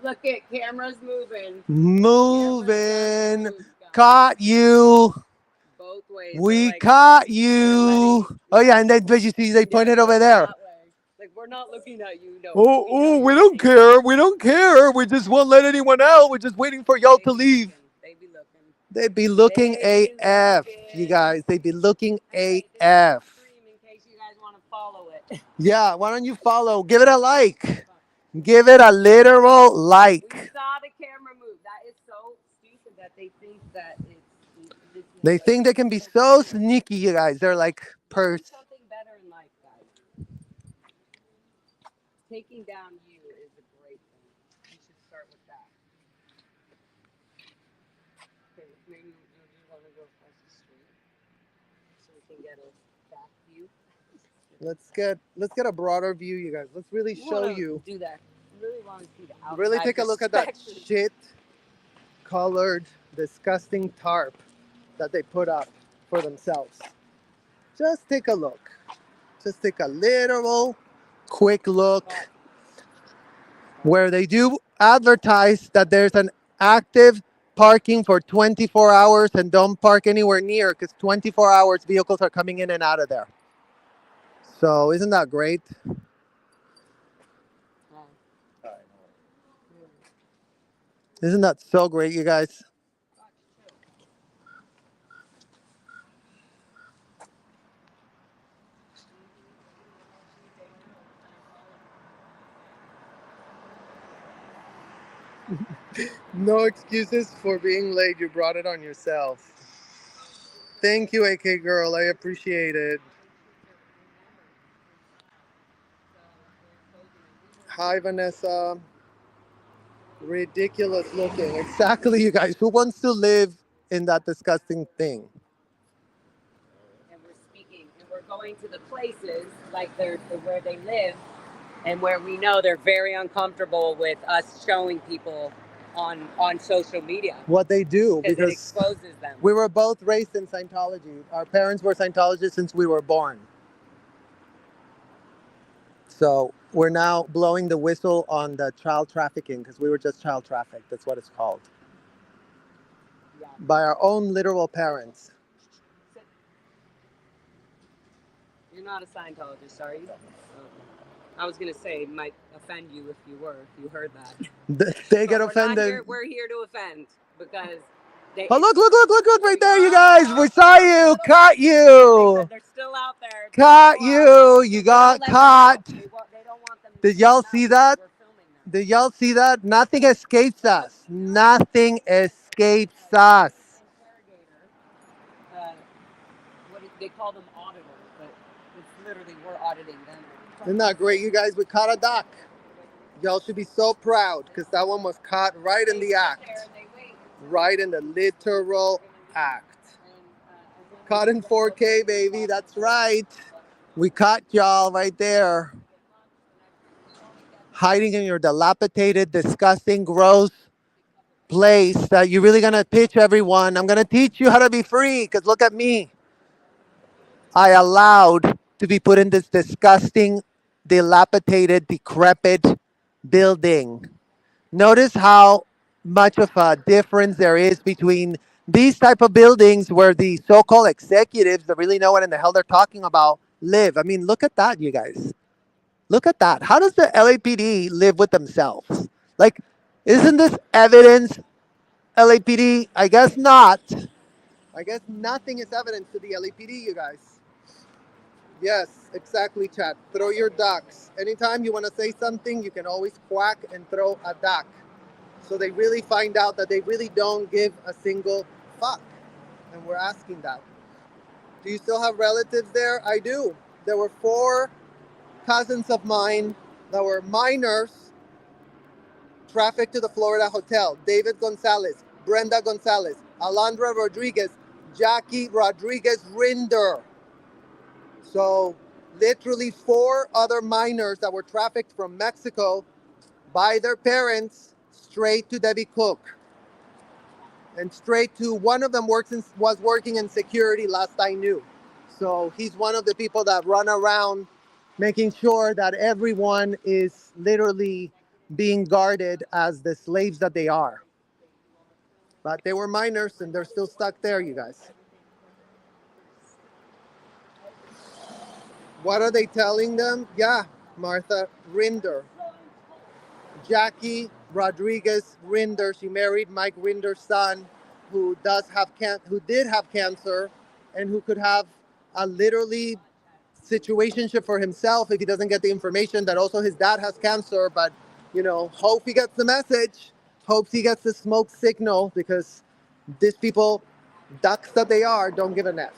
Look at cameras moving. Moving. Caught you. Both ways. We like, caught you. Oh yeah, and then but you see they pointed over there. Like, we're not looking at you. No. Oh, we don't care. We don't care. We just won't let anyone out. We're just waiting for y'all to leave. They be looking. They'd be looking They be AF, looking. you guys. They'd be looking AF. In case you guys want to follow it. Yeah, why don't you follow? Give it a like. Give it a literal like. We saw the camera move. That is so stupid that they think that it's They think they can be so sneaky, you guys. They're like something better in life, guys. Taking down you is a great thing. You should start with that. Okay, maybe you just want to go across the street so we can get a back view. Let's get a broader view, you guys. Let's really show you. Do that. I really want to see the outside. Really take a look at that shit colored, disgusting tarp that they put up for themselves. Just take a look. Just take a literal quick look where they do advertise that there's an active parking for 24 hours and don't park anywhere near, because 24 hours vehicles are coming in and out of there. So isn't that great? Isn't that so great, you guys? No excuses for being late. You brought it on yourself. Thank you, AK girl. I appreciate it. Hi, Vanessa. Ridiculous looking. Exactly, you guys. Who wants to live in that disgusting thing? And we're speaking, and we're going to the places like they're where they live, and where we know they're very uncomfortable with us showing people on social media What they do, because it because exposes them. we were both raised in Scientology. Our parents were Scientologists since we were born. So we're now blowing the whistle on the child trafficking, because we were just child trafficked. That's what it's called. Yeah. By our own literal parents. You're not a Scientologist, are you? I was gonna say it might offend you if you heard that. They get offended. We're here to offend because they. Oh, look right there, you guys. We saw you. Caught you. They're still out there. Caught you. You got caught. They don't want them. Did y'all see that? Did y'all see that? Nothing escapes us. Nothing escapes us. They call them auditors, but it's literally we're auditing them. Isn't that great, you guys? We caught a duck. Y'all should be so proud, because that one was caught right in the act. Right in the literal act. Caught in 4K, baby. That's right. We caught y'all right there. Hiding in your dilapidated, disgusting, gross place that you're really going to pitch everyone. I'm going to teach you how to be free, because look at me. I allowed to be put in this disgusting, dilapidated, decrepit building. Notice how much of a difference there is between these type of buildings where the so-called executives that really know what in the hell they're talking about live. I mean, look at that, you guys. Look at that. How does the LAPD live with themselves? Like, isn't this evidence, LAPD? I guess not. I guess nothing is evidence to the LAPD, you guys. Yes, exactly, chat. Throw your ducks. Anytime you want to say something, you can always quack and throw a duck. So they really find out that they really don't give a single fuck. And we're asking that. Do you still have relatives there? I do. There were 4 cousins of mine that were minors trafficked to the Florida hotel. David Gonzalez, Brenda Gonzalez, Alondra Rodriguez, Jackie Rodriguez Rinder. So literally 4 other minors that were trafficked from Mexico by their parents straight to Debbie Cook. And straight to one of them was working in security last I knew. So he's one of the people that run around making sure that everyone is literally being guarded as the slaves that they are. But they were minors and they're still stuck there, you guys. What are they telling them? Yeah, Martha Rinder. Jackie Rodriguez Rinder. She married Mike Rinder's son, who did have cancer, and who could have a literally situationship for himself if he doesn't get the information that also his dad has cancer. But hope he gets the message. Hopes he gets the smoke signal, because these people, ducks that they are, don't give an F.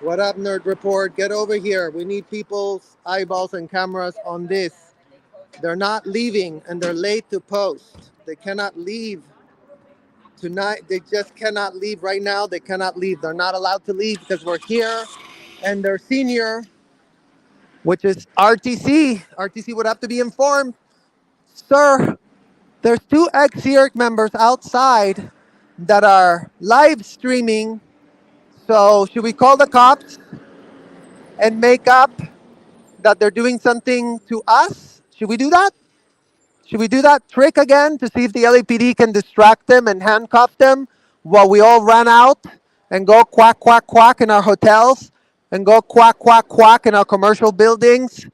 What up, Nerd Report? Get over here. We need people's eyeballs and cameras on this. They're not leaving, and they're late to post. They cannot leave tonight. They just cannot leave right now. They cannot leave. They're not allowed to leave because we're here, and their senior, which is RTC. RTC would have to be informed. Sir, there's 2 ex-CIRC members outside that are live streaming. So should we call the cops and make up that they're doing something to us? Should we do that? Should we do that trick again to see if the LAPD can distract them and handcuff them while we all run out and go quack, quack, quack in our hotels and go quack, quack, quack in our commercial buildings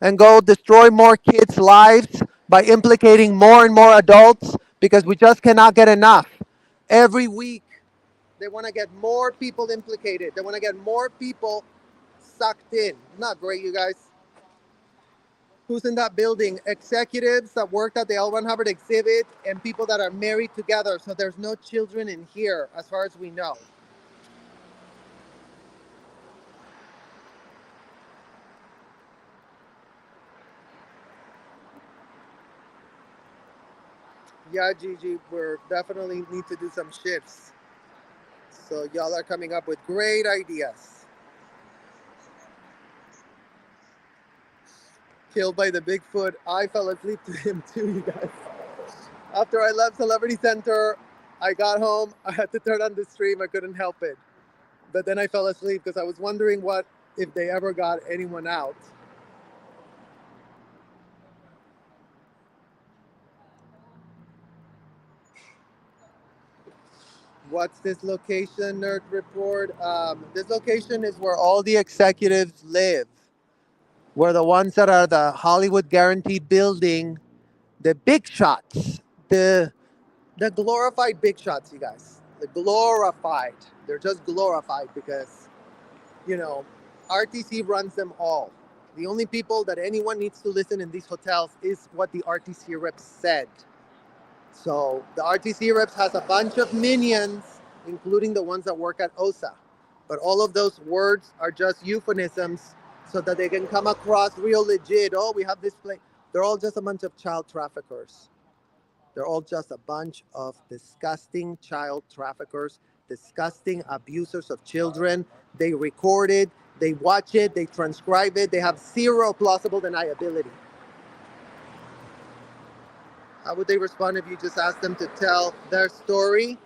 and go destroy more kids' lives by implicating more and more adults, because we just cannot get enough. Every week, they want to get more people implicated. They want to get more people sucked in. Not great, you guys. Who's in that building? Executives that worked at the L. Ron Hubbard exhibit and people that are married together. So there's no children in here, as far as we know. Yeah, Gigi, we're definitely need to do some shifts. So y'all are coming up with great ideas. Killed by the Bigfoot. I fell asleep to him too, you guys. After I left Celebrity Center, I got home. I had to turn on the stream. I couldn't help it. But then I fell asleep because I was wondering what if they ever got anyone out. What's this location, Nerd Report? This location is where all the executives live. We're the ones that are the Hollywood Guarantee building, the big shots, the glorified big shots, you guys. The glorified. They're just glorified because, RTC runs them all. The only people that anyone needs to listen in these hotels is what the RTC reps said. So the RTC reps has a bunch of minions, including the ones that work at OSA. But all of those words are just euphemisms so that they can come across real legit. Oh, we have this place. They're all just a bunch of child traffickers. They're all just a bunch of disgusting child traffickers, disgusting abusers of children. They record it, they watch it, they transcribe it. They have zero plausible deniability. How would they respond if you just asked them to tell their story?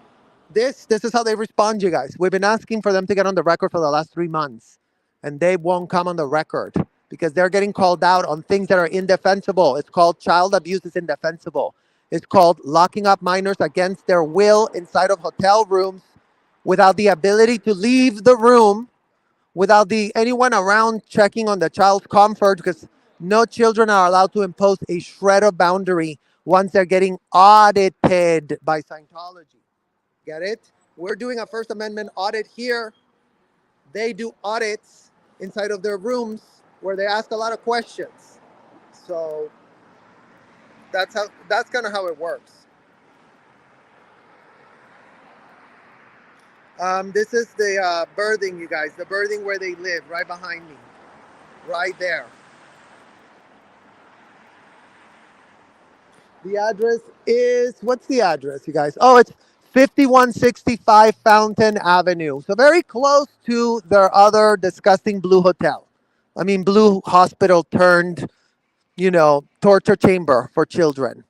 This is how they respond, you guys. We've been asking for them to get on the record for the last 3 months, and they won't come on the record because they're getting called out on things that are indefensible. It's called child abuse is indefensible. It's called locking up minors against their will inside of hotel rooms without the ability to leave the room, without anyone around checking on the child's comfort, because no children are allowed to impose a shred of boundary once they're getting audited by Scientology. Get it? We're doing a First Amendment audit here. They do audits inside of their rooms where they ask a lot of questions. So that's kind of how it works. This is the birthing, you guys. The birthing where they live, right behind me, right there. The address is, what's the address, you guys? Oh, it's 5165 Fountain Avenue. So very close to their other disgusting blue hotel. I mean, blue hospital turned, torture chamber for children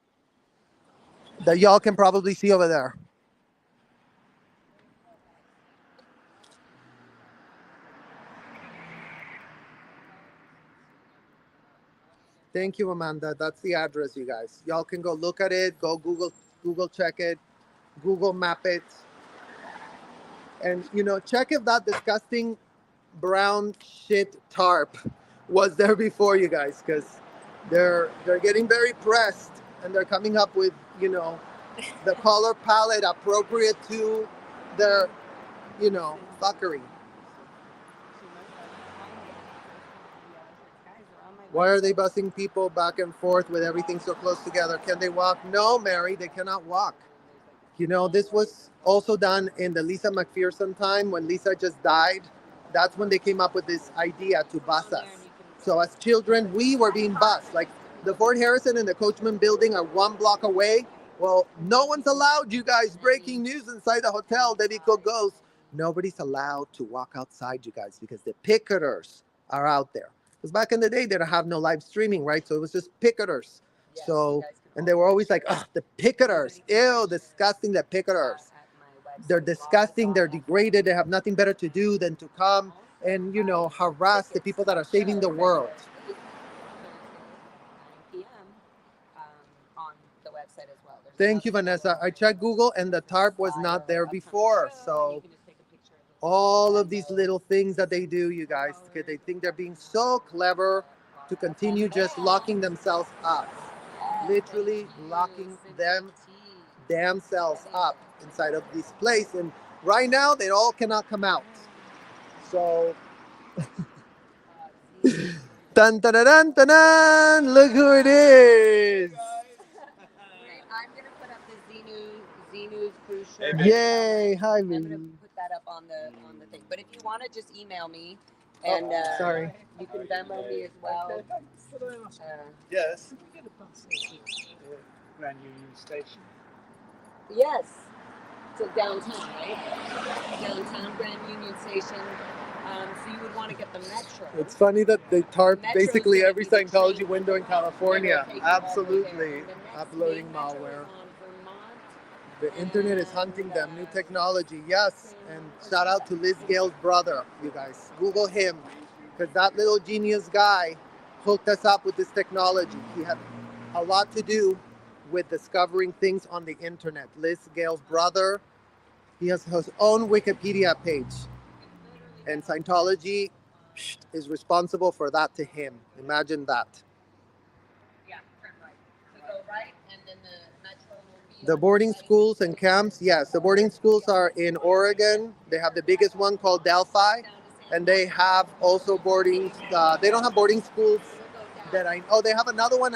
that y'all can probably see over there. Thank you, Amanda. That's the address, you guys. Y'all can go look at it, go Google check it, Google map it, and check if that disgusting brown shit tarp was there before, you guys, because they're getting very pressed and they're coming up with the color palette appropriate to their fuckery. Why are they busing people back and forth with everything so close together? Can they walk? No, Mary, they cannot walk. This was also done in the Lisa McPherson time when Lisa just died. That's when they came up with this idea to bus us. So as children, we were being bused. Like the Fort Harrison and the Coachman building are 1 block away. Well, no one's allowed, you guys. Breaking news inside the hotel. Debbie Cook goes, nobody's allowed to walk outside, you guys, because the picketers are out there. Because back in the day, they don't have no live streaming, right? So it was just picketers. So, and they were always like, oh, the picketers. Ew, disgusting, the picketers. They're disgusting. They're degraded. They have nothing better to do than to come and, harass the people that are saving the world. Thank you, Vanessa. I checked Google and the tarp was not there before. So all of these little things that they do, you guys, because they think they're being so clever to continue just locking themselves up. Literally locking them damn selves up inside of this place. And right now, they all cannot come out. So, dun, dun, dun, dun, dun, dun, look who it is. I'm going to put up the Z-News cruise shirt. Yay, hi, I'm baby. going to put that up on the thing. But if you want to, just email me. And sorry. You can Venmo me as well. Yes. Grand Union Station. Yes. So downtown, right? Downtown Grand Union Station. So you would want to get the Metro. It's funny that they tarp Metro's basically gonna every be the Scientology cheap window in California. one. Absolutely. The next Uploading big Metro is malware. on Vermont. The internet is hunting them. New technology. Yes. And shout out to Liz Gale's brother, you guys. Google him. Because that little genius guy hooked us up with this technology. He had a lot to do with discovering things on the internet. Liz Gale's brother, he has his own Wikipedia page. And Scientology is responsible for that to him. Imagine that. Yeah, turn right. So go right, and then the Metro will be The boarding schools and camps, yes. The boarding schools are in Oregon. They have the biggest one called Delphi. And they have also boarding, they don't have boarding schools that they have another one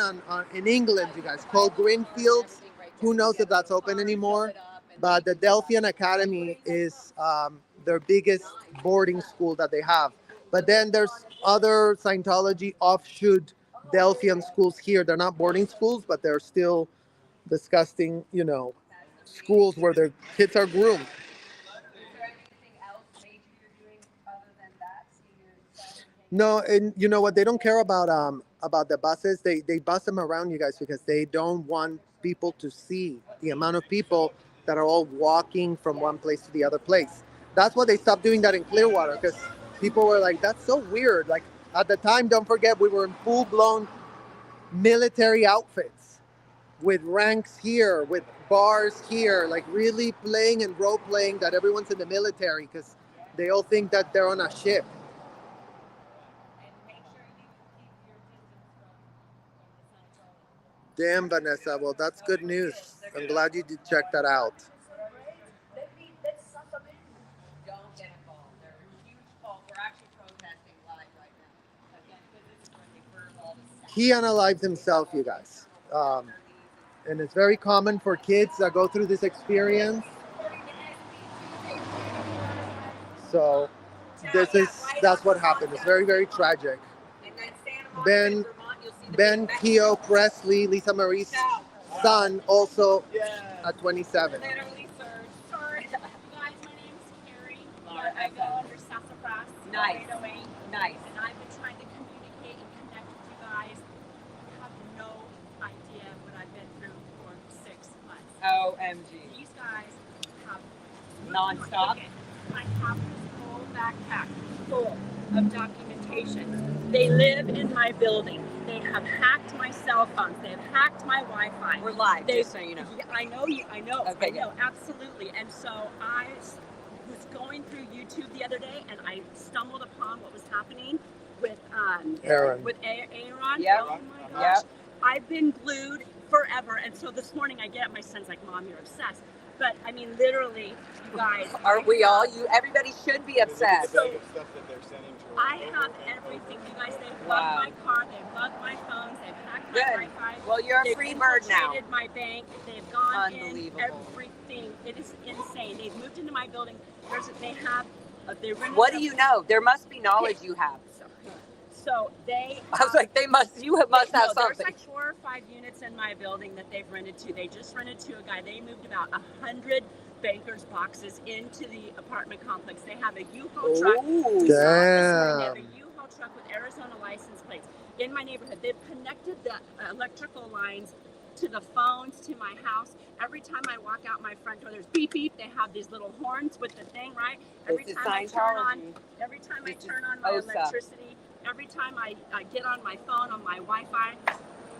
in England, you guys, called Greenfields. Who knows if that's open anymore? But the Delphian Academy is their biggest boarding school that they have. But then there's other Scientology offshoot Delphian schools here. They're not boarding schools, but they're still disgusting, schools where their kids are groomed. No, and you know what? They don't care about the buses. They bus them around, you guys, because they don't want people to see the amount of people that are all walking from one place to the other place. That's why they stopped doing that in Clearwater, because people were like, "That's so weird." Like at the time, don't forget, we were in full-blown military outfits with ranks here, with bars here, like really playing and role playing that everyone's in the military because they all think that they're on a ship. Damn, Vanessa. Well, that's good news. I'm glad you did check that out. He unalived himself, you guys. And it's very common for kids that go through this experience. So that's what happened. It's very, very tragic. Ben Keogh Presley, Lisa Marie's son also at 27. Literally, sir. Sorry. You guys, my name's Carrie. I go under Sassafras. Nice. 808. Nice. And I've been trying to communicate and connect with you guys. You have no idea what I've been through for 6 months. OMG. These guys have Non-stop? I have this whole backpack full of documentation. They live in my building. They have hacked my cell phones. They have hacked my Wi-Fi. We're live, just so you know. Yeah, I know you. I know. Okay, I know. Absolutely. And so I was going through YouTube the other day, and I stumbled upon what was happening with Aaron. With Aaron. Yep. Oh my gosh. Yep. I've been glued forever. And so this morning I get up, my son's like, "Mom, you're obsessed." But I mean, literally, you guys. Are we all? Everybody should be obsessed. So, I have everything. You guys, they've bugged my car, they've bugged my phones, they've hacked my Wi-Fi. Well, you're a free bird now. They've infiltrated my bank. They've gone in Unbelievable. everything. It is insane. They've moved into my building. They have. They rented. What do you know? There must be knowledge you have. So they. I was like, you must have something. There's like 4 or 5 units in my building that they've rented to. They just rented to a guy. They moved about 100 bankers boxes into the apartment complex. They have a U-Haul truck. Ooh. They have Damn. a U-Haul truck with Arizona license plates in my neighborhood. They've connected the electrical lines to the phones to my house. Every time I walk out my front door, there's beep beep. They have these little horns with the thing, right? Every This is time I turn on, Scientology. every time I This turn is on my OSA. electricity, every time I get on my phone, on my Wi-Fi,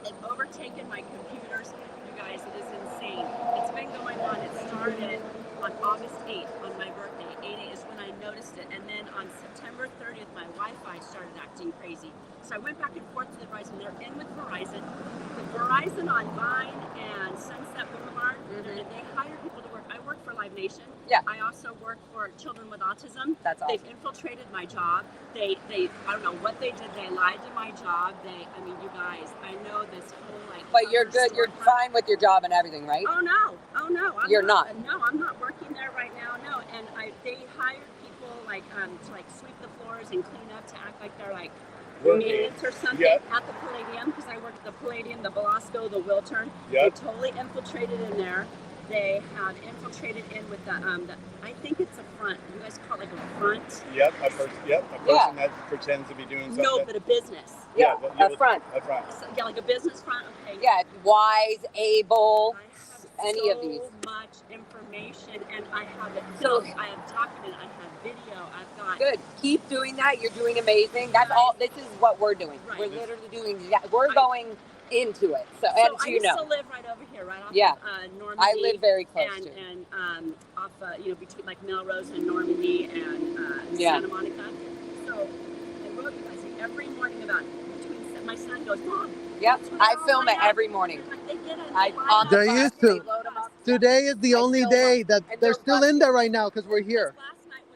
they've overtaken my computers. You guys, it is insane. It's been going on. It started on August 8th, on my birthday. 8 is when I noticed it. And then on September 30th, my Wi-Fi started acting crazy. So I went back and forth to the Verizon. They're in with Verizon. The Verizon on Vine and Sunset Boulevard, they hire people to work. I work for Live Nation. Yeah. I also work for children with autism. That's awesome. They've infiltrated my job. They I don't know what they did. They lied to my job. I mean, you guys, I know this whole like. But you're good. You're fine with your job and everything, right? Oh no. You're not. No, I'm not working there right now. No, and they hired people like to like sweep the floors and clean up to act like they're like maintenance or something at the Palladium, because I work at the Palladium, the Belasco, the Wiltern. They totally infiltrated in there. They have infiltrated in with the I think it's a front. You guys call it like a front? Yep, a person that pretends to be doing something. No, but a business. Yeah, a front. A front. So, yeah, like a business front. Okay. Yeah, wise, able, I have any so of these. much information, and I have it. So- I have documented. I have video. I've got. Good. Keep doing that. You're doing amazing. That's all. This is what we're doing. Right. We're literally doing. We're going into it. So, and I you used know, to live right over here, right off Normandy. I live very close to. And off between like Melrose and Normandy and Santa Monica. So I wrote you guys every morning about between. My son goes, "Mom." Yep. I film it every morning. They get it. On the They're bus, used to. they load 'em up. Today is the only day that And they're they're still in there right now because we're here.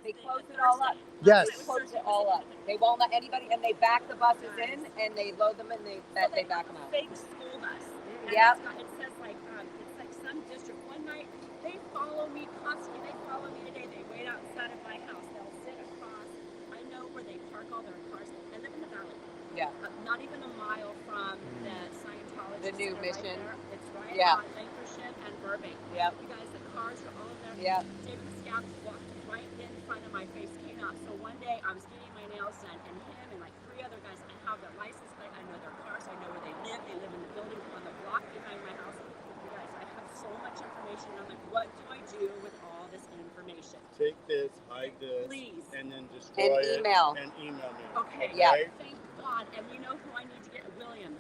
They close it all up. Yes. They close it all up. They won't let anybody, and they back the buses in, and they load them, and they back them out. Fake school bus. And Yep. it says like it's like some district. One night they follow me constantly. They follow me today. They wait outside of my house. They'll sit across. I know where they park all their cars. I live in the valley. Yeah. Not even a mile from the Scientology. The new center mission. Right there. It's right Yeah. on Mothership and Burbank. Yep. You guys, the cars are all there. Yep. David the Scout walked right in front of my face, came out. So one day I was getting my nails done, and him and like 3 other guys, I have their license plate, I know their cars, I know where they live. They live in the building on the block behind my house. You guys, I have so much information. I'm like, what do I do with all this information? Take this, hide this, Please. and then destroy And email. it and email me. Okay. Yeah. Thank God. And you know who I need to get? William.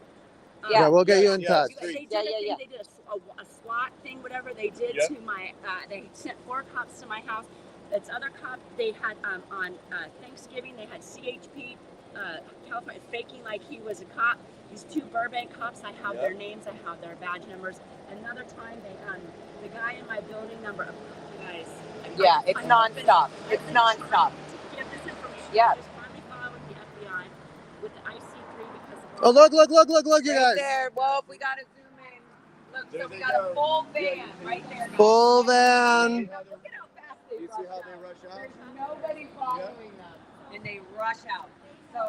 Yeah, we'll get you in touch. They did They did a SWAT thing, whatever they did to my. They sent 4 cops to my house. It's other cop. They had on Thanksgiving. They had CHP, California, faking like he was a cop. These 2 Burbank cops. I have their names. I have their badge numbers. Another time, the guy in my building number. You guys. Yeah, it's nonstop. It's nonstop. To give this information. Yeah. Just finally filed with the FBI with the IC3 because. Oh, look, you Right guys. there. Whoa, we gotta zoom in. Look, so we got a full van right there. guys. Full van. Look at how fast they You see rush how out. they rush out? There's nobody following them, and they rush out. So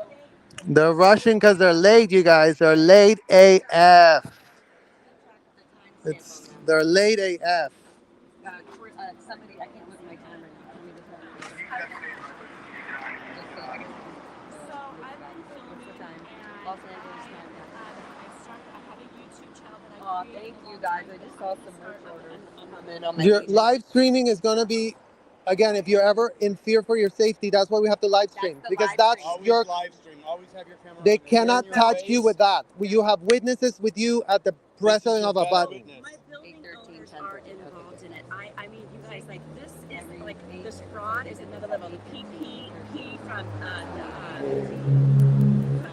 They're rushing because they're late, you guys. They're late AF. It's they're late AF. Somebody, I can't look at my camera now. Tell me the time. So I've been filming What's the time? and Los Angeles time. I have a YouTube channel that I Oh, created thank a you long guys. time I ago. just saw some merch orders come in on my Your page. live streaming is gonna be, again, if you're ever in fear for your safety, that's why we have to live stream, the because live that's stream. Always your. live stream. Always have your camera They on. If you're cannot in your touch you face, with that. You have witnesses with you at the this is pressing your of a best button. witness. My building 8:13, owners 10:13. are involved in it. I mean, you guys, like this is like this fraud is another level. The PPP from the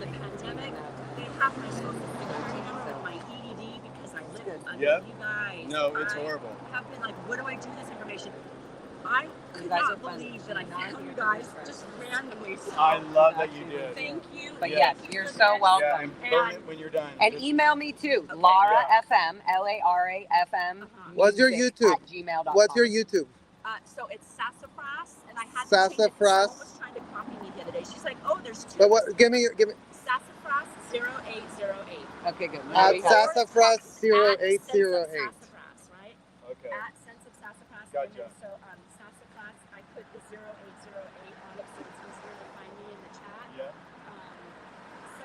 pandemic. They have my social security number with my EDD because I live under Yep. you guys. No, it's horrible. Have been like, what do I do with this information? I could guys not are fun. believe that I found you guys just randomly. So I love that you did. thank you. But Yes. yes, you're so welcome. Yeah, and burn it when you're done. And Just- email me too. Okay. Laura Yeah. FM, LARAFM. What's your music YouTube? At gmail.com. What's your YouTube? So it's sassafras, and I had to change it. Sassafras. Someone was trying to copy me the other day. She's like, "Oh, there's two." But what? Give me. Sassafras 0808. Okay, good. At There we go. Sassafras At 0808. Sassafras, right? Okay. At Sense of Sassafras. Gotcha. And then, so Sassafras, I put the 0808 on it, so it's easier to find me in the chat. Yeah. So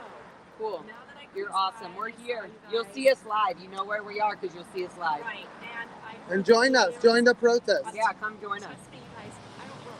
Cool. now that I You're close awesome. my We're eyes, here. you You'll guys- see us live. You know where we are because you'll see us live. Right, And join us. Join the protest. Yeah, come join us. Trust me, you guys. I don't work.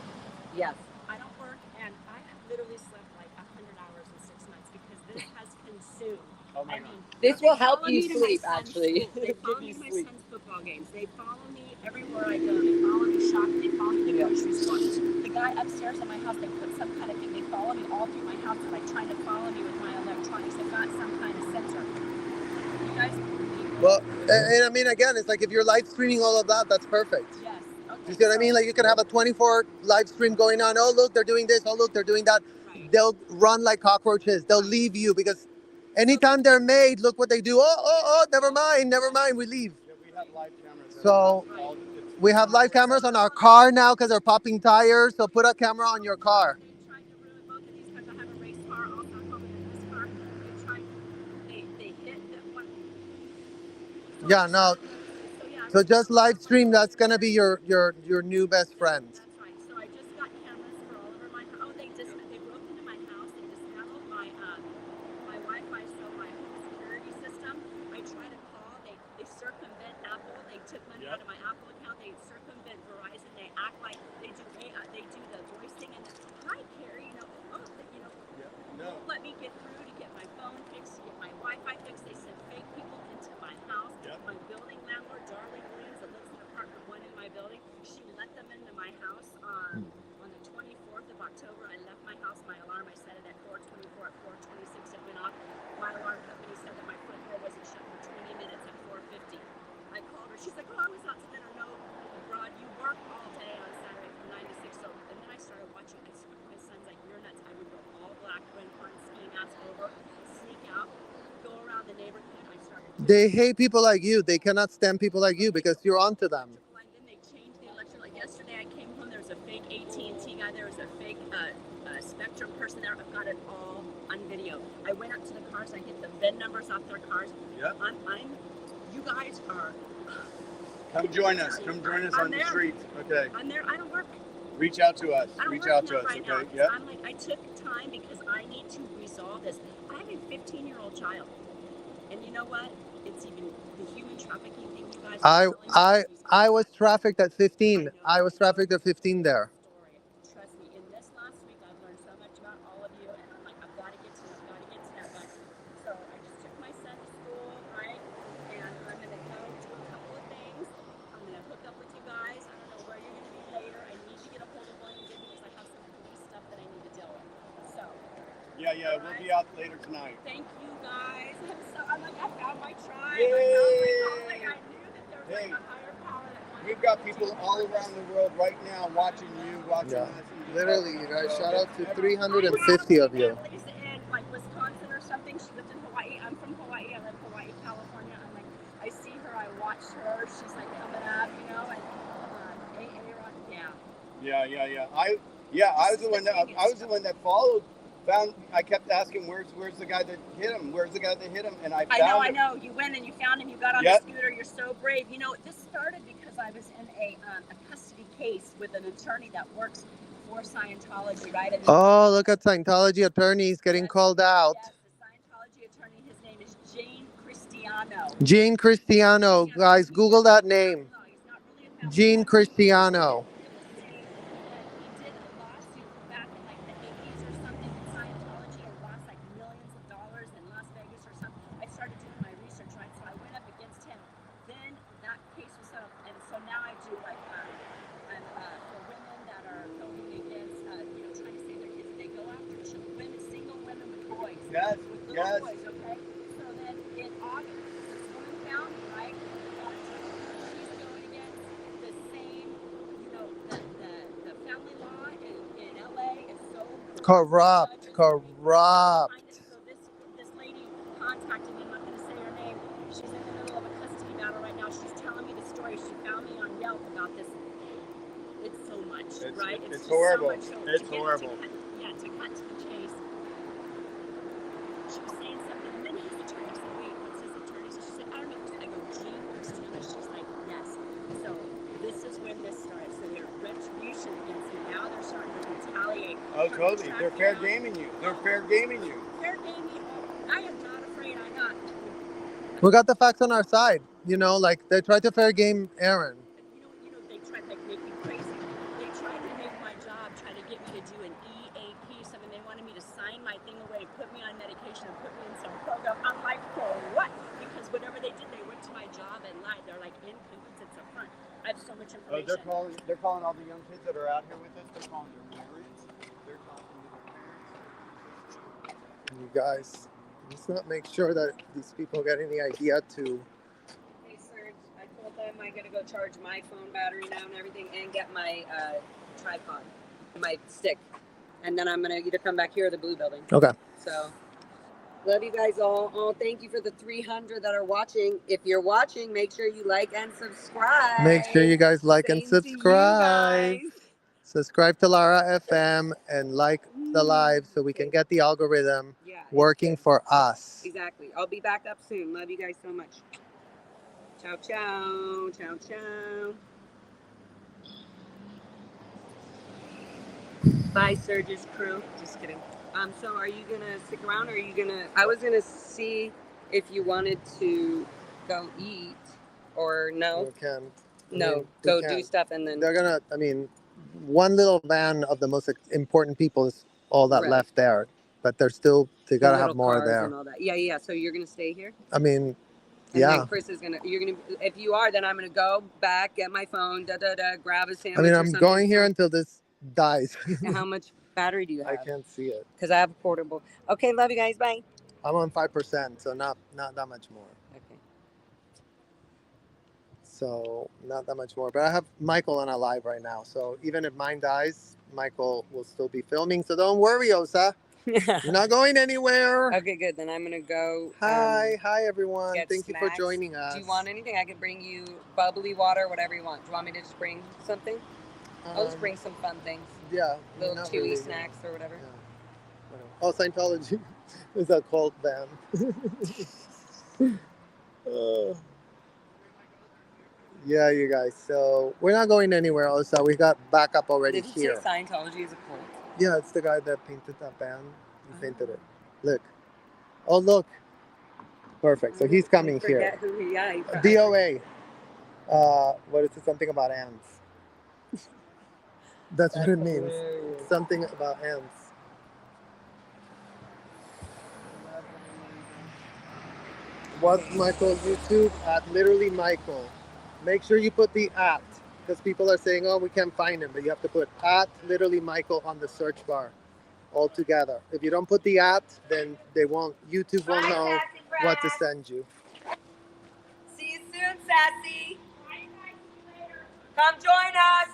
Yes. I don't work, and I have literally slept like 100 hours in 6 months because this has consumed. Oh my I God. mean, This they will help follow you me to my sleep, son's actually. school. They Give follow you me to my sleep. son's football games. They follow me everywhere I go. They follow me shopping. They follow me to the grocery store. The guy upstairs in my house, they put some kind of thing. They follow me all through my house. They're like trying to follow me with my electronics. They've got some kind of sensor. You guys believe me? Well, and I mean, again, it's like if you're live streaming all of that, that's perfect. Yes. Okay. You see what I mean? Like you can have a 24 live stream going on. Oh, look, they're doing this. Oh, look, they're doing that. Right. They'll run like cockroaches. They'll leave you because anytime they're made, look what they do. Oh, never mind, we leave. Yeah, we have live cameras. So All- we have live cameras on our car now because they're popping tires. So put a camera on your car. They tried to ruin both of these cars. I have a race car, also a home in this car. They hit that one. Yeah, no. So yeah. So just live stream. That's gonna be your new best friend. That's right. So I just got cameras for all over my house. Oh, they broke into my house. They dismantled my Wi-Fi, so my home security system. I try to call. They circumvent Apple. They took money out of my Apple account. They circumvent Verizon. They act like they do the voice thing. And hi, Carrie. No. Won't let me get through to get my phone fixed, to get my Wi-Fi fixed. They send fake people into my house. Yep. My building landlord, Darlene Williams, that lives in apartment 1 in my building, she let them into my house on the 24th of October. I left my house, my alarm, I set it at 4:24. At 4:26 it went off. My alarm company said that my front door wasn't shut for 20 minutes at 4:50. I called her. She's like, oh, I was out to dinner. No, Rod, you work all day on Saturday from 9 to 6. So, and then I started watching. My son's like, you're nuts. I would go all black, run on ski mask over, sneak out, go around the neighborhood. I started. They hate people like you. They cannot stand people like you because you're onto them. And then they changed the electric. Like yesterday, I came home. There was a fake AT&T guy. There was a fake Spectrum person there. I've got it all on video. I went up to the cars. I hit the VIN numbers off their cars. Yeah. You guys are. Come join us. Come join us I'm on the there. streets. Okay. I'm there. I don't work. Reach out to us. I don't Reach work out to now us. right Okay. now. Yeah. I'm like, I took time because I need to resolve this. I have a 15-year-old child, and you know what? It's even the human trafficking thing. You guys. I was trafficked at 15. I was trafficked at 15 there. Trust me, in this last week, I've learned so much about all of you, and I'm like, I've got to get to them. But so I just took my son to school, right? And I'm going to go do a couple of things. I'm going to hook up with you guys. I don't know where you're going to be later. I need to get a hold of one of you because I have some police stuff that I need to deal with. So. Yeah. We'll be out later tonight. Thank you guys. I'm like, I found my tribe. Yay! I knew that there was Hey. like a higher power that wanted We've got me people to- all around the world right now watching you, watching Yeah. us. and Literally, you guys. Shout out to Every- 350 of you. Families in like Wisconsin or something. She lived in Hawaii. I'm from Hawaii. I live in Hawaii, California. I'm like, I see her. I watch her. She's like coming up, and yeah. Yeah. I was the one that followed I kept asking, where's the guy that hit him? Where's the guy that hit him? And I found I him. know. You went and you found him. You got on Yep. the scooter. You're so brave. You know, this started because I was in a custody case with an attorney that works for Scientology, right? And Oh, look at Scientology attorneys getting Yes. called out. Yes, the Scientology attorney. His name is Jane Cristiano. Gene Cristiano. Guys, Google that name. No, he's not really a family Gene man. Cristiano. He did a lawsuit back in like the 80s or something in Scientology and lost like millions of dollars in Las Vegas or something. I started doing my research, right? So I went up against him. Then that case was settled, and so now I do like for women that are going against, trying to save their kids. They go after women, single women with boys. Yes, With little yes. boys, okay? So then in August, this woman found me, right? She's going against the same, the family law in LA is so Corrupt. So this lady contacted me. I'm not going to say her name. She's in the middle of a custody battle right now. She's telling me the story. She found me on Yelp about this. It's so much, right? It's just horrible. So much. So It's to get horrible. to cut to the chase. She was saying something, and then his attorney said, "Wait, what's his attorney?" So she said, "I don't know." I go, "Gene Christina." She's like, "Yes." So this is when this started. So their retribution against me. Now they're starting to retaliate. Oh, totally. They're fair gaming you. They're fair gaming you. Fair gaming. I am not afraid. I'm not. We got the facts on our side. Like they tried to fair game Aaron. They tried to make me crazy. They tried to make my job, try to get me to do an EAP, something. They wanted me to sign my thing away, put me on medication, and put me in some program. I'm like, for what? Because whatever they did, they went to my job and lied. They're like incompetence up front. I have so much Oh, information. they're calling all the young kids that are out here with us. They're calling their parents. They're talking to their parents. You guys, let's not make sure that these people get any idea to. Hey, Serge, I told them I gotta go charge my phone battery now and everything, and get my tripod, my stick, and then I'm gonna either come back here or the Blue Building. Okay. So, love you guys all. Oh, thank you for the 300 that are watching. If you're watching, make sure you like and subscribe. Make sure you guys like and Same to you subscribe. guys. Subscribe to Lara FM and like the live so we can get the algorithm Yeah, working for us. Exactly. I'll be back up soon. Love you guys so much. Ciao, ciao. Ciao, ciao. Bye, Serge's crew. Just kidding. So are you gonna stick around, or are you gonna? I was gonna see if you wanted to go eat, or no. We can't. No, we go do can't. stuff and then. They're gonna. One little van of the most important people is all that Right. left there, but they gotta have little more cars there. and all that. Yeah. So you're gonna stay here. And then Chris is gonna. You're gonna. If you are, then I'm gonna go back, get my phone, grab a sandwich. I'm going here until this dies. And how much battery do you have? I can't see it. Because I have a portable. Okay, love you guys. Bye. I'm on 5%, so not that much more. Okay. So not that much more. But I have Michael on a live right now. So even if mine dies, Michael will still be filming. So don't worry, Osa. You're not going anywhere. Okay, good. Then I'm gonna go. Hi everyone. get Thank you snacks. for joining us. Do you want anything? I can bring you bubbly water, whatever you want. Do you want me to just bring something? I'll just bring some fun things. Yeah. Little not chewy really. snacks or whatever. Yeah. Oh, Scientology is a cult band. Yeah, you guys. So we're not going anywhere else. So we got backup already Did you here. say Scientology is a cult? Yeah, it's the guy that painted that band. He painted it. Look. Oh, look. Perfect. So he's coming here. Who he, yeah, DOA. What is it? Something about ants. That's what it means. Something about ants. What's Michael's YouTube? At literally Michael. Make sure you put the at, because people are saying, oh, we can't find him, but you have to put at literally Michael on the search bar all together. If you don't put the at, then YouTube won't know what to send you. See you soon, Sassy. Come join us.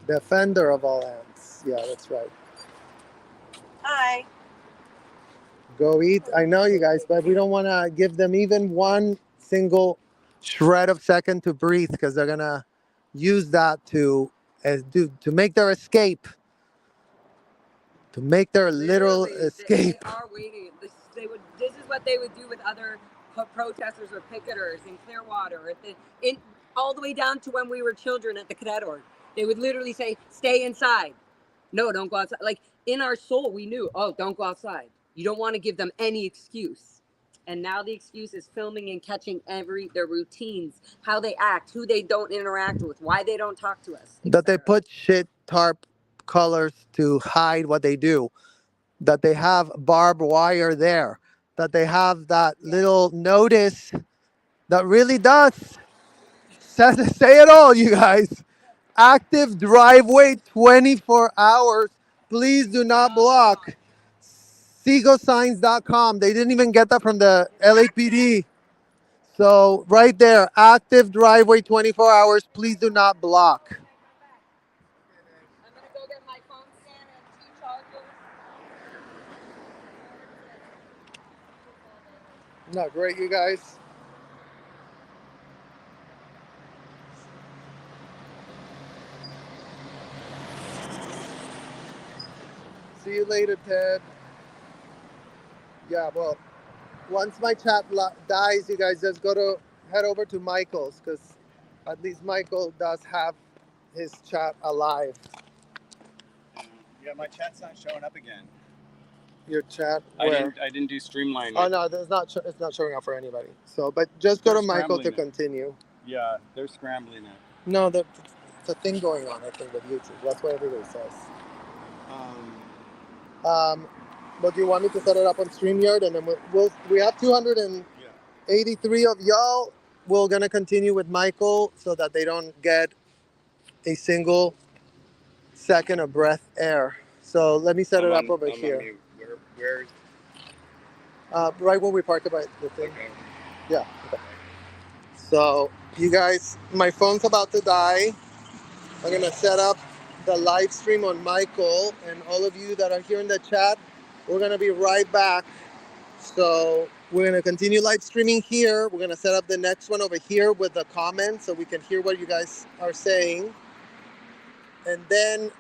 Defender of all ants. Yeah, that's right. Hi. Go eat. I know you guys, but we don't want to give them even one single shred of second to breathe, because they're gonna use that to make their escape. to make their literal Literally, escape. They are waiting. This is what they would do with other protesters or picketers in Clearwater, all the way down to when we were children at the cadet org. They would literally say, "Stay inside. No, don't go outside." Like in our soul, we knew, "Oh, don't go outside." You don't want to give them any excuse. And now the excuse is filming and catching their routines, how they act, who they don't interact with, why they don't talk to us, That they etc. put shit tarp colors to hide what they do. That they have barbed wire there. That they have that little notice that really does say it all, you guys. Active driveway 24 hours. Please do not block. Seagosigns.com. They didn't even get that from the LAPD. So right there, active driveway 24 hours. Please do not block. I'm gonna go get my phone stand and 2 chargers. Not great, you guys. See you later, Ted. Yeah, well, once my chat dies, you guys just head over to Michael's because at least Michael does have his chat alive. Yeah, my chat's not showing up again. Your chat? Where? I didn't do Streamline. Oh no, it's not showing up for anybody. So, but just go to Michael to continue. Yeah, they're scrambling it. No, it's a thing going on. I think with YouTube. That's what everybody says. But do you want me to set it up on StreamYard and then we have 283 of y'all. We're gonna continue with Michael so that they don't get a single second of breath air. So let me set it up over here. Where's right where we park about the thing. okay. Yeah. Okay. So you guys, my phone's about to die. I'm gonna set up the live stream on Michael, and all of you that are here in the chat, we're gonna be right back. So we're gonna continue live streaming here. We're gonna set up the next one over here with the comments so we can hear what you guys are saying. And then,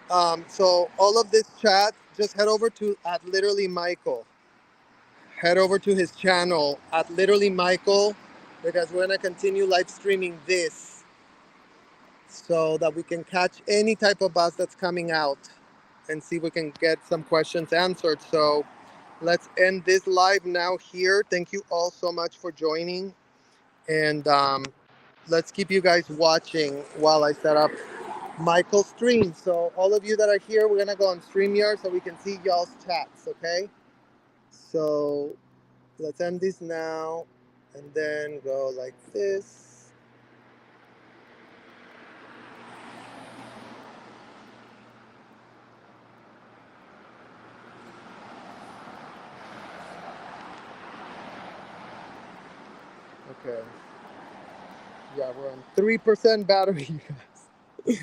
so all of this chat, just head over to @literallymichael. Head over to his channel @literallymichael because we're gonna continue live streaming this so that we can catch any type of bus that's coming out and see if we can get some questions answered. So let's end this live now here. Thank you all so much for joining. And let's keep you guys watching while I set up Michael's stream. So all of you that are here, we're gonna go on StreamYard so we can see y'all's chats, okay? So let's end this now and then go like this. Okay. Yeah, we're on 3% battery, you guys.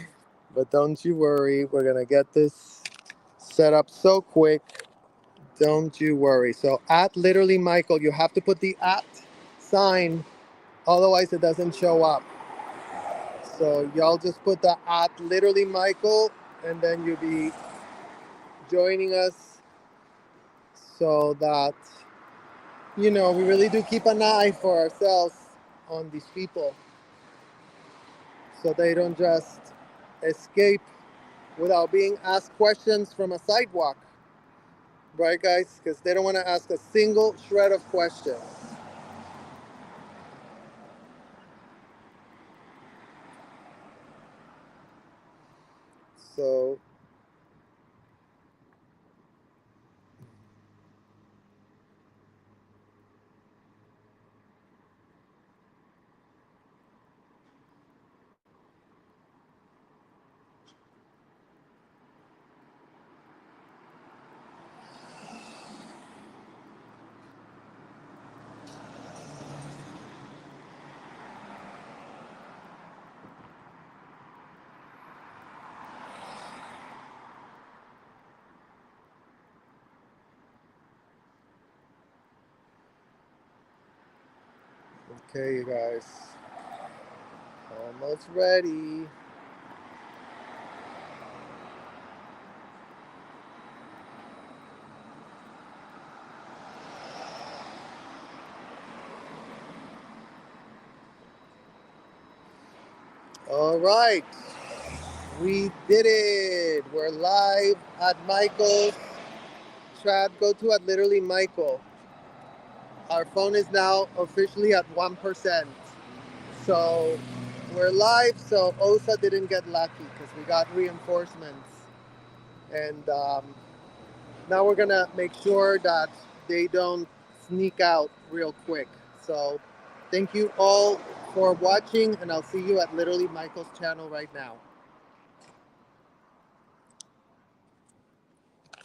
But don't you worry, we're gonna get this set up so quick. Don't you worry. So @literallymichael, you have to put the sign, otherwise it doesn't show up. So y'all just put the @literallymichael, and then you'll be joining us so that, you know, we really do keep an eye for ourselves on these people so they don't just escape without being asked questions from a sidewalk. Right, guys? Because they don't want to ask a single shred of questions. So okay, you guys, almost ready. All right. We did it. We're live at Michael's. Trad, go to at literally Michael. Our phone is now officially at 1%. So we're live. So OSA didn't get lucky because we got reinforcements. And now we're going to make sure that they don't sneak out real quick. So thank you all for watching, and I'll see you at literally Michael's channel right now.